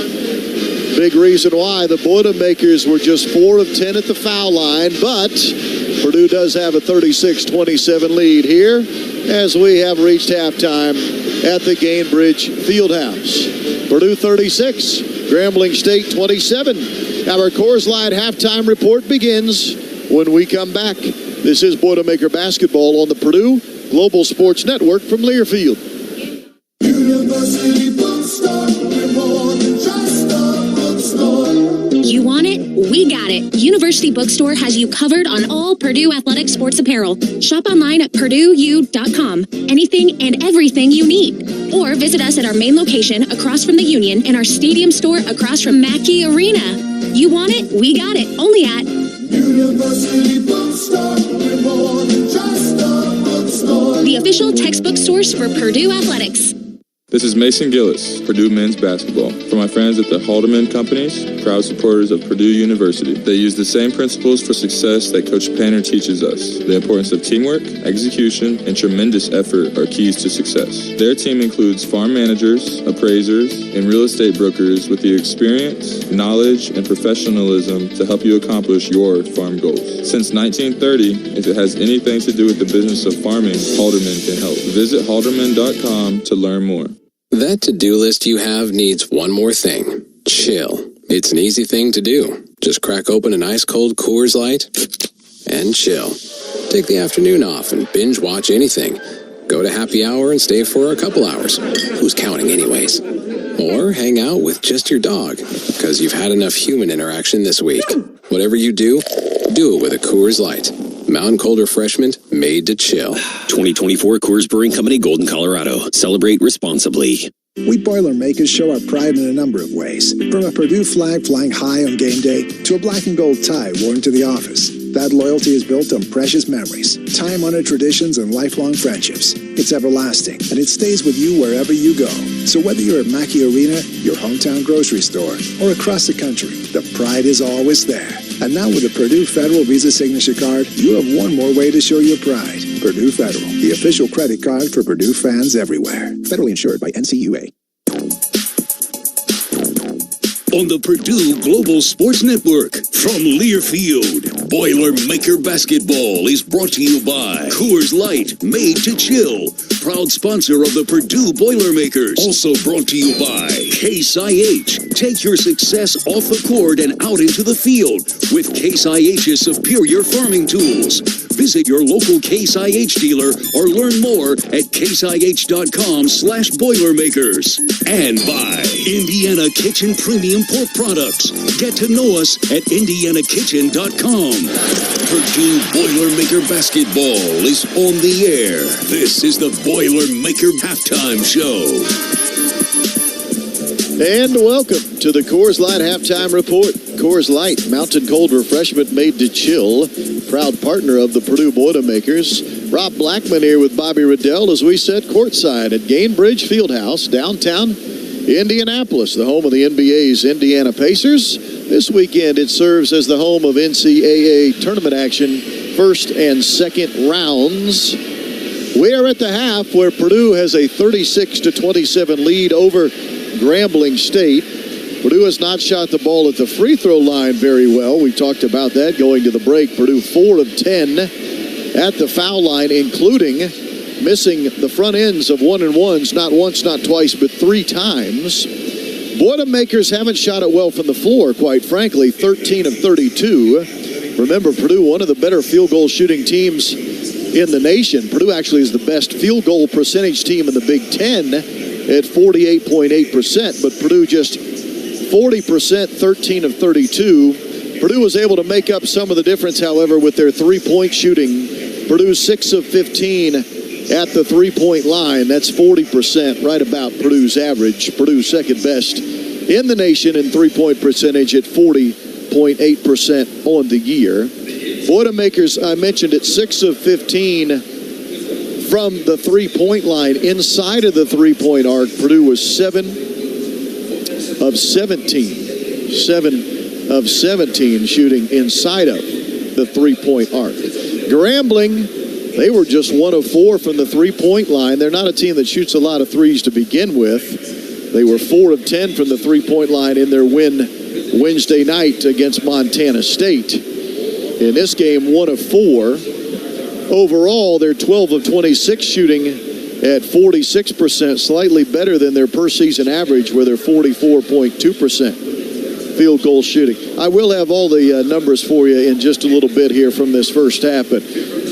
Big reason why the Boilermakers were just 4 of 10 at the foul line, but Purdue does have a 36-27 lead here as we have reached halftime at the Gainbridge Fieldhouse. Purdue 36, Grambling State 27. Our Coors Light halftime report begins when we come back. This is Boilermaker Basketball on the Purdue Global Sports Network from Learfield. University Bookstore, we're more than just a bookstore. You want it? We got it. University Bookstore has you covered on all Purdue athletic sports apparel. Shop online at PurdueU.com. Anything and everything you need. Or visit us at our main location across from the Union and our stadium store across from Mackey Arena. You want it? We got it. Only at University Bookstore, we're more than just a bookstore. the official textbook source for Purdue athletics. This is Mason Gillis, Purdue men's basketball. For my friends at the Haldeman Companies, proud supporters of Purdue University. They use the same principles for success that Coach Painter teaches us. The importance of teamwork, execution, and tremendous effort are keys to success. Their team includes farm managers, appraisers, and real estate brokers with the experience, knowledge, and professionalism to help you accomplish your farm goals. Since 1930, if it has anything to do with the business of farming, Haldeman can help. Visit halderman.com to learn more. That to-do list you have needs one more thing. Chill. It's an easy thing to do. Just crack open an ice-cold Coors Light and chill. Take the afternoon off and binge watch anything. Go to happy hour and stay for a couple hours. Who's counting anyways? Or hang out with just your dog, because you've had enough human interaction this week. Whatever you do it with a Coors Light. Mountain Cold Refreshment made to chill. 2024 Coors Brewing Company, Golden, Colorado. Celebrate responsibly. We Boilermakers show our pride in a number of ways, from a Purdue flag flying high on game day to a black and gold tie worn to the office. That loyalty is built on precious memories, time-honored traditions, and lifelong friendships. It's everlasting, and it stays with you wherever you go. So whether you're at Mackey Arena, your hometown grocery store, or across the country, the pride is always there. And now with the Purdue Federal Visa Signature Card, you have one more way to show your pride. Purdue Federal, the official credit card for Purdue fans everywhere. Federally insured by NCAA. On the Purdue Global Sports Network, from Learfield, Boilermaker Basketball is brought to you by Coors Light, made to chill. Proud sponsor of the Purdue Boilermakers. Also brought to you by Case IH. Take your success off the court and out into the field with Case IH's superior farming tools. Visit your local Case IH dealer or learn more at caseih.com/Boilermakers. And by Indiana Kitchen Premium Pork Products. Get to know us at indianakitchen.com. Purdue Boilermaker Basketball is on the air. This is the Boilermaker Halftime Show. And welcome to the Coors Light Halftime Report. Coors Light, mountain cold refreshment made to chill. Proud partner of the Purdue Boilermakers. Rob Blackman here with Bobby Riddell as we sit courtside at Gainbridge Fieldhouse, downtown Indianapolis, the home of the NBA's Indiana Pacers. This weekend it serves as the home of NCAA tournament action, first and second rounds. We are at the half where Purdue has a 36-27 lead over Grambling State. Purdue has not shot the ball at the free throw line very well. We talked about that going to the break. Purdue 4 of 10 at the foul line, including missing the front ends of 1-and-1s, not once, not twice, but 3 times. Boilermakers haven't shot it well from the floor, quite frankly, 13 of 32. Remember, Purdue, one of the better field goal shooting teams in the nation. Purdue actually is the best field goal percentage team in the Big Ten at 48.8%, but Purdue just 40%, 13 of 32. Purdue was able to make up some of the difference, however, with their three-point shooting. Purdue 6 of 15 at the three-point line. That's 40%, right about Purdue's average. Purdue second best in the nation in three-point percentage at 40.8% on the year. Boilermakers, I mentioned it, 6 of 15 from the three-point line. Inside of the three-point arc, Purdue was 7 of 17. 7 of 17 shooting inside of the three-point arc. Grambling, they were just 1 of 4 from the three-point line. They're not a team that shoots a lot of threes to begin with. They were 4 of 10 from the three-point line in their win Wednesday night against Montana State. In this game, 1 of 4. Overall, they're 12 of 26 shooting at 46%, slightly better than their per-season average, where they're 44.2% field goal shooting. I will have all the numbers for you in just a little bit here from this first half, but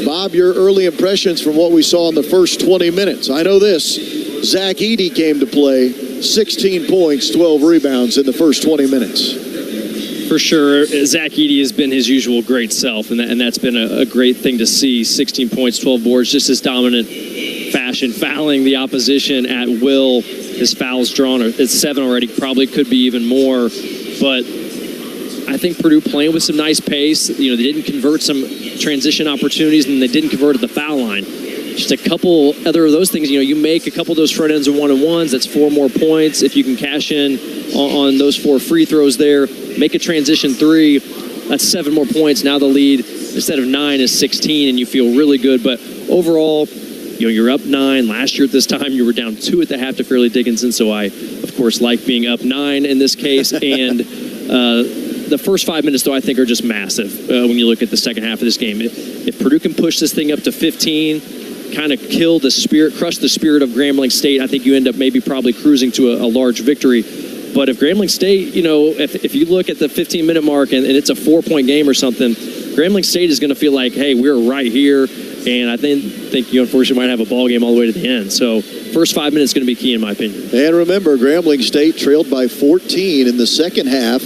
Bob, your early impressions from what we saw in the first 20 minutes. I know this. Zach Edey came to play, 16 points, 12 rebounds in the first 20 minutes. For sure, Zach Edey has been his usual great self, and that's been a great thing to see. 16 points, 12 boards, just his dominant fashion, fouling the opposition at will. His fouls drawn at 7 already, probably could be even more. But I think Purdue playing with some nice pace. They didn't convert some transition opportunities, and they didn't convert at the foul line. Just a couple other of those things. You make a couple of those front ends and 1-on-1s. That's 4 more points. If you can cash in on those 4 free throws there, make a transition 3. That's 7 more points. Now the lead, instead of 9, is 16, and you feel really good. But overall, you're up 9. Last year at this time, you were down 2 at the half to Fairleigh Dickinson. So I, of course, like being up 9 in this case. And the first 5 minutes, though, I think are just massive when you look at the second half of this game. If Purdue can push this thing up to 15, kind of kill the spirit, crush the spirit of Grambling State, I think you end up probably cruising to a large victory. But if Grambling State, if you look at the 15-minute mark and it's a 4-point game or something, Grambling State is going to feel like, hey, we're right here. And I think you unfortunately might have a ball game all the way to the end. So first 5 minutes is going to be key in my opinion. And remember, Grambling State trailed by 14 in the second half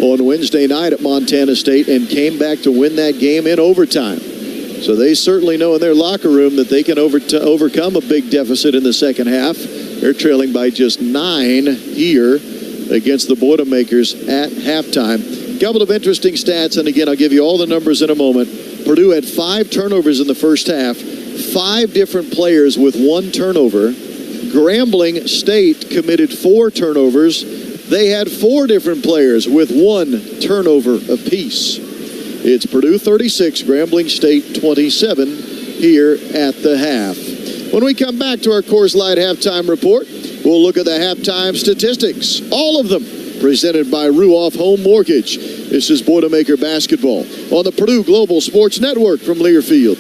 on Wednesday night at Montana State and came back to win that game in overtime. So they certainly know in their locker room that they can overcome a big deficit in the second half. They're trailing by just 9 here against the Boilermakers at halftime. Couple of interesting stats, and again, I'll give you all the numbers in a moment. Purdue had 5 turnovers in the first half, 5 different players with 1 turnover. Grambling State committed 4 turnovers. They had 4 different players with 1 turnover apiece. It's Purdue 36, Grambling State 27 here at the half. When we come back to our Coors Light halftime report, we'll look at the halftime statistics, all of them presented by Ruoff Home Mortgage. This is Boilermaker Basketball on the Purdue Global Sports Network from Learfield.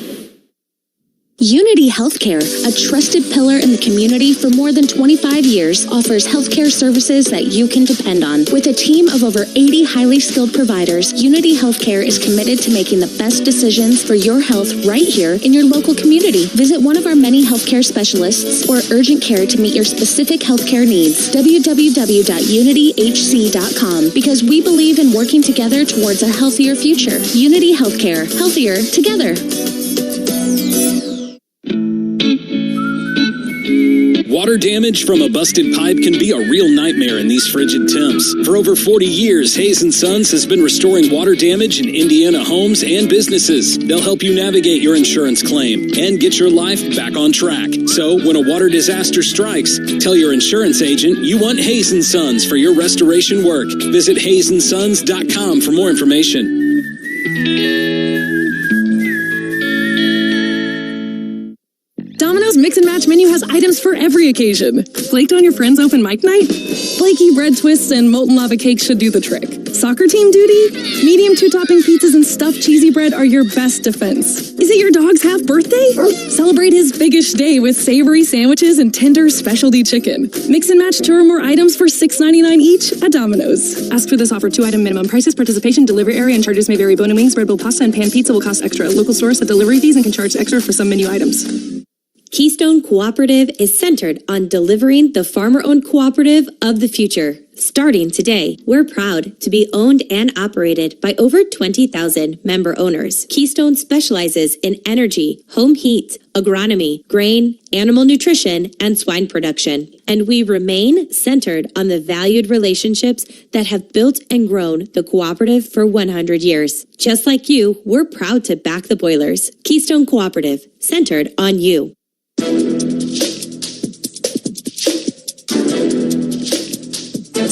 Unity Healthcare, a trusted pillar in the community for more than 25 years, offers healthcare services that you can depend on. With a team of over 80 highly skilled providers, Unity Healthcare is committed to making the best decisions for your health right here in your local community. Visit one of our many healthcare specialists or urgent care to meet your specific healthcare needs. www.unityhc.com, because we believe in working together towards a healthier future. Unity Healthcare, healthier together. Water damage from a busted pipe can be a real nightmare in these frigid temps. For over 40 years, Hayes & Sons has been restoring water damage in Indiana homes and businesses. They'll help you navigate your insurance claim and get your life back on track. So when a water disaster strikes, tell your insurance agent you want Hayes & Sons for your restoration work. Visit HayesandSons.com for more information. Domino's Mix and Match menu has items for every occasion. Flaked on your friend's open mic night? Flaky bread twists and molten lava cakes should do the trick. Soccer team duty? Medium 2-topping pizzas and stuffed cheesy bread are your best defense. Is it your dog's half birthday? Celebrate his biggish day with savory sandwiches and tender specialty chicken. Mix and match 2 or more items for $6.99 each at Domino's. Ask for this offer. 2-item minimum prices, participation, delivery area, and charges may vary. Bone and wings, bread bowl pasta, and pan pizza will cost extra. Local stores set delivery fees and can charge extra for some menu items. Keystone Cooperative is centered on delivering the farmer-owned cooperative of the future. Starting today, we're proud to be owned and operated by over 20,000 member owners. Keystone specializes in energy, home heat, agronomy, grain, animal nutrition, and swine production. And we remain centered on the valued relationships that have built and grown the cooperative for 100 years. Just like you, we're proud to back the Boilers. Keystone Cooperative, centered on you.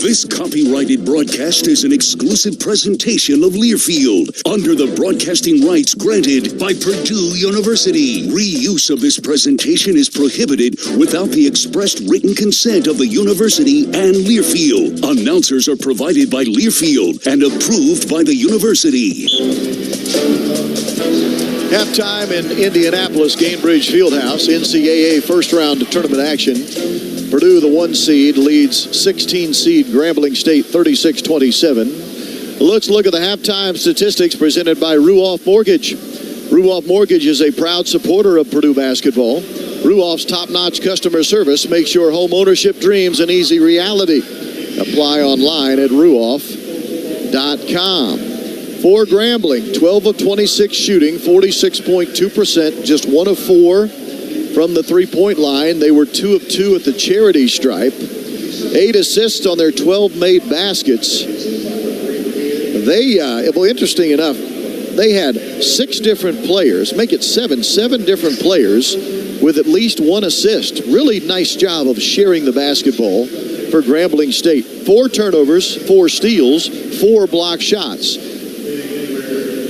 This copyrighted broadcast is an exclusive presentation of Learfield under the broadcasting rights granted by Purdue University. Reuse of this presentation is prohibited without the expressed written consent of the university and Learfield. Announcers are provided by Learfield and approved by the university. Halftime in Indianapolis, Gainbridge Fieldhouse, NCAA first-round tournament action. Purdue, the 1 seed, leads 16-seed Grambling State 36-27. Let's look at the halftime statistics presented by Ruoff Mortgage. Ruoff Mortgage is a proud supporter of Purdue basketball. Ruoff's top-notch customer service makes your home ownership dreams an easy reality. Apply online at ruoff.com. For Grambling, 12 of 26 shooting, 46.2%, just 1 of 4 from the three-point line. They were 2 of 2 at the charity stripe. 8 assists on their 12 made baskets. Interesting enough, they had 6 different players, make it 7 different players with at least 1 assist. Really nice job of sharing the basketball for Grambling State. 4 turnovers, 4 steals, 4 block shots.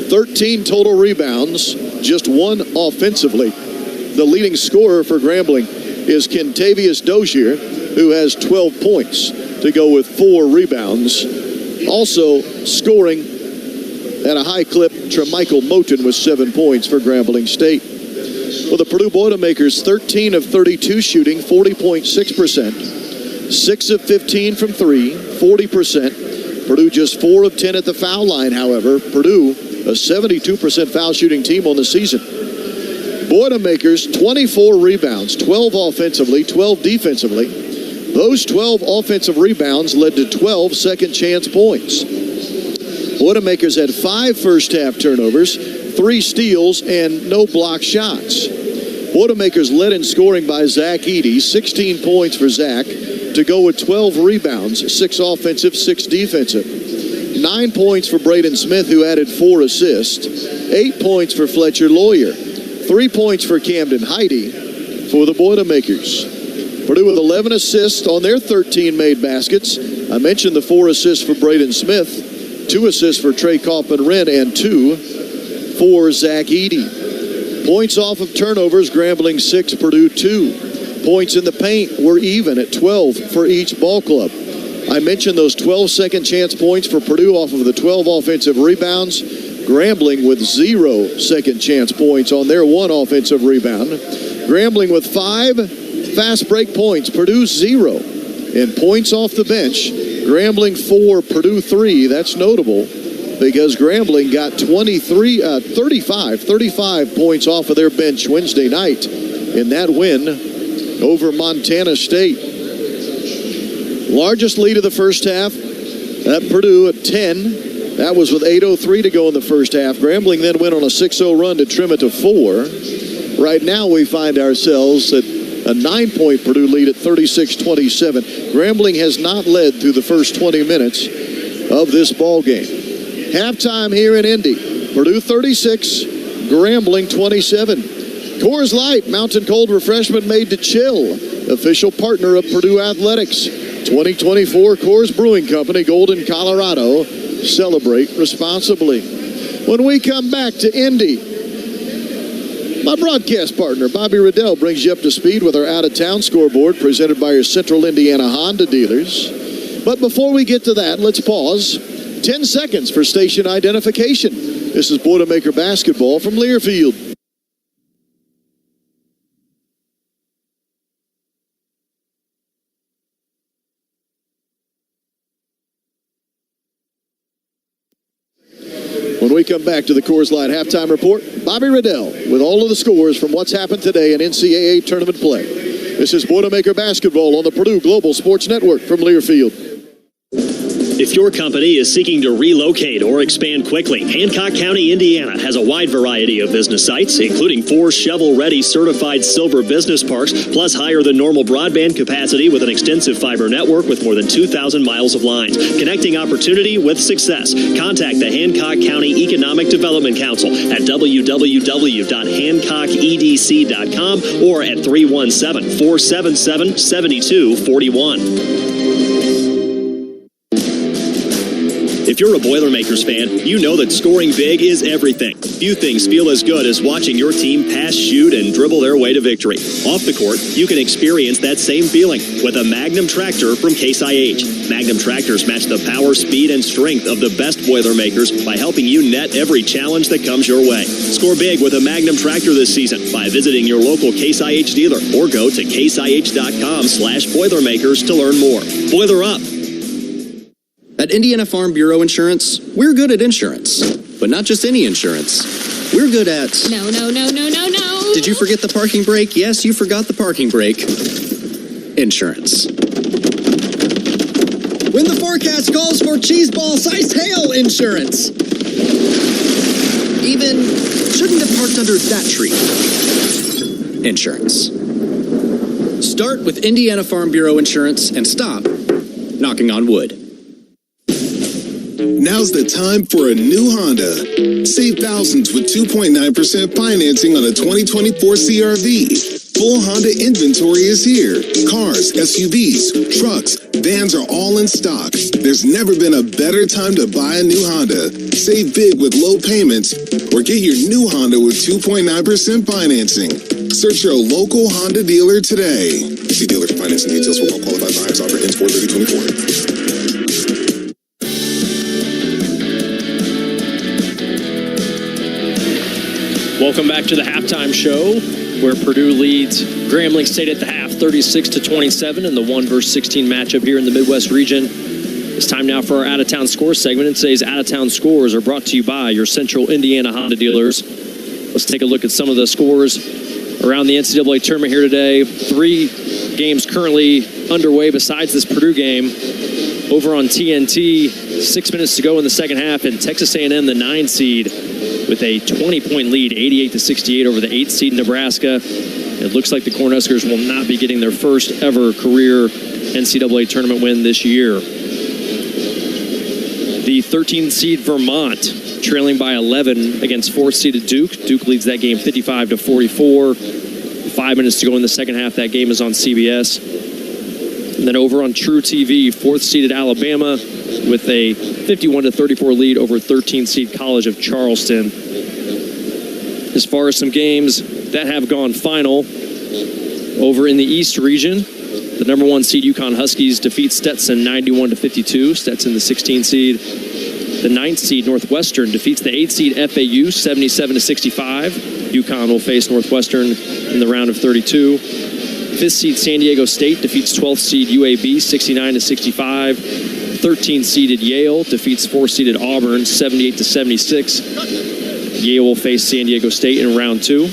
13 total rebounds, just 1 offensively. The leading scorer for Grambling is Kentavious Dozier, who has 12 points to go with 4 rebounds. Also scoring at a high clip, Tremichael Moten with 7 points for Grambling State. For the Purdue Boilermakers, 13 of 32 shooting, 40.6%. 6 of 15 from 3, 40%. Purdue just 4 of 10 at the foul line, however. Purdue, a 72% foul shooting team on the season. Boilermakers, 24 rebounds, 12 offensively, 12 defensively. Those 12 offensive rebounds led to 12 second chance points. Boilermakers had 5 first half turnovers, 3 steals, and no block shots. Boilermakers led in scoring by Zach Eady, 16 points for Zach, to go with 12 rebounds, 6 offensive, 6 defensive. 9 points for Braden Smith, who added 4 assists. 8 points for Fletcher Lawyer. 3 points for Camden Heidi for the Boilermakers. Purdue with 11 assists on their 13 made baskets. I mentioned the 4 assists for Braden Smith, 2 assists for Trey Kaufman-Wren, and 2 for Zach Eady. Points off of turnovers, Grambling 6, Purdue 2. Points in the paint were even at 12 for each ball club. I mentioned those 12 second chance points for Purdue off of the 12 offensive rebounds. Grambling with 0 second chance points on their 1 offensive rebound. Grambling with 5 fast break points, Purdue 0. And points off the bench, Grambling 4, Purdue 3. That's notable because Grambling got 35 points off of their bench Wednesday night in that win over Montana State. Largest lead of the first half at Purdue at 10. That was with 8:03 to go in the first half. Grambling then went on a 6-0 run to trim it to 4. Right now we find ourselves at a 9-point Purdue lead at 36-27. Grambling has not led through the first 20 minutes of this ball game. Halftime here in Indy. Purdue 36, Grambling 27. Coors Light, mountain cold refreshment made to chill. Official partner of Purdue Athletics. 2024 Coors Brewing Company, Golden, Colorado. Celebrate responsibly. When we come back to Indy, my broadcast partner, Bobby Riddell, brings you up to speed with our out-of-town scoreboard presented by your Central Indiana Honda dealers. But before we get to that, let's pause. 10 seconds for station identification. This is Boilermaker basketball from Learfield. When we come back to the Coors Light halftime report, Bobby Riddell with all of the scores from what's happened today in NCAA tournament play. This is Boilermaker basketball on the Purdue Global Sports Network from Learfield. If your company is seeking to relocate or expand quickly, Hancock County, Indiana has a wide variety of business sites, including 4 shovel-ready certified silver business parks, plus higher than normal broadband capacity with an extensive fiber network with more than 2,000 miles of lines. Connecting opportunity with success. Contact the Hancock County Economic Development Council at www.hancockedc.com or at 317-477-7241. If you're a Boilermakers fan, you know that scoring big is everything. Few things feel as good as watching your team pass, shoot, and dribble their way to victory. Off the court, you can experience that same feeling with a Magnum tractor from Case IH. Magnum tractors match the power, speed, and strength of the best Boilermakers by helping you net every challenge that comes your way. Score big with a Magnum tractor this season by visiting your local Case IH dealer or go to caseih.com/Boilermakers to learn more. Boiler up! At Indiana Farm Bureau Insurance, we're good at insurance. But not just any insurance. We're good at... No. Did you forget the parking brake? Yes, you forgot the parking brake. Insurance. When the forecast calls for cheese ball-sized hail insurance. Even shouldn't have parked under that tree. Insurance. Start with Indiana Farm Bureau Insurance and stop knocking on wood. Now's the time for a new Honda. Save thousands with 2.9% financing on a 2024 CRV. Full Honda inventory is here. Cars, SUVs, trucks, vans are all in stock. There's never been a better time to buy a new Honda. Save big with low payments or get your new Honda with 2.9% financing. Search your local Honda dealer today. See dealer for financing details for well-qualified buyers. Offer ends 4/30/24. Welcome back to the halftime show, where Purdue leads Grambling State at the half, 36-27, in the 1-16 matchup here in the Midwest region. It's time now for our out-of-town scores segment, and today's out-of-town scores are brought to you by your Central Indiana Honda dealers. Let's take a look at some of the scores around the NCAA tournament here today. 3 games currently underway besides this Purdue game. Over on TNT, 6 minutes to go in the second half, and Texas A&M, the 9 seed, with a 20-point lead, 88-68 over the 8th seed Nebraska. It looks like the Cornhuskers will not be getting their first ever career NCAA tournament win this year. The 13th seed Vermont trailing by 11 against 4th seeded Duke. Duke leads that game 55-44. 5 minutes to go in the second half. That game is on CBS. And then over on True TV, 4th seeded Alabama with a 51-34 lead over 13th seed College of Charleston. As far as some games that have gone final, over in the East region, the number 1 seed UConn Huskies defeats Stetson 91-52. Stetson, the 16th seed. The 9th seed Northwestern defeats the 8th seed FAU 77-65. UConn will face Northwestern in the round of 32. 5th seed San Diego State defeats 12th seed UAB 69-65. 13th seeded Yale defeats 4th seeded Auburn 78-76. Yale will face San Diego State in round 2.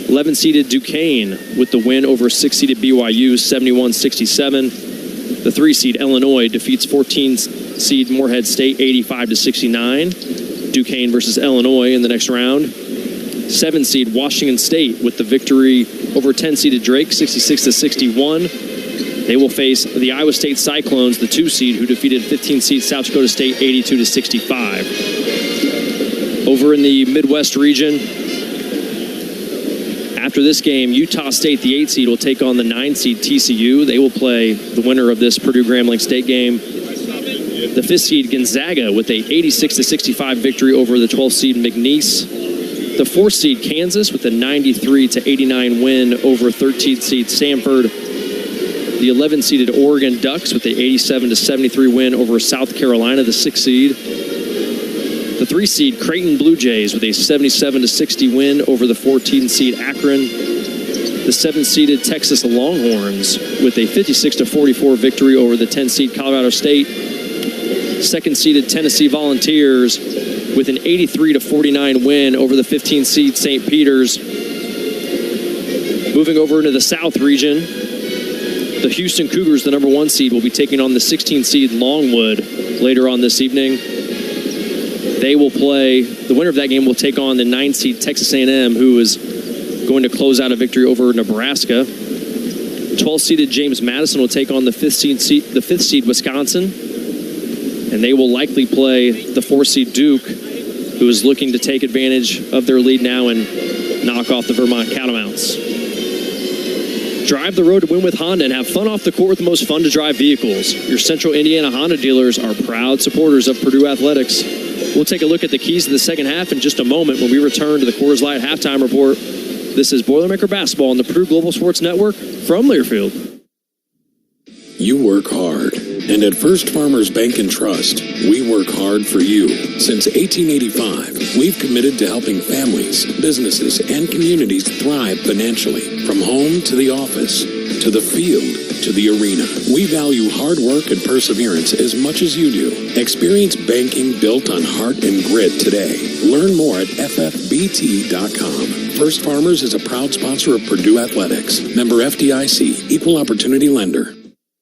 11th seeded Duquesne with the win over 6th seeded BYU 71-67. The 3 seed Illinois defeats 14th seed Morehead State 85-69. Duquesne versus Illinois in the next round. 7th seed Washington State with the victory over 10 seeded Drake 66-61. They will face the Iowa State Cyclones, the 2 seed, who defeated 15th seed South Dakota State 82-65. Over in the Midwest region, after this game, Utah State, the 8 seed, will take on the 9 seed TCU. They will play the winner of this Purdue-Grambling State game. The 5th seed Gonzaga with a 86-65 victory over the 12th seed McNeese. The 4th seed Kansas with a 93-89 win over 13th seed Samford. The 11th seeded Oregon Ducks with the 87-73 win over South Carolina, the 6th seed. The 3 seed Creighton Blue Jays with a 77-60 win over the 14th seed Akron. The 7th seeded Texas Longhorns with a 56-44 victory over the 10th seed Colorado State. 2nd seeded Tennessee Volunteers with an 83-49 win over the 15th seed St. Peter's. Moving over into the South region, the Houston Cougars, the number 1 seed, will be taking on the 16th seed Longwood later on this evening. They will play, the winner of that game will take on the 9th seed Texas A&M, who is going to close out a victory over Nebraska. 12th seeded James Madison will take on the 5th seed Wisconsin. And they will likely play the 4th seed Duke, who is looking to take advantage of their lead now and knock off the Vermont Catamounts. Drive the road to win with Honda and have fun off the court with the most fun-to-drive vehicles. Your Central Indiana Honda dealers are proud supporters of Purdue Athletics. We'll take a look at the keys to the second half in just a moment when we return to the Coors Light Halftime Report. This is Boilermaker Basketball on the Purdue Global Sports Network from Learfield. You work hard. And at First Farmers Bank and Trust, we work hard for you. Since 1885, we've committed to helping families, businesses, and communities thrive financially. From home to the office, to the field, to the arena. We value hard work and perseverance as much as you do. Experience banking built on heart and grit today. Learn more at ffbt.com. First Farmers is a proud sponsor of Purdue Athletics. Member FDIC, Equal Opportunity Lender.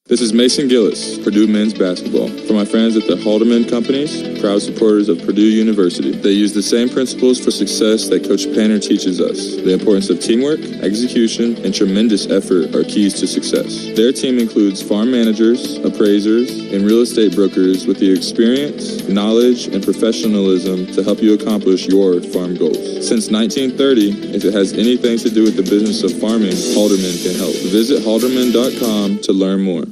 This is Mason Gillis, Purdue men's basketball. For my friends at the Haldeman Companies, proud supporters of Purdue University. They use the same principles for success that Coach Painter teaches us. The importance of teamwork, execution, and tremendous effort are keys to success. Their team includes farm managers, appraisers, and real estate brokers with the experience, knowledge, and professionalism to help you accomplish your farm goals. Since 1930, if it has anything to do with the business of farming, Haldeman can help. Visit haldeman.com to learn more.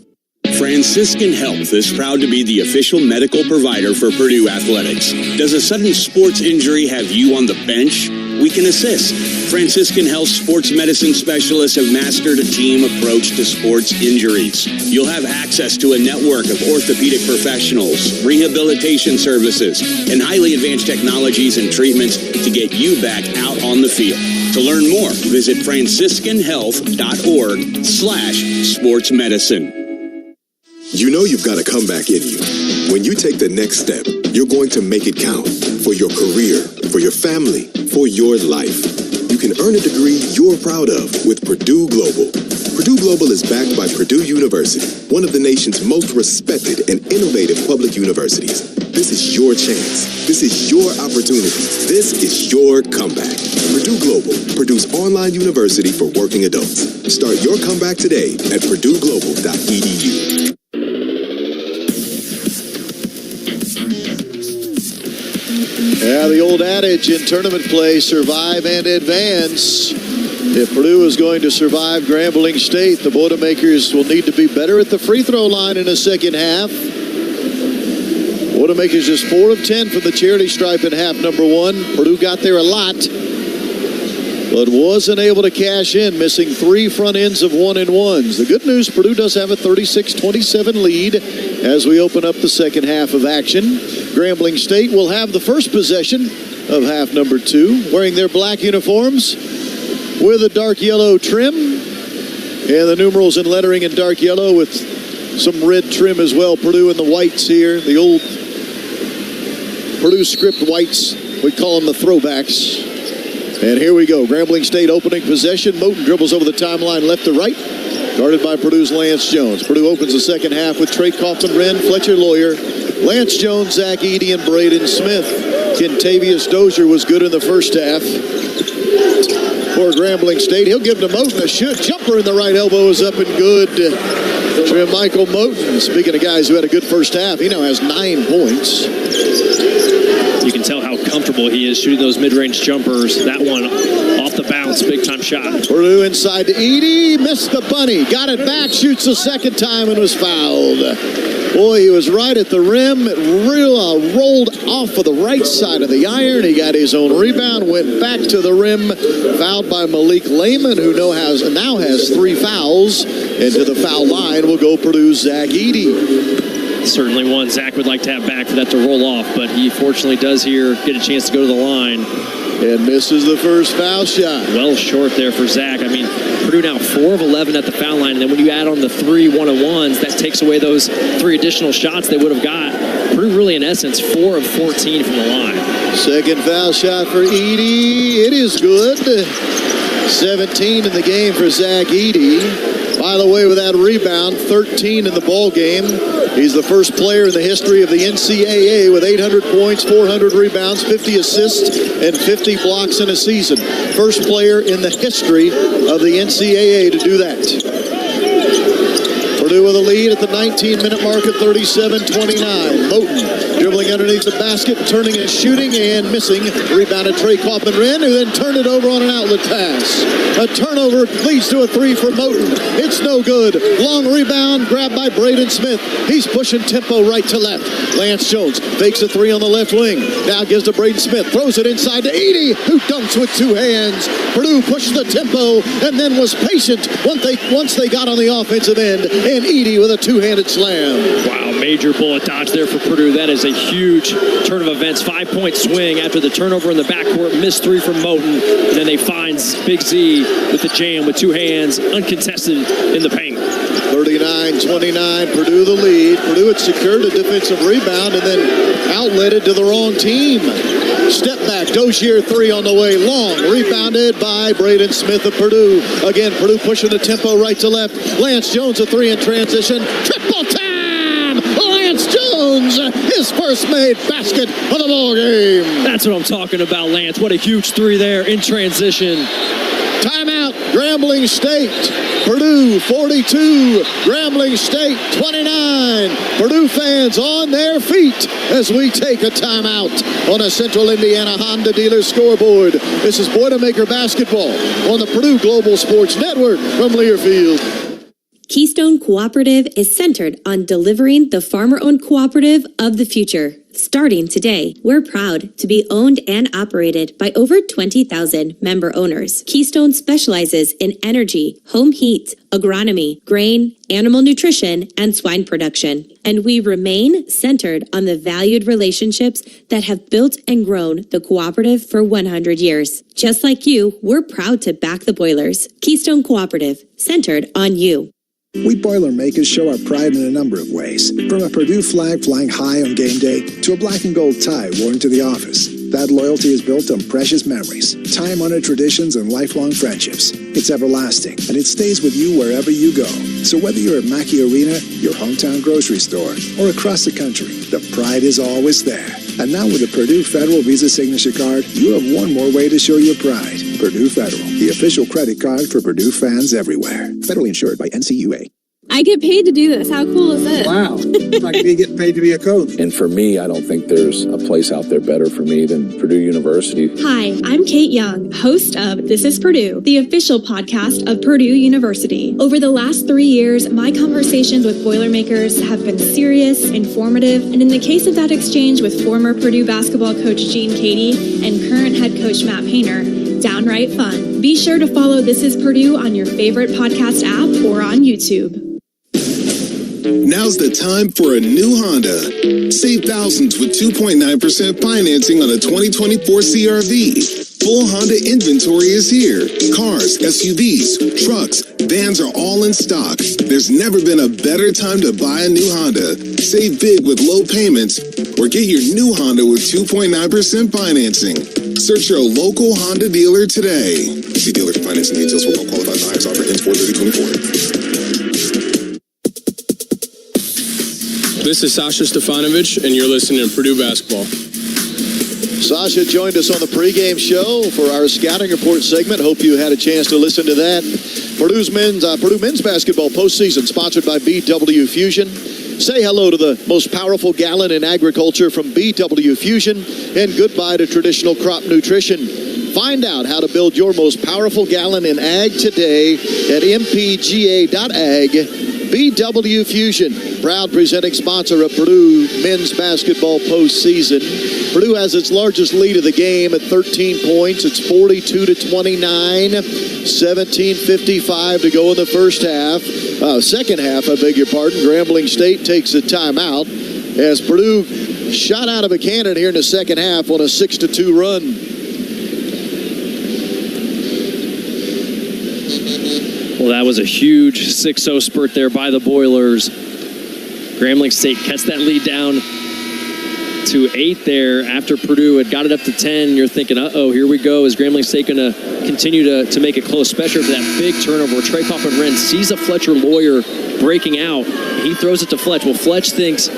Franciscan Health is proud to be the official medical provider for Purdue Athletics. Does a sudden sports injury have you on the bench? We can assist. Franciscan Health sports medicine specialists have mastered a team approach to sports injuries. You'll have access to a network of orthopedic professionals, rehabilitation services, and highly advanced technologies and treatments to get you back out on the field. To learn more, visit franciscanhealth.org/sportsmedicine. You know you've got a comeback in you. When you take the next step, you're going to make it count for your career, for your family, for your life. You can earn a degree you're proud of with Purdue Global. Purdue Global is backed by Purdue University, one of the nation's most respected and innovative public universities. This is your chance. This is your opportunity. This is your comeback. Purdue Global, Purdue's online university for working adults. Start your comeback today at purdueglobal.edu. Yeah, the old adage in tournament play, survive and advance. If Purdue is going to survive Grambling State, the Boilermakers will need to be better at the free throw line in the second half. Boilermakers just 4 of 10 from the charity stripe in half number 1. Purdue got there a lot, but wasn't able to cash in, missing 3 front ends of 1-and-1s. The good news, Purdue does have a 36-27 lead as we open up the second half of action. Grambling State will have the first possession of half number 2, wearing their black uniforms with a dark yellow trim, and the numerals and lettering in dark yellow with some red trim as well. Purdue in the whites here, the old Purdue script whites. We call them the throwbacks. And here we go. Grambling State opening possession. Moten dribbles over the timeline left to right, guarded by Purdue's Lance Jones. Purdue opens the second half with Trey Kaufman-Wren, Fletcher Lawyer, Lance Jones, Zach Eady, and Braden Smith. Kentavious Dozier was good in the first half for Grambling State. He'll give to Moten a shoot. Jumper in the right elbow is up and good. Michael Moten, speaking of guys who had a good first half, he now has 9 points. You can tell how comfortable he is shooting those mid-range jumpers. That one off the bounce, big-time shot. Purdue inside to Eady, missed the bunny, got it back, shoots the second time and was fouled. Boy, he was right at the rim. It rolled off of the right side of the iron. He got his own rebound, went back to the rim, fouled by Malik Lehman, who now has 3 fouls. And to the foul line will go Purdue's Zach Eady. Certainly one Zach would like to have back for that to roll off, but he fortunately does here get a chance to go to the line. And misses the first foul shot. Well short there for Zach. I mean, Purdue now 4 of 11 at the foul line, and then when you add on the 3 1-on-1s, that takes away those 3 additional shots they would have got. Purdue really, in essence, 4 of 14 from the line. Second foul shot for Eady. It is good. 17 in the game for Zach Eady. By the way, with that rebound, 13 in the ball game. He's the first player in the history of the NCAA with 800 points, 400 rebounds, 50 assists, and 50 blocks in a season. First player in the history of the NCAA to do that. Purdue with a lead at the 19-minute mark at 37-29. Moten dribbling underneath the basket, turning and shooting and missing. Rebounded Trey Kaufman-Wren, who then turned it over on an outlet pass. A turnover leads to a 3 for Moten. It's no good. Long rebound grabbed by Braden Smith. He's pushing tempo right to left. Lance Jones fakes a 3 on the left wing. Now gives to Braden Smith. Throws it inside to Eady, who dunks with 2 hands. Purdue pushed the tempo and then was patient once they got on the offensive end. And Eady with a 2-handed slam. Wow, major bullet dodge there for Purdue. That is a huge turn of events. 5-point swing after the turnover in the backcourt. Missed 3 from Moten. And then they find Big Z with the jam with 2 hands, uncontested in the paint. 39-29, Purdue the lead. Purdue had secured a defensive rebound and then outletted to the wrong team. Step back, Dozier 3 on the way, long, rebounded by Braden Smith of Purdue. Again, Purdue pushing the tempo right to left. Lance Jones a 3 in transition. Triple time! Lance Jones, his first made basket of the ball game. That's what I'm talking about, Lance. What a huge 3 there in transition. Timeout, Grambling State. Purdue 42, Grambling State 29. Purdue fans on their feet as we take a timeout on a Central Indiana Honda dealer scoreboard. This is Boilermaker basketball on the Purdue Global Sports Network from Learfield. Keystone Cooperative is centered on delivering the farmer-owned cooperative of the future. Starting today, we're proud to be owned and operated by over 20,000 member owners. Keystone specializes in energy, home heat, agronomy, grain, animal nutrition, and swine production. And we remain centered on the valued relationships that have built and grown the cooperative for 100 years. Just like you, we're proud to back the Boilers. Keystone Cooperative, centered on you. We Boilermakers show our pride in a number of ways, from a Purdue flag flying high on game day to a black and gold tie worn to the office. That loyalty is built on precious memories, time-honored traditions, and lifelong friendships. It's everlasting, and it stays with you wherever you go. So whether you're at Mackey Arena, your hometown grocery store, or across the country, the pride is always there. And now with the Purdue Federal Visa Signature Card, you have one more way to show your pride. Purdue Federal, the official credit card for Purdue fans everywhere. Federally insured by NCAA. I get paid to do this. How cool is it? Wow. It's like me getting paid to be a coach. And for me, I don't think there's a place out there better for me than Purdue University. Hi, I'm Kate Young, host of This is Purdue, the official podcast of Purdue University. Over the last 3 years, my conversations with boilermakers have been serious, informative, and in the case of that exchange with former Purdue basketball coach Gene Cady and current head coach Matt Painter, downright fun. Be sure to follow This is Purdue on your favorite podcast app or on YouTube. Now's the time for a new Honda. Save thousands with 2.9% financing on a 2024 CRV. Full Honda inventory is here. Cars, SUVs, trucks, vans are all in stock. There's never been a better time to buy a new Honda. Save big with low payments or get your new Honda with 2.9% financing. Search your local Honda dealer today. See dealer for financing details for well-qualified buyers. Offer ends 4/30/24. This is Sasha Stefanovic, and you're listening to Purdue Basketball. Sasha joined us on the pregame show for our scouting report segment. Hope you had a chance to listen to that. Purdue men's basketball postseason, sponsored by BW Fusion. Say hello to the most powerful gallon in agriculture from BW Fusion, and goodbye to traditional crop nutrition. Find out how to build your most powerful gallon in ag today at mpga.ag. BW Fusion, proud presenting sponsor of Purdue men's basketball postseason. Purdue has its largest lead of the game at 13 points. It's 42-29, 17:55 to go in the first half. Second half, I beg your pardon. Grambling State takes a timeout as Purdue shot out of a cannon here in the second half on a 6-2 run. Well, that was a huge 6-0 spurt there by the Boilers. Grambling State cuts that lead down to 8 there after Purdue had got it up to 10. You're thinking, uh-oh, here we go. Is Grambling State going to continue to make it close, especially for that big turnover? Trey Poppin-Wren sees a Fletcher Lawyer breaking out. He throws it to Fletch. Well, Fletch thinks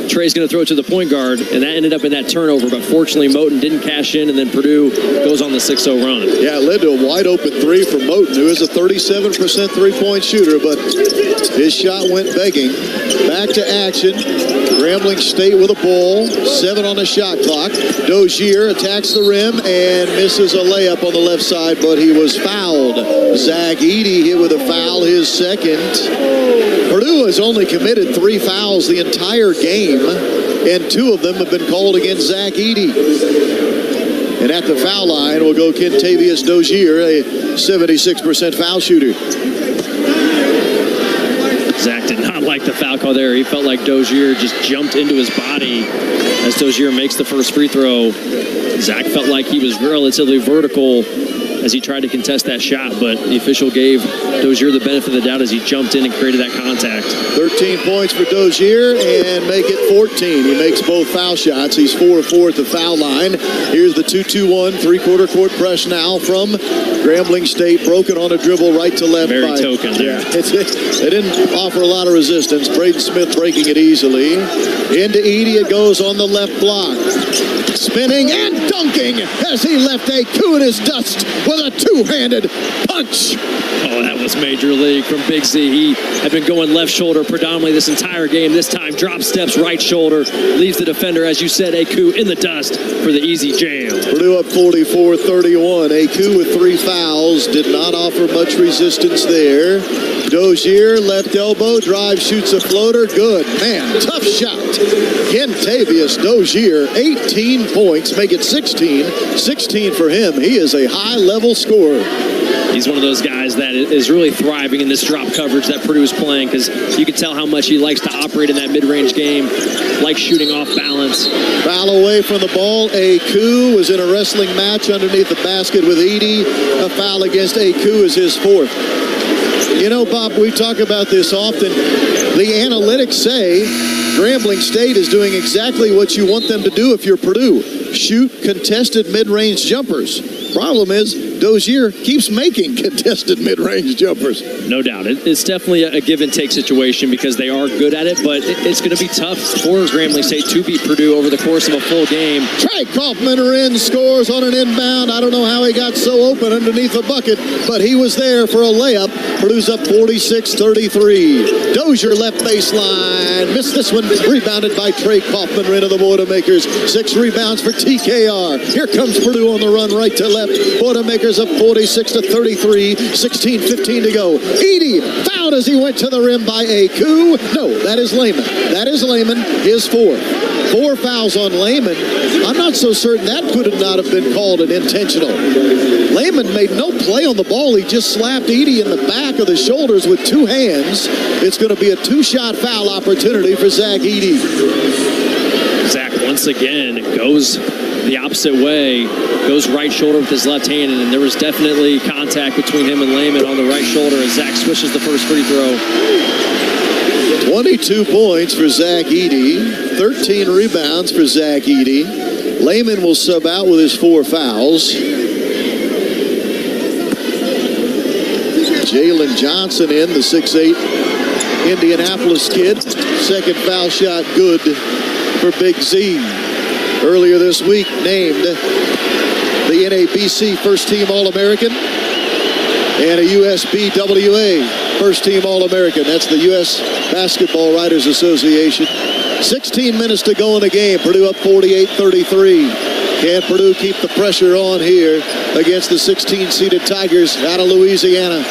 Trey's going to throw it to the point guard, and that ended up in that turnover. But fortunately, Moten didn't cash in, and then Purdue goes on the 6-0 run. Yeah, it led to a wide-open three for Moten, who is a 37% three-point shooter, but his shot went begging. Back to action. Grambling State with a ball. 7 on the shot clock. Dozier attacks the rim and misses a layup on the left side, but he was fouled. Zach Edey hit with a foul, his second. Purdue has only committed 3 fouls the entire game, and 2 of them have been called against Zach Edey. And at the foul line will go Kentavious Dozier, a 76% foul shooter. Zach did not like the foul call there. He felt like Dozier just jumped into his body as Dozier makes the first free throw. Zach felt like he was relatively vertical as he tried to contest that shot, but the official gave Dozier the benefit of the doubt as he jumped in and created that contact. 13 points for Dozier and make it 14. He makes both foul shots. He's 4 of 4 at the foul line. Here's the 2-2-1 three-quarter court press now from Grambling State, broken on a dribble right to left. Very token there. Yeah, they didn't offer a lot of resistance. Braden Smith breaking it easily. Into Edey, it goes on the left block. Spinning and dunking as he left AQ in his dust with a two-handed punch. Oh, that was major league from Big Z. He had been going left shoulder predominantly this entire game. This time, drop steps right shoulder. Leaves the defender, as you said, AQ in the dust for the easy jam. Purdue up 44-31. AQ with 3 fouls. Did not offer much resistance there. Dozier, left elbow, drive, shoots a floater. Good. Man, tough shot. Kentavious Dozier, 18 points, make it 16. 16 for him. He is a high-level scorer. He's one of those guys that is really thriving in this drop coverage that Purdue is playing, because you can tell how much he likes to operate in that mid-range game, likes shooting off balance. Foul away from the ball. AQ was in a wrestling match underneath the basket with Edey. A foul against AQ is his 4th. You know, Bob, we talk about this often. The analytics say Grambling State is doing exactly what you want them to do if you're Purdue. shoot contested mid-range jumpers. Problem is, Dozier keeps making contested mid-range jumpers. No doubt. It's definitely a give-and-take situation because they are good at it, but it's going to be tough for Grambling State to beat Purdue over the course of a full game. Trey Kaufman scores on an inbound. I don't know how he got so open underneath the bucket, but he was there for a layup. Purdue's up 46-33. Dozier left baseline. Missed this one. Rebounded by Trey Kaufman into the Boilermakers. 6 rebounds for TKR. Here comes Purdue on the run right to left. Boilermakers up 46-33. 16:15 to go. Edey fouled as he went to the rim by Aku. No, that is Lehman. That is Lehman, his fourth. 4 fouls on Lehman. I'm not so certain that could not have been called an intentional. Lehman made no play on the ball. He just slapped Edey in the back of the shoulders with 2 hands. It's going to be a 2-shot foul opportunity for Zach Edey. Zach once again goes the opposite way, goes right shoulder with his left hand, and there was definitely contact between him and Lehman on the right shoulder as Zach swishes the first free throw. 22 points for Zach Edey, 13 rebounds for Zach Edey. Lehman will sub out with his 4 fouls. Jalen Johnson in, the 6'8" Indianapolis kid. Second foul shot good for Big Z. Earlier this week named the NABC First Team All-American and a USBWA First Team All-American. That's the U.S. Basketball Writers Association. 16 minutes to go in the game. Purdue up 48-33. Can Purdue keep the pressure on here against the 16-seeded Tigers out of Louisiana?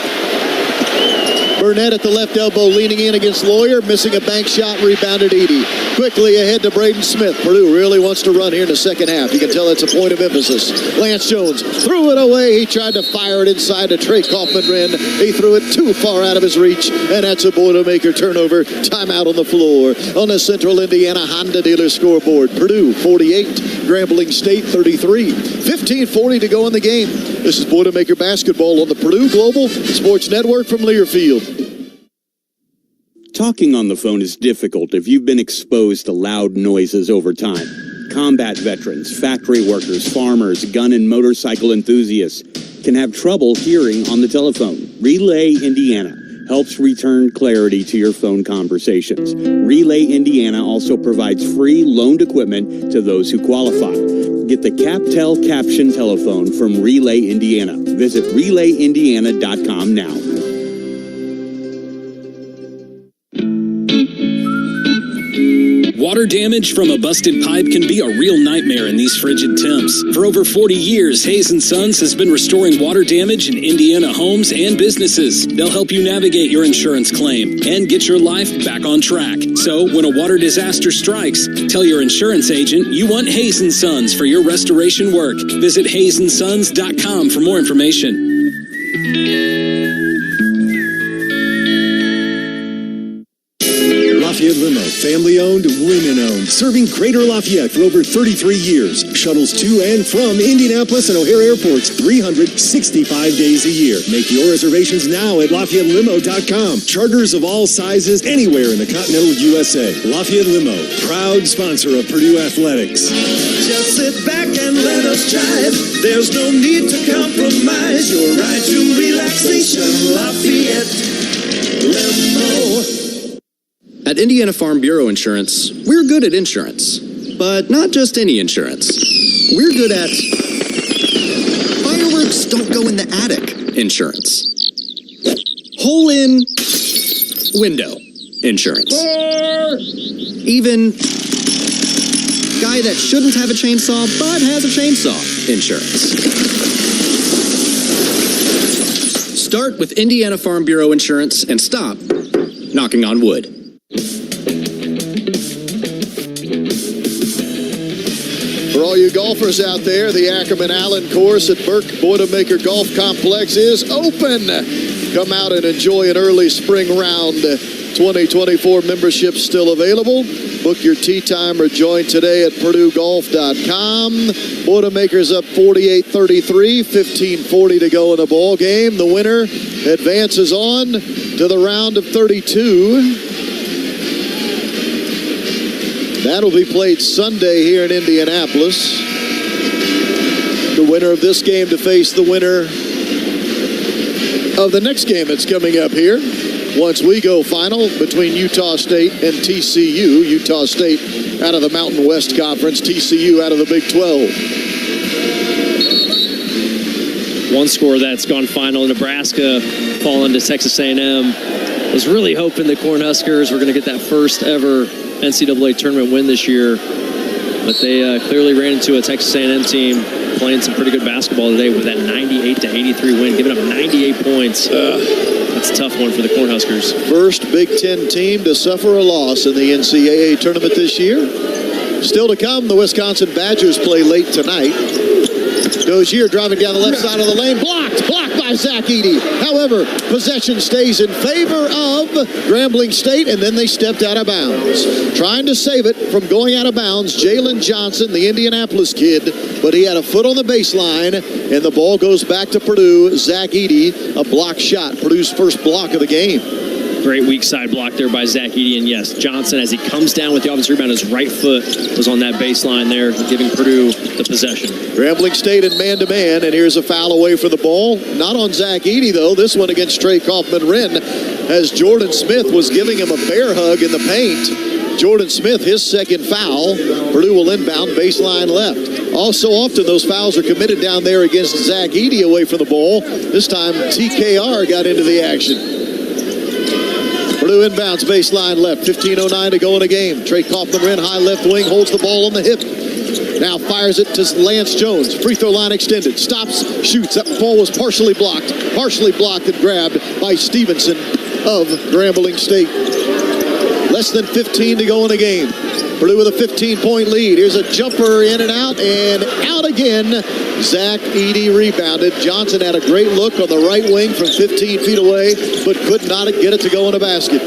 Burnett at the left elbow, leaning in against Lawyer, missing a bank shot, rebounded Edey. Quickly ahead to Braden Smith. Purdue really wants to run here in the second half. You can tell that's a point of emphasis. Lance Jones threw it away. He tried to fire it inside the Trey Kaufman rim. He threw it too far out of his reach, and that's a Boilermaker turnover. Timeout on the floor on the Central Indiana Honda dealer scoreboard. Purdue 48, Grambling State 33. 15:40 to go in the game. This is Boilermaker basketball on the Purdue Global Sports Network from Learfield. Talking on the phone is difficult if you've been exposed to loud noises over time. Combat veterans, factory workers, farmers, gun and motorcycle enthusiasts can have trouble hearing on the telephone. Relay Indiana helps return clarity to your phone conversations. Relay Indiana also provides free loaned equipment to those who qualify. Get the CapTel caption telephone from Relay Indiana. Visit RelayIndiana.com now. Water damage from a busted pipe can be a real nightmare in these frigid temps. For over 40 years, Hayes & Sons has been restoring water damage in Indiana homes and businesses. They'll help you navigate your insurance claim and get your life back on track. So when a water disaster strikes, tell your insurance agent you want Hayes & Sons for your restoration work. Visit HayesandSons.com for more information. Lafayette Limo, family-owned, women-owned, serving Greater Lafayette for over 33 years. Shuttles to and from Indianapolis and O'Hare airports 365 days a year. Make your reservations now at LafayetteLimo.com. Charters of all sizes anywhere in the continental USA. Lafayette Limo, proud sponsor of Purdue Athletics. Just sit back and let us drive. There's no need to compromise. Your ride to relaxation. Lafayette Limo. At Indiana Farm Bureau Insurance, we're good at insurance. But not just any insurance. We're good at fireworks don't go in the attic insurance. Hole in window insurance. Even guy that shouldn't have a chainsaw but has a chainsaw insurance. Start with Indiana Farm Bureau Insurance and stop knocking on wood. For all you golfers out there, the Ackerman Allen course at Burke Boilermaker Golf Complex is open. Come out and enjoy an early spring round. 2024 memberships still available. Book your tee time or join today at PurdueGolf.com. Boilermakers up 48-33, 15:40 to go in the ball game. The winner advances on to the round of 32. That'll be played Sunday here in Indianapolis. The winner of this game to face the winner of the next game that's coming up here. Once we go final between Utah State and TCU. Utah State out of the Mountain West Conference, TCU out of the Big 12. One score that's gone final, Nebraska falling to Texas A&M. Was really hoping the Cornhuskers were going to get that first ever NCAA tournament win this year. But they clearly ran into a Texas A&M team playing some pretty good basketball today with that 98-83 win, giving up 98 points. That's a tough one for the Cornhuskers. First Big Ten team to suffer a loss in the NCAA tournament this year. Still to come, the Wisconsin Badgers play late tonight. Dozier driving down the left side of the lane. Blocked by Zach Edey. However, possession stays in favor of Grambling State, and then they stepped out of bounds. Trying to save it from going out of bounds, Jalen Johnson, the Indianapolis kid, but he had a foot on the baseline, and the ball goes back to Purdue. Zach Edey, a block shot. Purdue's first block of the game. Great weak side block there by Zach Edey, and yes, Johnson, as he comes down with the offensive rebound, his right foot was on that baseline there, giving Purdue the possession. Grambling State in man-to-man, and here's a foul away for the ball. Not on Zach Edey, though. This one against Trey Kaufman-Renn, as Jordan Smith was giving him a bear hug in the paint. Jordan Smith, his second foul. Purdue will inbound baseline left. Also often those fouls are committed down there against Zach Edey away from the ball. This time TKR got into the action. Purdue inbounds baseline left. 15:09 to go in a game. Trey Kaufman-Renn, high left wing, holds the ball on the hip. Now fires it to Lance Jones. Free throw line extended. Stops, shoots. That ball was partially blocked and grabbed by Stevenson of Grambling State. Less than 15 to go in a game. Purdue with a 15-point lead. Here's a jumper in and out again. Zach Edey rebounded. Johnson had a great look on the right wing from 15 feet away, but could not get it to go in a basket.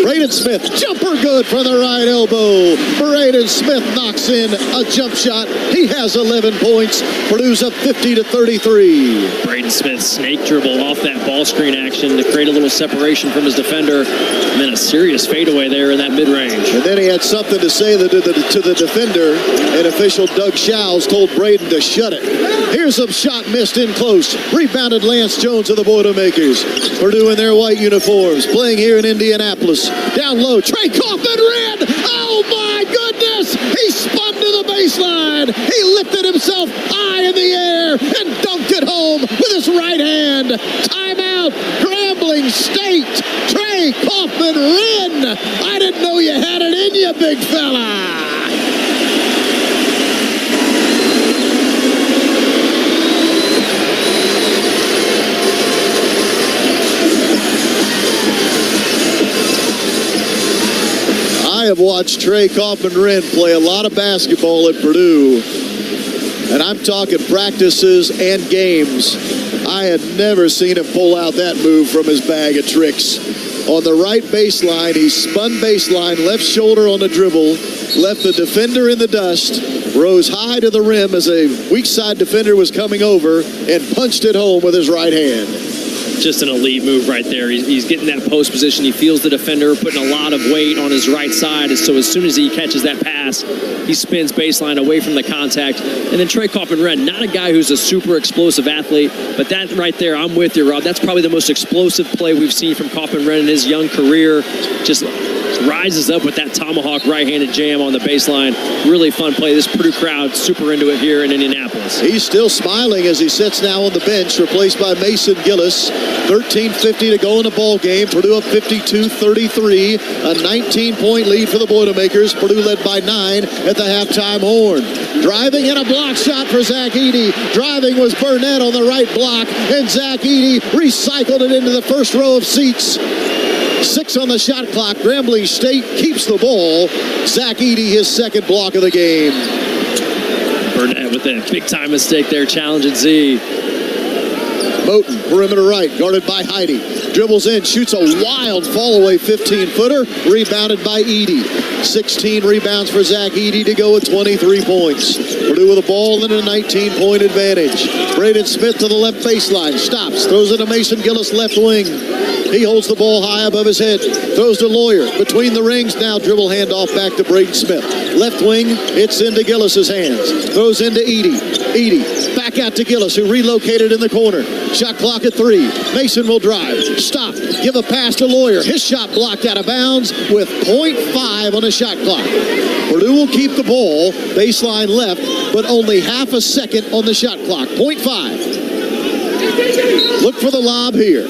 Braden Smith, jumper good for the right elbow. Braden Smith knocks in a jump shot. He has 11 points. Purdue's up 50-33. Braden Smith snake dribble off that ball screen action to create a little separation from his defender, and then a serious fadeaway there in that mid-range. And then he had something to say to the defender, and official Doug Schau's told Braden to shut it. Here's a shot missed in close. Rebounded Lance Jones of the Boilermakers. Purdue in their white uniforms, playing here in Indianapolis. Down low, Trey Kaufman-Renn. Oh my goodness! He spun to the baseline. He lifted himself high in the air and dunked it home with his right hand. Timeout, Grambling State. Trey Kaufman-Renn. I didn't know you had it in you, big fella. I have watched Trey Kaufman-Renn play a lot of basketball at Purdue, and I'm talking practices and games. I had never seen him pull out that move from his bag of tricks. On the right baseline, he spun baseline, left shoulder on the dribble, left the defender in the dust, rose high to the rim as a weak side defender was coming over, and punched it home with his right hand. Just an elite move right there. He's getting that post position. He feels the defender putting a lot of weight on his right side. And so as soon as he catches that pass, he spins baseline away from the contact. And then Trey Kaufman-Renn, not a guy who's a super explosive athlete, but that right there, I'm with you, Rob. That's probably the most explosive play we've seen from Kaufman-Renn in his young career. Just rises up with that tomahawk right-handed jam on the baseline. Really fun play. This Purdue crowd super into it here in Indianapolis. He's still smiling as he sits now on the bench, replaced by Mason Gillis. 13:50 to go in the ball game. Purdue up 52-33. A 19-point lead for the Boilermakers. Purdue led by 9 at the halftime horn. Driving and a block shot for Zach Edey. Driving was Burnett on the right block, and Zach Edey recycled it into the first row of seats. 6 on the shot clock. Grambling State keeps the ball. Zach Edey, his second block of the game. Burnett with a big-time mistake there, challenging Z. Moten, perimeter right, guarded by Heide. Dribbles in, shoots a wild fall-away 15-footer, rebounded by Edey. 16 rebounds for Zach Edey to go with 23 points. Purdue with the ball and a 19-point advantage. Braden Smith to the left baseline, stops, throws it to Mason Gillis left wing. He holds the ball high above his head. Throws to Lawyer. Between the rings. Now dribble handoff back to Braden Smith. Left wing. It's into Gillis's hands. Throws into Edie. Edie. Back out to Gillis, who relocated in the corner. Shot clock at 3. Mason will drive. Stop. Give a pass to Lawyer. His shot blocked out of bounds with 0.5 on the shot clock. Purdue will keep the ball baseline left, but only half a second on the shot clock. 0.5. Look for the lob here.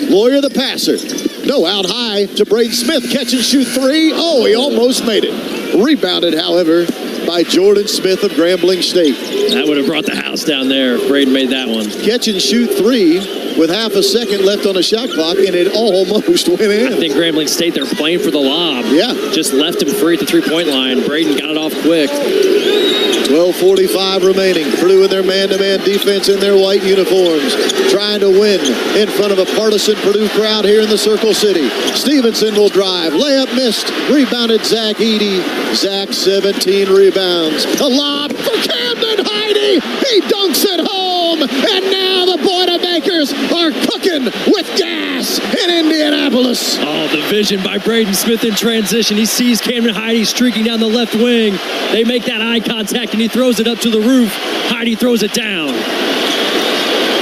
Lawyer the passer. No, out high to Braden Smith. Catch and shoot 3. Oh, he almost made it. Rebounded, however, by Jordan Smith of Grambling State. That would have brought the house down there if Braden made that one. Catch and shoot 3 with half a second left on the shot clock, and it almost went in. I think Grambling State, they're playing for the lob. Yeah. Just left him free at the three-point line. Braden got it off quick. 12:45 remaining. Purdue in their man-to-man defense in their white uniforms, trying to win in front of a partisan Purdue crowd here in the Circle City. Stevenson will drive. Layup missed. Rebounded Zach Edey. Zach 17 rebounds. A lob for Camden Heide. He dunks it home. And now the Boilermakers are cooking with gas in Indianapolis. Oh, the vision by Braden Smith in transition. He sees Camden Heide streaking down the left wing. They make that eye contact, and he throws it up to the roof. Heide throws it down.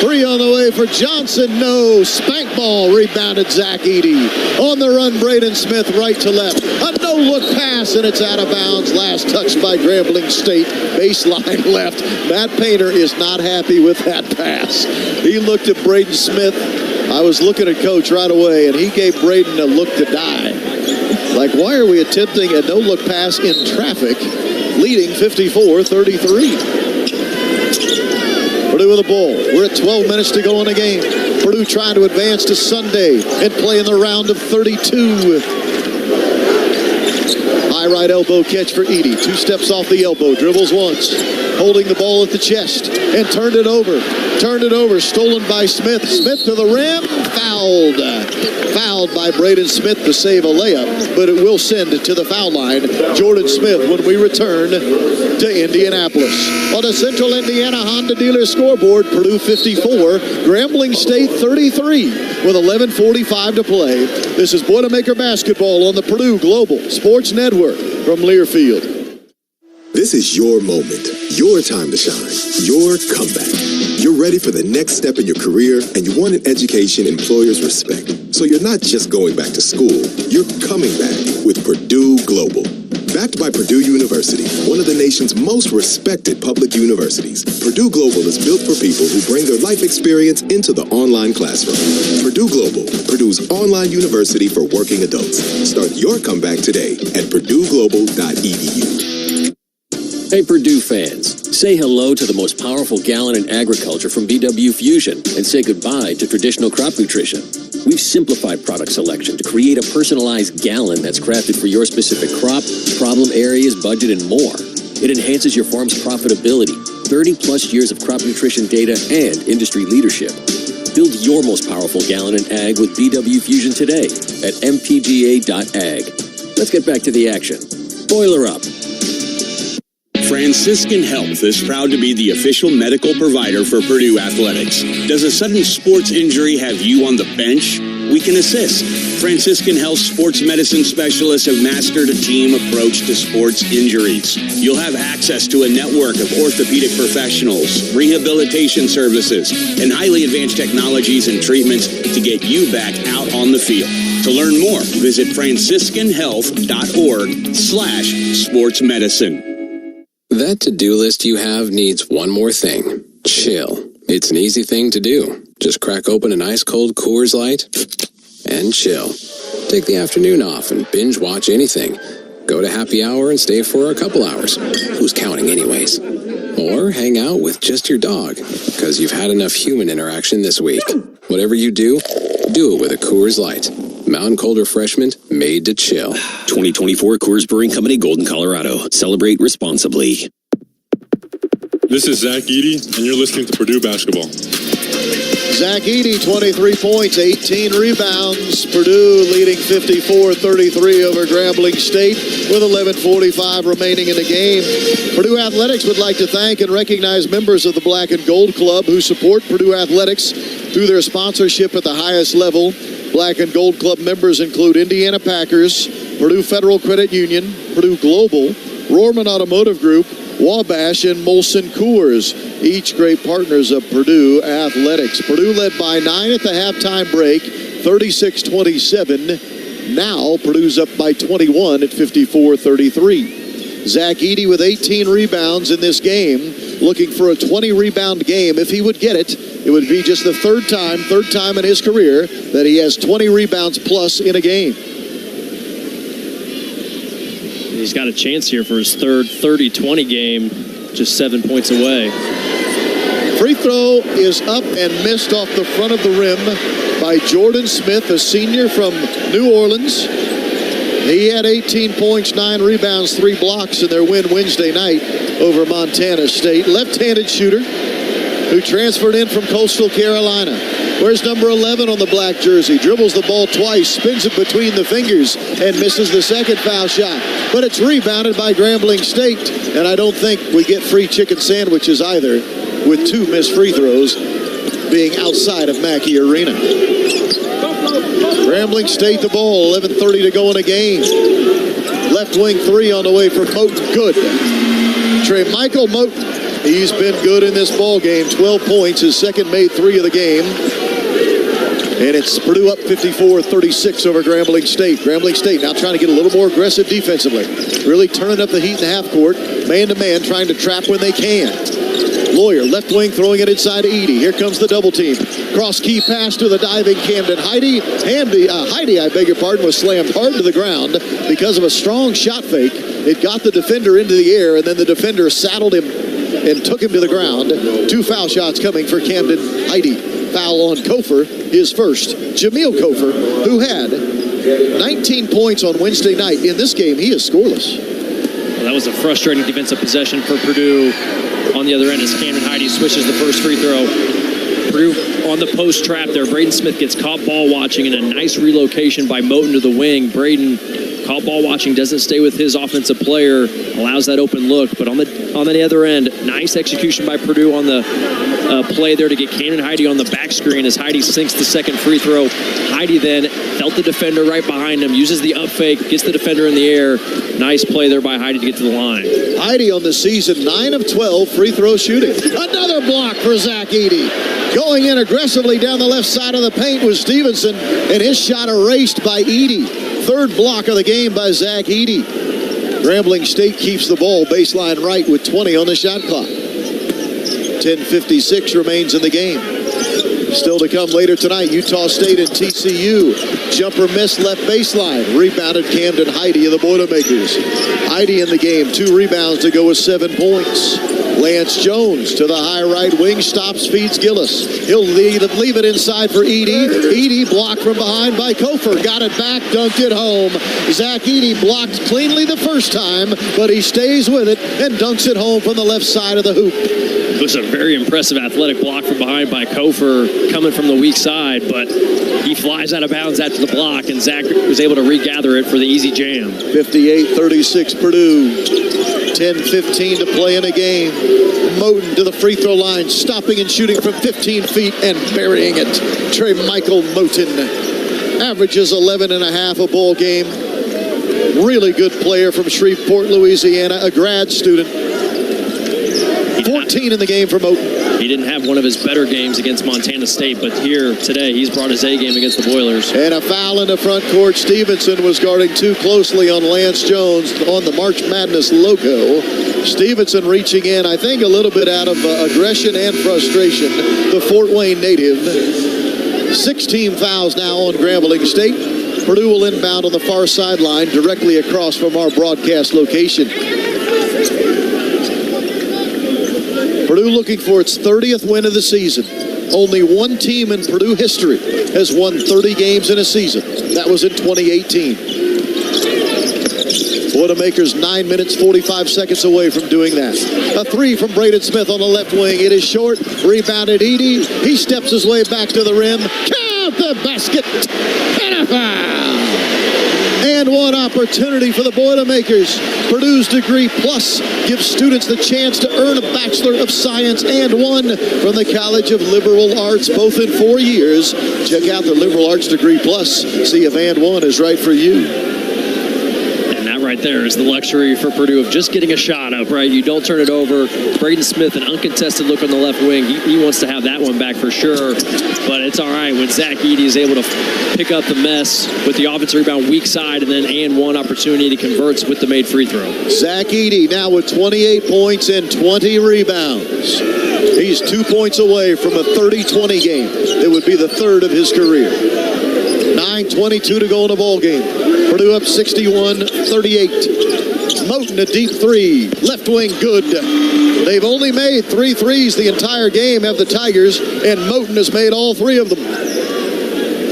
3 on the way for Johnson. No. Spank ball. Rebounded Zach Edey. On the run, Braden Smith right to left. A no-look pass, and it's out of bounds. Last touch by Grambling State. Baseline left. Matt Painter is not happy with that pass. He looked at Braden Smith. I was looking at Coach right away, and he gave Braden a look to die. Like, why are we attempting a no-look pass in traffic, leading 54-33? Purdue with the ball. We're at 12 minutes to go in the game. Purdue trying to advance to Sunday and play in the round of 32. High right elbow catch for Edey. 2 steps off the elbow. Dribbles once. Holding the ball at the chest. And turned it over. Stolen by Smith. Smith to the rim. Fouled. Fouled by Braden Smith to save a layup. But it will send it to the foul line. Jordan Smith when we return to Indianapolis. On the Central Indiana Honda Dealer scoreboard, Purdue 54, Grambling State 33 with 11:45 to play. This is Boilermaker basketball on the Purdue Global Sports Network from Learfield. This is your moment, your time to shine, your comeback. You're ready for the next step in your career, and you want an education employers respect. So you're not just going back to school, you're coming back with Purdue Global. Backed by Purdue University, one of the nation's most respected public universities, Purdue Global is built for people who bring their life experience into the online classroom. Purdue Global, Purdue's online university for working adults. Start your comeback today at purdueglobal.edu. Hey Purdue fans, say hello to the most powerful gallon in agriculture from BW Fusion and say goodbye to traditional crop nutrition. We've simplified product selection to create a personalized gallon that's crafted for your specific crop, problem areas, budget, and more. It enhances your farm's profitability, 30-plus years of crop nutrition data, and industry leadership. Build your most powerful gallon in ag with BW Fusion today at mpga.ag. Let's get back to the action. Boiler up. Franciscan Health is proud to be the official medical provider for Purdue Athletics. Does a sudden sports injury have you on the bench? We can assist. Franciscan Health sports medicine specialists have mastered a team approach to sports injuries. You'll have access to a network of orthopedic professionals, rehabilitation services, and highly advanced technologies and treatments to get you back out on the field. To learn more, visit franciscanhealth.org/sportsmedicine. That to-do list you have needs one more thing. Chill. It's an easy thing to do. Just crack open an ice-cold Coors Light and chill. Take the afternoon off and binge watch anything. Go to happy hour and stay for a couple hours. Who's counting anyways? Or hang out with just your dog, because you've had enough human interaction this week. Whatever you do it with a Coors Light. Mountain Cold Refreshment made to chill. 2024 Coors Brewing Company, Golden, Colorado. Celebrate responsibly. This is Zach Edey, and you're listening to Purdue Basketball. Zach Edey, 23 points, 18 rebounds. Purdue leading 54-33 over Grambling State with 11:45 remaining in the game. Purdue Athletics would like to thank and recognize members of the Black and Gold Club who support Purdue Athletics through their sponsorship at the highest level. Black and Gold Club members include Indiana Packers, Purdue Federal Credit Union, Purdue Global, Rohrman Automotive Group, Wabash, and Molson Coors, each great partners of Purdue Athletics. Purdue led by 9 at the halftime break, 36-27. Now Purdue's up by 21 at 54-33. Zach Edey with 18 rebounds in this game, looking for a 20-rebound game. If he would get it, it would be just the third time in his career that he has 20 rebounds plus in a game. He's got a chance here for his third 30-20 game, just 7 points away. Free throw is up and missed off the front of the rim by Jordan Smith, a senior from New Orleans. He had 18 points, 9 rebounds, 3 blocks in their win Wednesday night over Montana State. Left-handed shooter who transferred in from Coastal Carolina. Where's number 11 on the black jersey? Dribbles the ball twice, spins it between the fingers, and misses the second foul shot. But it's rebounded by Grambling State, and I don't think we get free chicken sandwiches either, with 2 missed free throws being outside of Mackey Arena. Grambling State the ball, 11:30 to go in a game. Left wing 3 on the way for Moten, good. Michael Moten, he's been good in this ball game, 12 points, his second made 3 of the game. And it's Purdue up 54-36 over Grambling State. Grambling State now trying to get a little more aggressive defensively. Really turning up the heat in the half court. Man-to-man, trying to trap when they can. Lawyer, left wing, throwing it inside to Edey. Here comes the double team. Cross key pass to the diving Camden Heidi. Heidi, I beg your pardon, was slammed hard to the ground because of a strong shot fake. It got the defender into the air, and then the defender saddled him and took him to the ground. 2 foul shots coming for Camden Heidi. Foul on Kofer, his first. Jameel Kofer, who had 19 points on Wednesday night. In this game, he is scoreless. Well, that was a frustrating defensive possession for Purdue. On the other end, as Camden Heidi switches the first free throw. Purdue on the post trap there. Braden Smith gets caught ball watching, and a nice relocation by Moten to the wing. Braden caught ball watching, doesn't stay with his offensive player, allows that open look. But on the other end, nice execution by Purdue on the play there to get Camden Heidi on the back screen as Heidi sinks the second free throw. Heidi then felt the defender right behind him, uses the up fake, gets the defender in the air. Nice play there by Heidi to get to the line. Heidi on the season, 9 of 12 free throw shooting. Another block for Zach Edey. Going in aggressively down the left side of the paint was Stevenson, and his shot erased by Edey. Third block of the game by Zach Edey. Grambling State keeps the ball baseline right with 20 on the shot clock. 10:56 remains in the game. Still to come later tonight, Utah State and TCU. Jumper miss left baseline. Rebounded Camden Heidi of the Boilermakers. Heidi in the game, 2 rebounds to go with 7 points. Lance Jones to the high right wing, stops, feeds Gillis. He'll leave it inside for Edey. Edey blocked from behind by Kofer. Got it back, dunked it home. Zach Edey blocked cleanly the first time, but he stays with it and dunks it home from the left side of the hoop. It was a very impressive athletic block from behind by Kofer coming from the weak side, but he flies out of bounds after the block, and Zach was able to regather it for the easy jam. 58-36 Purdue. 10:15 to play in a game. Moten to the free throw line, stopping and shooting from 15 feet and burying it. Michael Moten averages 11.5 a ball game. Really good player from Shreveport, Louisiana, a grad student. 14 in the game for Moten. He didn't have one of his better games against Montana State, but here today he's brought his A game against the Boilers. And a foul in the front court. Stevenson was guarding too closely on Lance Jones on the March Madness logo. Stevenson reaching in, I think, a little bit out of aggression and frustration. The Fort Wayne native. 16 fouls now on Grambling State. Purdue will inbound on the far sideline directly across from our broadcast location. Purdue looking for its 30th win of the season. Only one team in Purdue history has won 30 games in a season. That was in 2018. Boilermakers 9 minutes, 45 seconds away from doing that. A three from Braden Smith on the left wing. It is short. Rebounded Edey. He steps his way back to the rim. Count the basket. And a foul. And one opportunity for the Boilermakers. Purdue's Degree Plus gives students the chance to earn a Bachelor of Science and one from the College of Liberal Arts, both in 4 years. Check out the Liberal Arts Degree Plus. See if and one is right for you. Right there is the luxury for Purdue of just getting a shot up, right? You don't turn it over. Braden Smith, an uncontested look on the left wing. He wants to have that one back for sure, but it's all right when Zach Edey is able to pick up the mess with the offensive rebound weak side and then and one opportunity to convert with the made free throw. Zach Edey now with 28 points and 20 rebounds. He's 2 points away from a 30-20 game. It would be the third of his career. 9:22 to go in the ball game. Purdue up 61-38. Moten a deep three. Left wing good. They've only made 3 threes the entire game, have the Tigers, and Moten has made all 3 of them.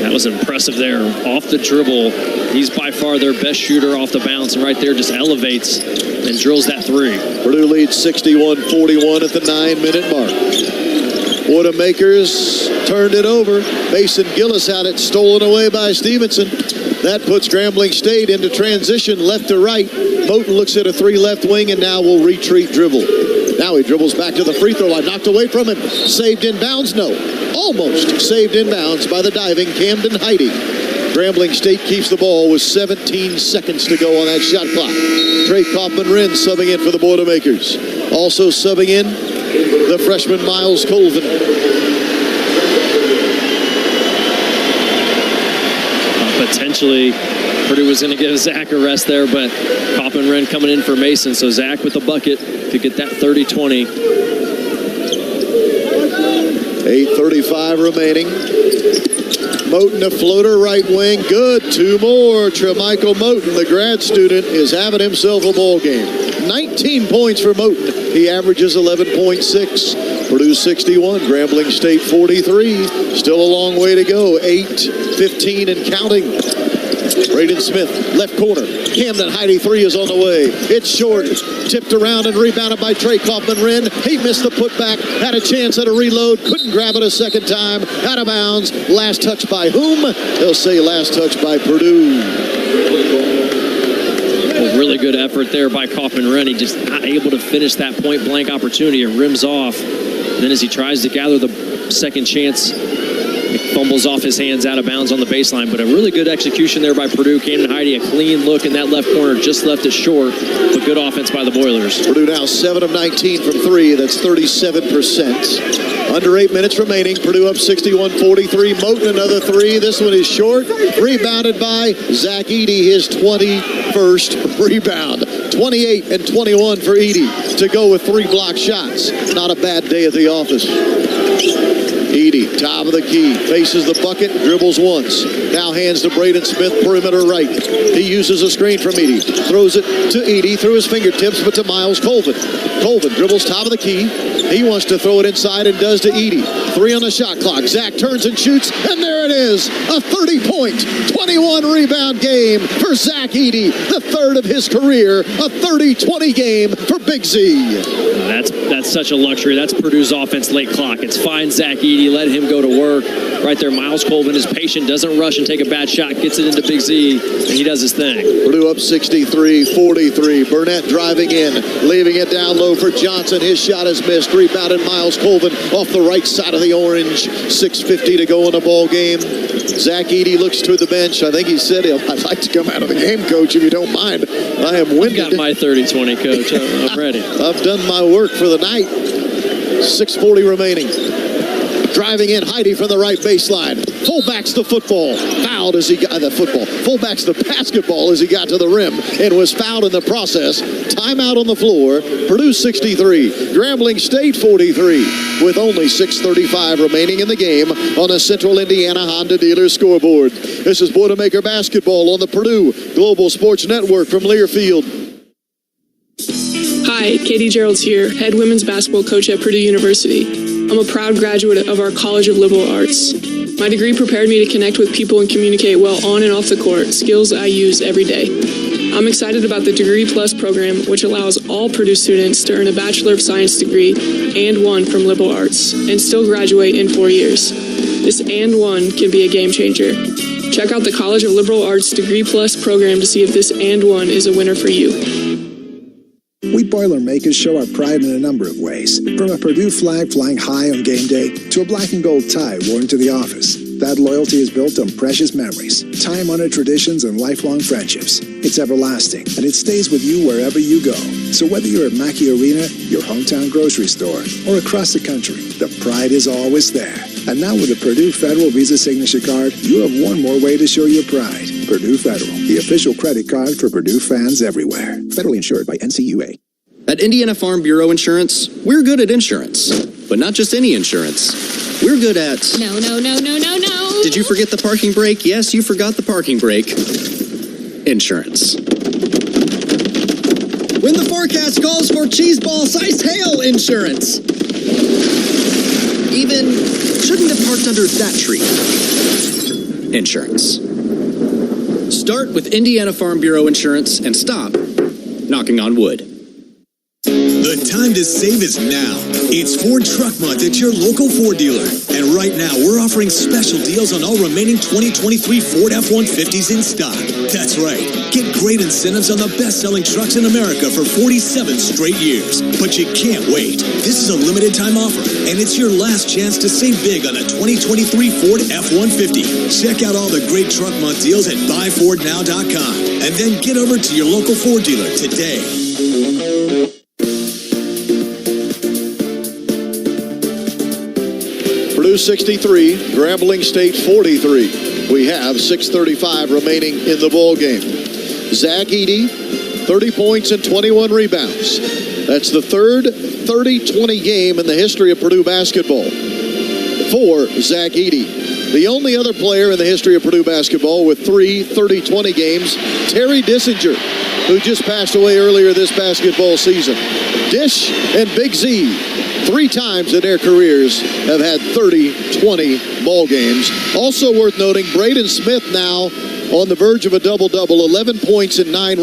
That was impressive there. Off the dribble. He's by far their best shooter off the bounce, and right there just elevates and drills that three. Purdue leads 61-41 at the 9-minute mark. Boilermakers turned it over. Mason Gillis had it stolen away by Stevenson. That puts Grambling State into transition left to right. Moten looks at a 3 left wing and now will retreat dribble. Now he dribbles back to the free throw line. Knocked away from him. Saved in bounds? No. Almost saved in bounds by the diving Camden Heide. Grambling State keeps the ball with 17 seconds to go on that shot clock. Trey Kaufman-Renn subbing in for the Boilermakers. Also subbing in the freshman Miles Colvin. Potentially, Purdue was going to give Zach a rest there, but Kaufman-Renn coming in for Mason. So Zach with the bucket to get that 30-20. 8:35 remaining. Moten a floater right wing. Good. 2 more. Tremichael Moten, the grad student, is having himself a ball game. 19 points for Moten. He averages 11.6. Purdue 61, Grambling State 43. Still a long way to go. 8:15 and counting. Braden Smith, left corner. Camden Heide 3 is on the way. It's short. Tipped around and rebounded by Trey Kaufman-Renn. He missed the putback. Had a chance at a reload. Couldn't grab it a second time. Out of bounds. Last touch by whom? They'll say last touch by Purdue. A really good effort there by Kaufman-Renn. He just not able to finish that point-blank opportunity. It rims off. And then as he tries to gather the second chance, it fumbles off his hands out of bounds on the baseline. But a really good execution there by Purdue. Camden Heide, a clean look in that left corner, just left it short. But good offense by the Boilers. Purdue now 7 of 19 from 3. That's 37%. Under 8 minutes remaining. Purdue up 61-43. Moten another 3. This one is short. Rebounded by Zach Edey, his 21st rebound. 28 and 21 for Edey to go with 3 block shots. Not a bad day at the office. Edey, top of the key, faces the bucket, dribbles once. Now hands to Braden Smith, perimeter right. He uses a screen from Edey. Throws it to Edey through his fingertips, but to Miles Colvin. Colvin dribbles top of the key. He wants to throw it inside and does to Edey. 3 on the shot clock. Zach turns and shoots, and there it is. A 30-point, 21-rebound game for Zach Edey. The third of his career. A 30-20 game for Big Z. That's such a luxury. That's Purdue's offense late clock. It's fine Zach Edey. Let him go to work. Right there, Miles Colvin is patient, doesn't rush and take a bad shot, gets it into Big Z, and he does his thing. Purdue up 63-43. Burnett driving in, leaving it down low for Johnson. His shot is missed. Rebounded Miles Colvin off the right side of the orange. 6:50 to go in the ball game. Zach Edey looks to the bench. I think he said, I'd like to come out of the game, coach, if you don't mind. I am winded. I've got my 30-20, coach. I'm ready. I've done my work for the night. 6:40 remaining. Driving in Heide from the right baseline. Fullbacks the football. Fouled as he got the football. Fullbacks the basketball as he got to the rim and was fouled in the process. Timeout on the floor. Purdue 63. Grambling State 43. With only 6:35 remaining in the game on a Central Indiana Honda dealer scoreboard. This is Boilermaker basketball on the Purdue Global Sports Network from Learfield. Hi, Katie Gerald's here, head women's basketball coach at Purdue University. I'm a proud graduate of our College of Liberal Arts. My degree prepared me to connect with people and communicate well on and off the court, skills I use every day. I'm excited about the Degree Plus program, which allows all Purdue students to earn a Bachelor of Science degree and one from liberal arts and still graduate in 4 years. This and one can be a game changer. Check out the College of Liberal Arts Degree Plus program to see if this and one is a winner for you. We Boilermakers show our pride in a number of ways, from a Purdue flag flying high on game day to a black and gold tie worn to the office. That loyalty is built on precious memories, time-honored traditions, and lifelong friendships. It's everlasting, and it stays with you wherever you go. So whether you're at Mackey Arena, your hometown grocery store, or across the country, the pride is always there. And now with the Purdue Federal Visa Signature Card, you have one more way to show your pride. Purdue Federal, the official credit card for Purdue fans everywhere. Federally insured by NCAA. At Indiana Farm Bureau Insurance, we're good at insurance. But not just any insurance. We're good at... No. Did you forget the parking brake? Yes, you forgot the parking brake. Insurance. When the forecast calls for cheeseball-sized hail insurance. Even shouldn't have parked under that tree. Insurance. Start with Indiana Farm Bureau Insurance and stop knocking on wood. The time to save is now. It's Ford Truck Month at your local Ford dealer. And right now, we're offering special deals on all remaining 2023 Ford F-150s in stock. That's right. Get great incentives on the best-selling trucks in America for 47 straight years. But you can't wait. This is a limited time offer, and it's your last chance to save big on a 2023 Ford F-150. Check out all the great Truck Month deals at buyfordnow.com. And then get over to your local Ford dealer today. Purdue 63, Grambling State 43. We have 6:35 remaining in the ball game. Zach Edey, 30 points and 21 rebounds. That's the third 30-20 game in the history of Purdue basketball for Zach Edey. The only other player in the history of Purdue basketball with 3 30-20 games, Terry Dissinger, who just passed away earlier this basketball season. Dish and Big Z, 3 times in their careers, have had 30-20 ball games. Also worth noting, Braden Smith now on the verge of a double-double, 11 points and 9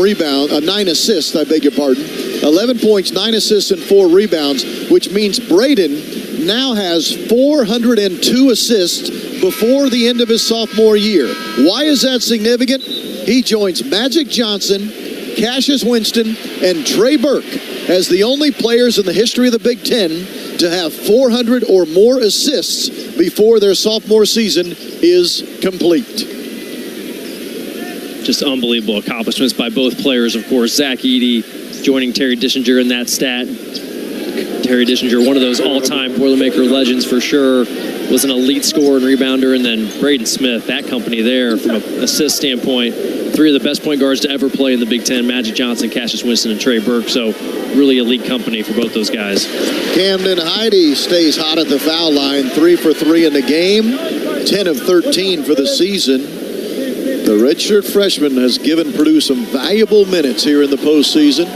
assists, I beg your pardon. 11 points, 9 assists, and 4 rebounds, which means Braden now has 402 assists before the end of his sophomore year. Why is that significant? He joins Magic Johnson, Cassius Winston, and Trey Burke as the only players in the history of the Big Ten to have 400 or more assists before their sophomore season is complete. Just unbelievable accomplishments by both players, of course. Zach Edey joining Terry Dissinger in that stat. Terry Dissinger, one of those all-time Boilermaker legends for sure, was an elite scorer and rebounder, and then Braden Smith, that company there from an assist standpoint. 3 of the best point guards to ever play in the Big Ten, Magic Johnson, Cassius Winston, and Trey Burke. So really elite company for both those guys. Camden Heide stays hot at the foul line, 3 for 3 in the game, 10 of 13 for the season. The redshirt freshman has given Purdue some valuable minutes here in the postseason.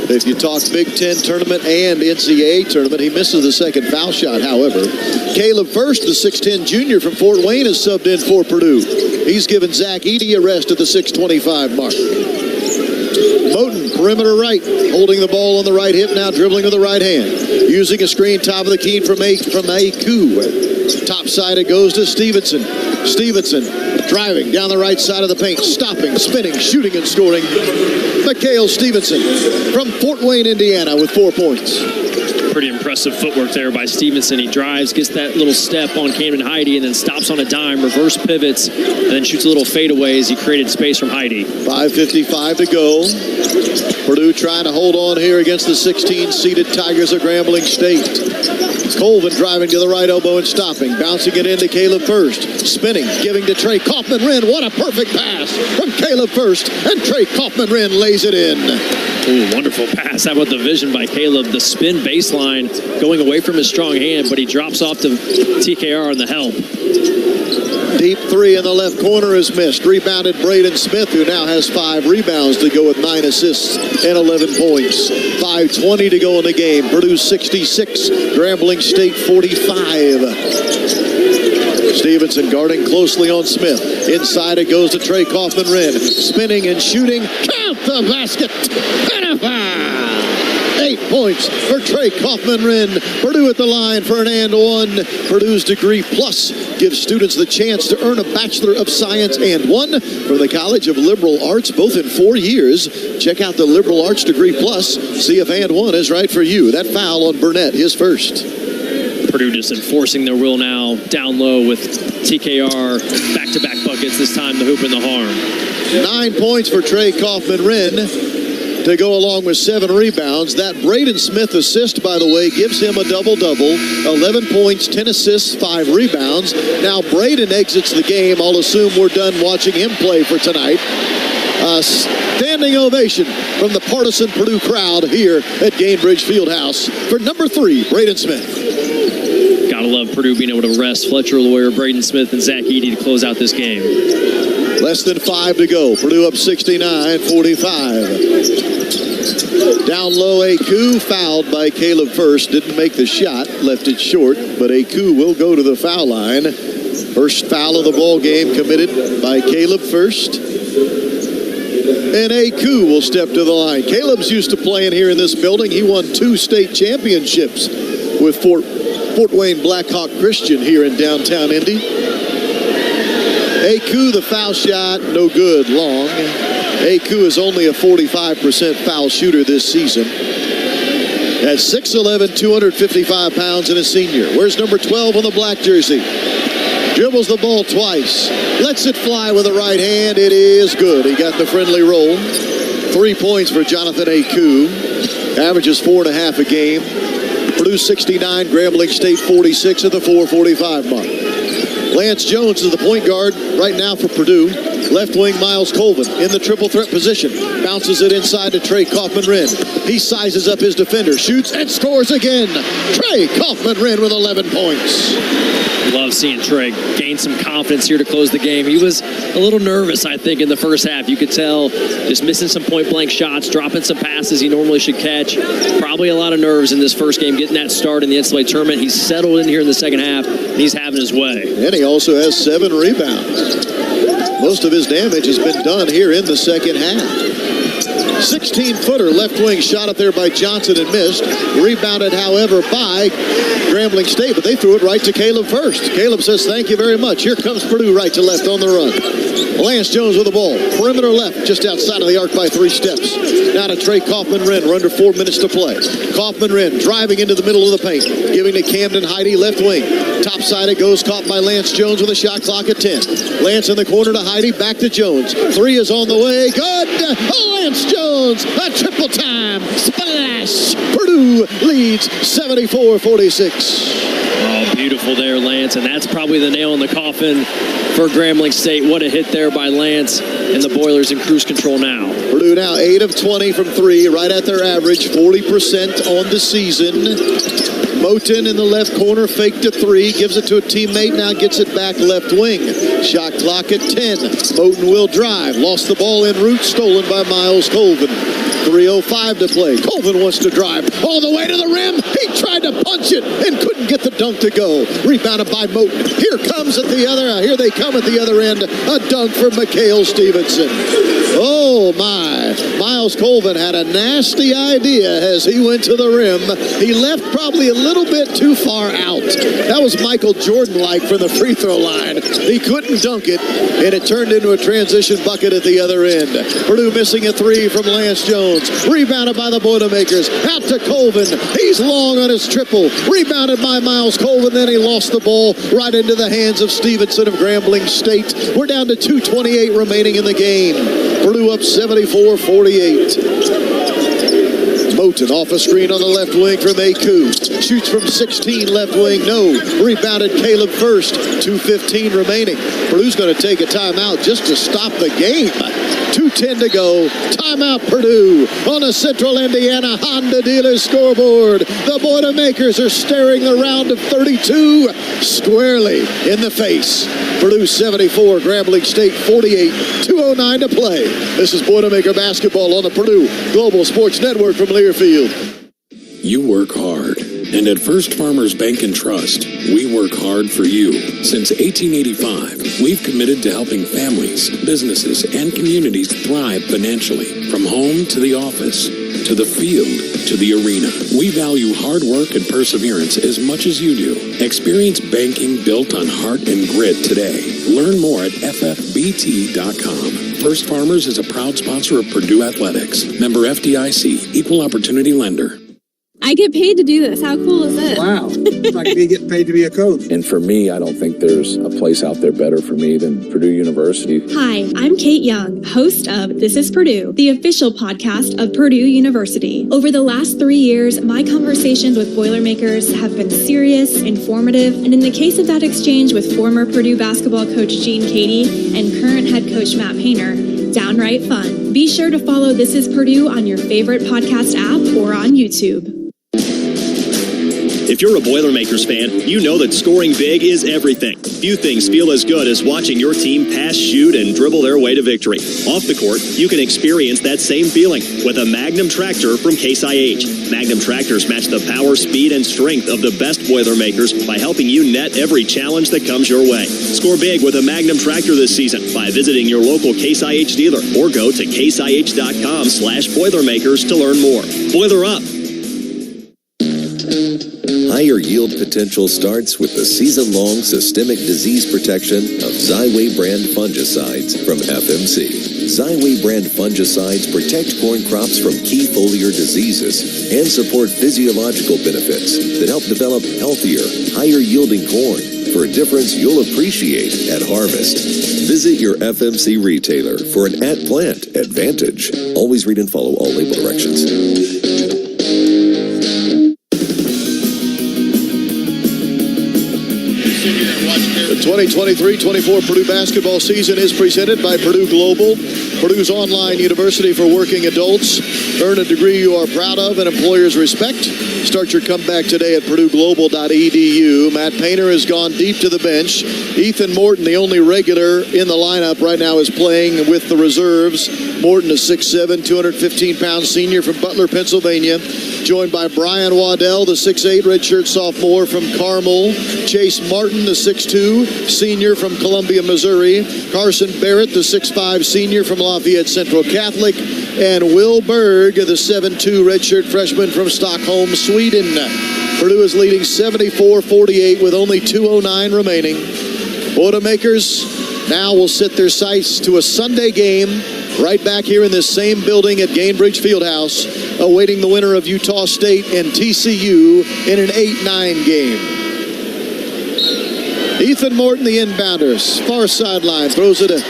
If you talk Big Ten tournament and NCAA tournament, he misses the second foul shot, however. Caleb First, the 6'10 junior from Fort Wayne, is subbed in for Purdue. He's given Zach Edey a rest at the 6:25 mark. Moten, perimeter right, holding the ball on the right hip now, dribbling with the right hand. Using a screen, top of the key from Aku. Top side it goes to Stevenson. Stevenson driving down the right side of the paint, stopping, spinning, shooting, and scoring. Mikhail Stevenson from Fort Wayne, Indiana, with 4 points. Pretty impressive footwork there by Stevenson. He drives, gets that little step on Camden Heide, and then stops on a dime, reverse pivots, and then shoots a little fadeaway as he created space from Heide. 5:55 to go. Purdue trying to hold on here against the 16-seeded Tigers of Grambling State. Colvin driving to the right elbow and stopping. Bouncing it into Caleb First. Spinning, giving to Trey Kaufman-Wren. What a perfect pass from Caleb First. And Trey Kaufman-Wren lays it in. Ooh, wonderful pass. How about the vision by Caleb? The spin baseline going away from his strong hand, but he drops off to TKR on the help. Deep 3 in the left corner is missed. Rebounded Braden Smith, who now has 5 rebounds to go with 9 assists and 11 points. 5:20 to go in the game. Purdue 66, Grambling State 45. Stevenson guarding closely on Smith. Inside it goes to Trey Kaufman-Renn. Spinning and shooting. Count the basket. And a foul. 8 points for Trey Kaufman-Renn. Purdue at the line for an and one. Purdue's Degree Plus gives students the chance to earn a Bachelor of Science and one from the College of Liberal Arts, both in 4 years. Check out the Liberal Arts Degree Plus. See if and one is right for you. That foul on Burnett, his first. Purdue just enforcing their will now, down low with TKR, back-to-back buckets, this time the hoop and the harm. 9 points for Trey Kaufman-Renn to go along with 7 rebounds. That Braden Smith assist, by the way, gives him a double-double. 11 points, 10 assists, 5 rebounds. Now Braden exits the game. I'll assume we're done watching him play for tonight. Standing ovation from the partisan Purdue crowd here at Gainbridge Fieldhouse for number 3, Braden Smith. Gotta love Purdue being able to rest Fletcher Lawyer, Braden Smith, and Zach Edey to close out this game. Less than 5 to go. Purdue up 69-45. Down low, Aku fouled by Caleb First. Didn't make the shot, left it short, but Aku will go to the foul line. First foul of the ball game committed by Caleb First. And Aku will step to the line. Caleb's used to playing here in this building. He won 2 state championships with Fort Wayne Blackhawk Christian here in downtown Indy. Aku, the foul shot, no good, long. Aku is only a 45% foul shooter this season. At 6'11", 255 pounds and a senior. Where's number 12 on the black jersey? Dribbles the ball twice. Lets it fly with the right hand. It is good. He got the friendly roll. 3 points for Jonathan Aku. Averages 4.5 a game. Purdue 69, Grambling State 46 at the 4:45 mark. Lance Jones is the point guard right now for Purdue. Left wing Miles Colvin in the triple threat position. Bounces it inside to Trey Kaufman-Renn. He sizes up his defender, shoots and scores again. Trey Kaufman-Renn with 11 points. Love seeing Trey gain some confidence here to close the game. He was a little nervous, I think, in the first half. You could tell just missing some point-blank shots, dropping some passes he normally should catch. Probably a lot of nerves in this first game, getting that start in the NCAA tournament. He's settled in here in the second half, and he's having his way. And he also has 7 rebounds. Most of his damage has been done here in the second half. 16-footer left wing shot up there by Johnson and missed. Rebounded, however, by Grambling State, but they threw it right to Caleb First. Caleb says, thank you very much. Here comes Purdue right to left on the run. Lance Jones with the ball. Perimeter left, just outside of the arc by 3 steps. Now to Trey Kaufman-Renn. We're under 4 minutes to play. Kaufman-Renn driving into the middle of the paint. Giving to Camden Heide, left wing. Top side it goes, caught by Lance Jones with a shot clock at 10. Lance in the corner to Heide, back to Jones. 3 is on the way. Good! Lance Jones, a triple time splash. Purdue leads 74-46. Oh, beautiful there, Lance, and that's probably the nail in the coffin for Grambling State. What a hit there by Lance, and the Boilers in cruise control now. Purdue now 8 of 20 from 3, right at their average, 40% on the season. Moten in the left corner, faked a 3, gives it to a teammate, now gets it back left wing. Shot clock at 10. Moten will drive, lost the ball en route, stolen by Miles Colvin. 3:05 to play. Colvin wants to drive all the way to the rim. He tried to punch it and couldn't get the dunk to go. Rebounded by Moten. Here they come at the other end. A dunk for Mikhail Stevenson. Oh my. Miles Colvin had a nasty idea as he went to the rim. He left probably a little bit too far out. That was Michael Jordan-like from the free throw line. He couldn't dunk it, and it turned into a transition bucket at the other end. Purdue missing a 3 from Lance Jones. Rebounded by the Boilermakers. Out to Colvin. He's long on his triple. Rebounded by Miles Colvin. Then he lost the ball right into the hands of Stevenson of Grambling State. We're down to 2:28 remaining in the game. Purdue up 74-48. Moten off a screen on the left wing from Aku. Shoots from 16 left wing. No. Rebounded Caleb First. 2:15 remaining. Purdue's going to take a timeout just to stop the game. 2:10 to go. Timeout Purdue on a Central Indiana Honda dealer scoreboard. The Boilermakers are staring the round of 32 squarely in the face. Purdue 74, Grambling State 48, 2:09 to play. This is Boilermaker basketball on the Purdue Global Sports Network from Learfield. You work hard. And at First Farmers Bank and Trust, we work hard for you. Since 1885, we've committed to helping families, businesses, and communities thrive financially. From home to the office, to the field, to the arena. We value hard work and perseverance as much as you do. Experience banking built on heart and grit today. Learn more at ffbt.com. First Farmers is a proud sponsor of Purdue Athletics. Member FDIC, Equal Opportunity Lender. I get paid to do this. How cool is it? Wow. It's like me getting paid to be a coach. And for me, I don't think there's a place out there better for me than Purdue University. Hi, I'm Kate Young, host of This is Purdue, the official podcast of Purdue University. Over the last 3 years, my conversations with boilermakers have been serious, informative, and in the case of that exchange with former Purdue basketball coach Gene Cady and current head coach Matt Painter, downright fun. Be sure to follow This is Purdue on your favorite podcast app or on YouTube. If you're a Boilermakers fan, you know that scoring big is everything. Few things feel as good as watching your team pass, shoot, and dribble their way to victory. Off the court, you can experience that same feeling with a Magnum tractor from Case IH. Magnum tractors match the power, speed, and strength of the best Boilermakers by helping you net every challenge that comes your way. Score big with a Magnum tractor this season by visiting your local Case IH dealer or go to caseih.com/Boilermakers to learn more. Boiler up! Higher yield potential starts with the season-long systemic disease protection of Xyway brand fungicides from FMC. Xyway brand fungicides protect corn crops from key foliar diseases and support physiological benefits that help develop healthier, higher-yielding corn for a difference you'll appreciate at harvest. Visit your FMC retailer for an at-plant advantage. Always read and follow all label directions. The 2023-24 Purdue basketball season is presented by Purdue Global, Purdue's online university for working adults. Earn a degree you are proud of and employers respect. Start your comeback today at purdueglobal.edu. Matt Painter has gone deep to the bench. Ethan Morton, the only regular in the lineup right now, is playing with the reserves. Morton, a 6'7", 215-pound senior from Butler, Pennsylvania, joined by Brian Waddell, the 6'8", redshirt sophomore from Carmel. Chase Martin, the 6'2", senior from Columbia, Missouri. Carson Barrett, the 6'5", senior from Lafayette Central Catholic. And Will Berg, the 7'2", redshirt freshman from Stockholm, Sweden. Purdue is leading 74-48 with only 2:09 remaining. Boilermakers now will set their sights to a Sunday game right back here in this same building at Gainbridge Fieldhouse, awaiting the winner of Utah State and TCU in an 8-9 game. Ethan Morton, the inbounder, far sideline, throws it to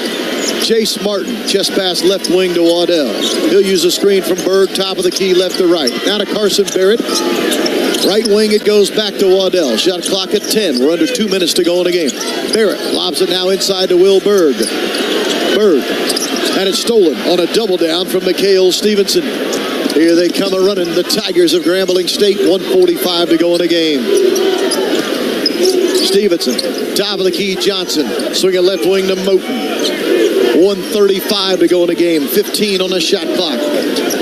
Chase Martin. Chest pass left wing to Waddell. He'll use a screen from Berg, top of the key, left to right. Now to Carson Barrett. Right wing, it goes back to Waddell. Shot clock at 10. We're under 2 minutes to go in the game. Barrett lobs it now inside to Will Berg. Berg had it stolen on a double down from Mikhail Stevenson. Here they come a-running, the Tigers of Grambling State. 1:45 to go in the game. Stevenson, top of the key, Johnson. Swinging left wing to Moten. 1:35 to go in the game. 15 on the shot clock.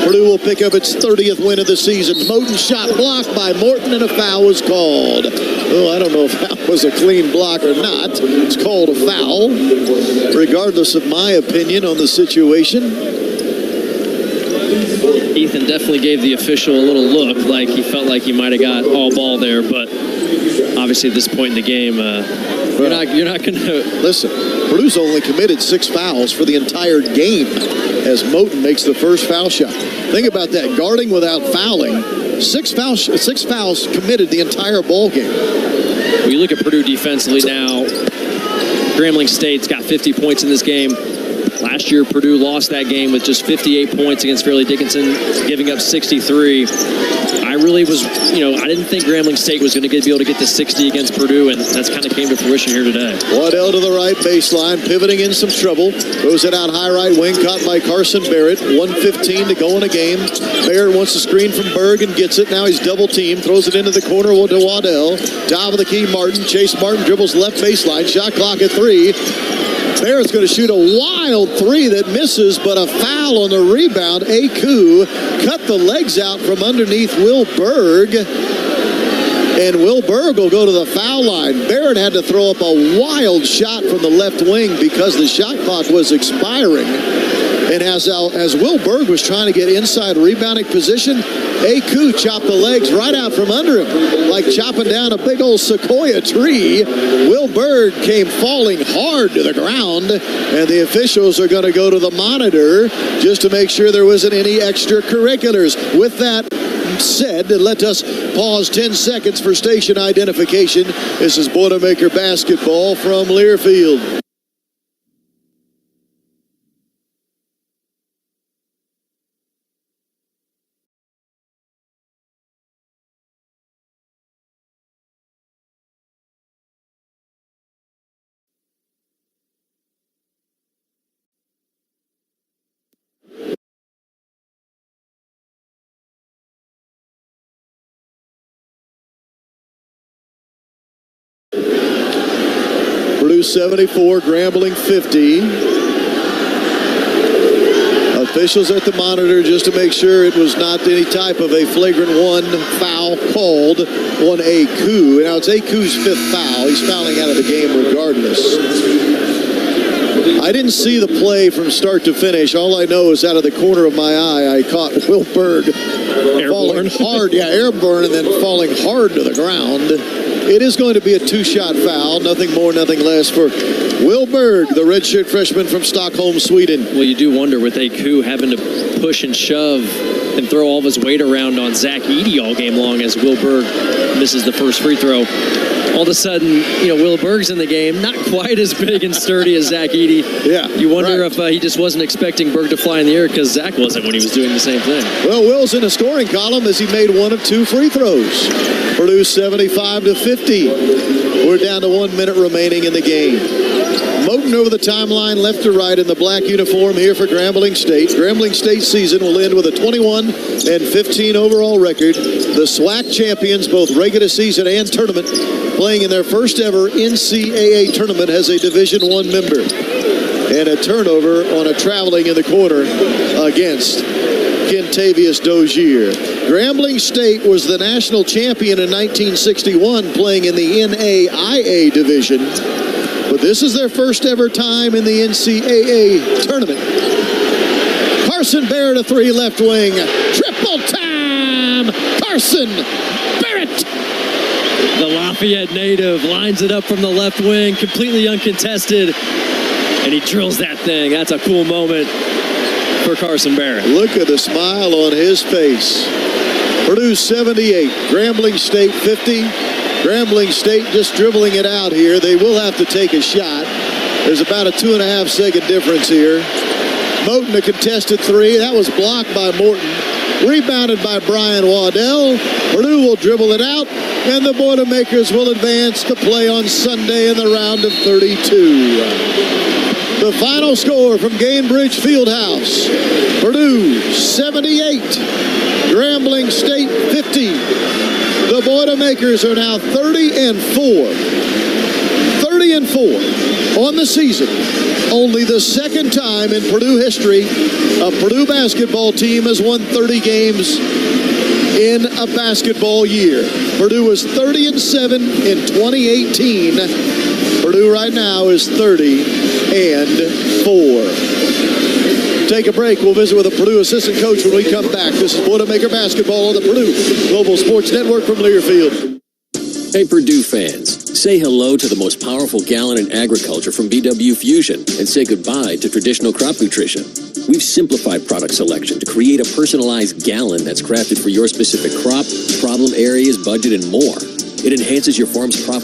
Purdue will pick up its 30th win of the season. Moten shot blocked by Morton, and a foul was called. Oh, I don't know if that was a clean block or not. It's called a foul, regardless of my opinion on the situation. Ethan definitely gave the official a little look, like he felt like he might have got all ball there, but obviously at this point in the game, you're not going to... Listen, Purdue's only committed 6 fouls for the entire game as Moten makes the first foul shot. Think about that, guarding without fouling. 6 fouls committed the entire ball game. When you look at Purdue defensively now, Grambling State's got 50 points in this game. Last year, Purdue lost that game with just 58 points against Fairleigh Dickinson, giving up 63. I really was, I didn't think Grambling State was going to be able to get to 60 against Purdue, and that's kind of came to fruition here today. Waddell to the right baseline, pivoting in some trouble. Throws it out high right wing, caught by Carson Barrett. 1:15 to go in a game. Barrett wants a screen from Berg and gets it. Now he's double teamed, throws it into the corner to Waddell. Top of the key, Martin. Chase Martin dribbles left baseline. Shot clock at 3. Barrett's going to shoot a wild 3 that misses, but a foul on the rebound. Aku cut the legs out from underneath Will Berg. And Will Berg will go to the foul line. Barrett had to throw up a wild shot from the left wing because the shot clock was expiring. And as Will Berg was trying to get inside rebounding position, A.Q. chopped the legs right out from under him, like chopping down a big old sequoia tree. Will Berg came falling hard to the ground, and the officials are going to go to the monitor just to make sure there wasn't any extracurriculars. With that said, let us pause 10 seconds for station identification. This is Boilermaker basketball from Learfield. Purdue 74, Grambling 50. Officials at the monitor just to make sure it was not any type of a flagrant one foul called on A.Q. Now it's A.Q.'s 5th foul. He's fouling out of the game regardless. I didn't see the play from start to finish. All I know is out of the corner of my eye, I caught Will Berg falling hard. Yeah, airborne, and then falling hard to the ground. It is going to be a 2-shot foul. Nothing more, nothing less for Will Berg, the redshirt freshman from Stockholm, Sweden. Well, you do wonder with A.Q. having to push and shove and throw all of his weight around on Zach Edey all game long as Will Berg misses the first free throw. All of a sudden, Will Berg's in the game, not quite as big and sturdy as Zach Edey. Yeah, you wonder if he just wasn't expecting Berg to fly in the air because Zach wasn't when he was doing the same thing. Well, Will's in the scoring column as he made one of 2 free throws. Purdue 75-50. We're down to 1 minute remaining in the game. Moten over the timeline, left to right in the black uniform here for Grambling State. Grambling State season will end with a 21-15 overall record. The SWAC champions, both regular season and tournament, playing in their first ever NCAA tournament as a Division I member. And a turnover on a traveling in the corner against Kentavious Dozier. Grambling State was the national champion in 1961, playing in the NAIA division. But this is their first ever time in the NCAA tournament. Carson Barrett, a 3 left wing. Triple time! Carson Barrett! The Lafayette native lines it up from the left wing, completely uncontested, and he drills that thing. That's a cool moment for Carson Barrett. Look at the smile on his face. Purdue 78, Grambling State 50. Grambling State just dribbling it out here. They will have to take a shot. There's about a 2.5-second difference here. Moten, a contested 3. That was blocked by Morton. Rebounded by Brian Waddell. Purdue will dribble it out, and the Boilermakers will advance to play on Sunday in the round of 32. The final score from Gainbridge Fieldhouse. Purdue 78, Grambling State 50. The Boilermakers are now 30-4. 30-4 on the season. Only the second time in Purdue history a Purdue basketball team has won 30 games in a basketball year. Purdue was 30-7 in 2018. Purdue right now is 30-4. Take a break. We'll visit with a Purdue assistant coach when we come back. This is Boilermaker basketball on the Purdue Global Sports Network from Learfield. Hey, Purdue fans, say hello to the most powerful gallon in agriculture from BW Fusion and say goodbye to traditional crop nutrition. We've simplified product selection to create a personalized gallon that's crafted for your specific crop, problem areas, budget, and more. It enhances your farm's profit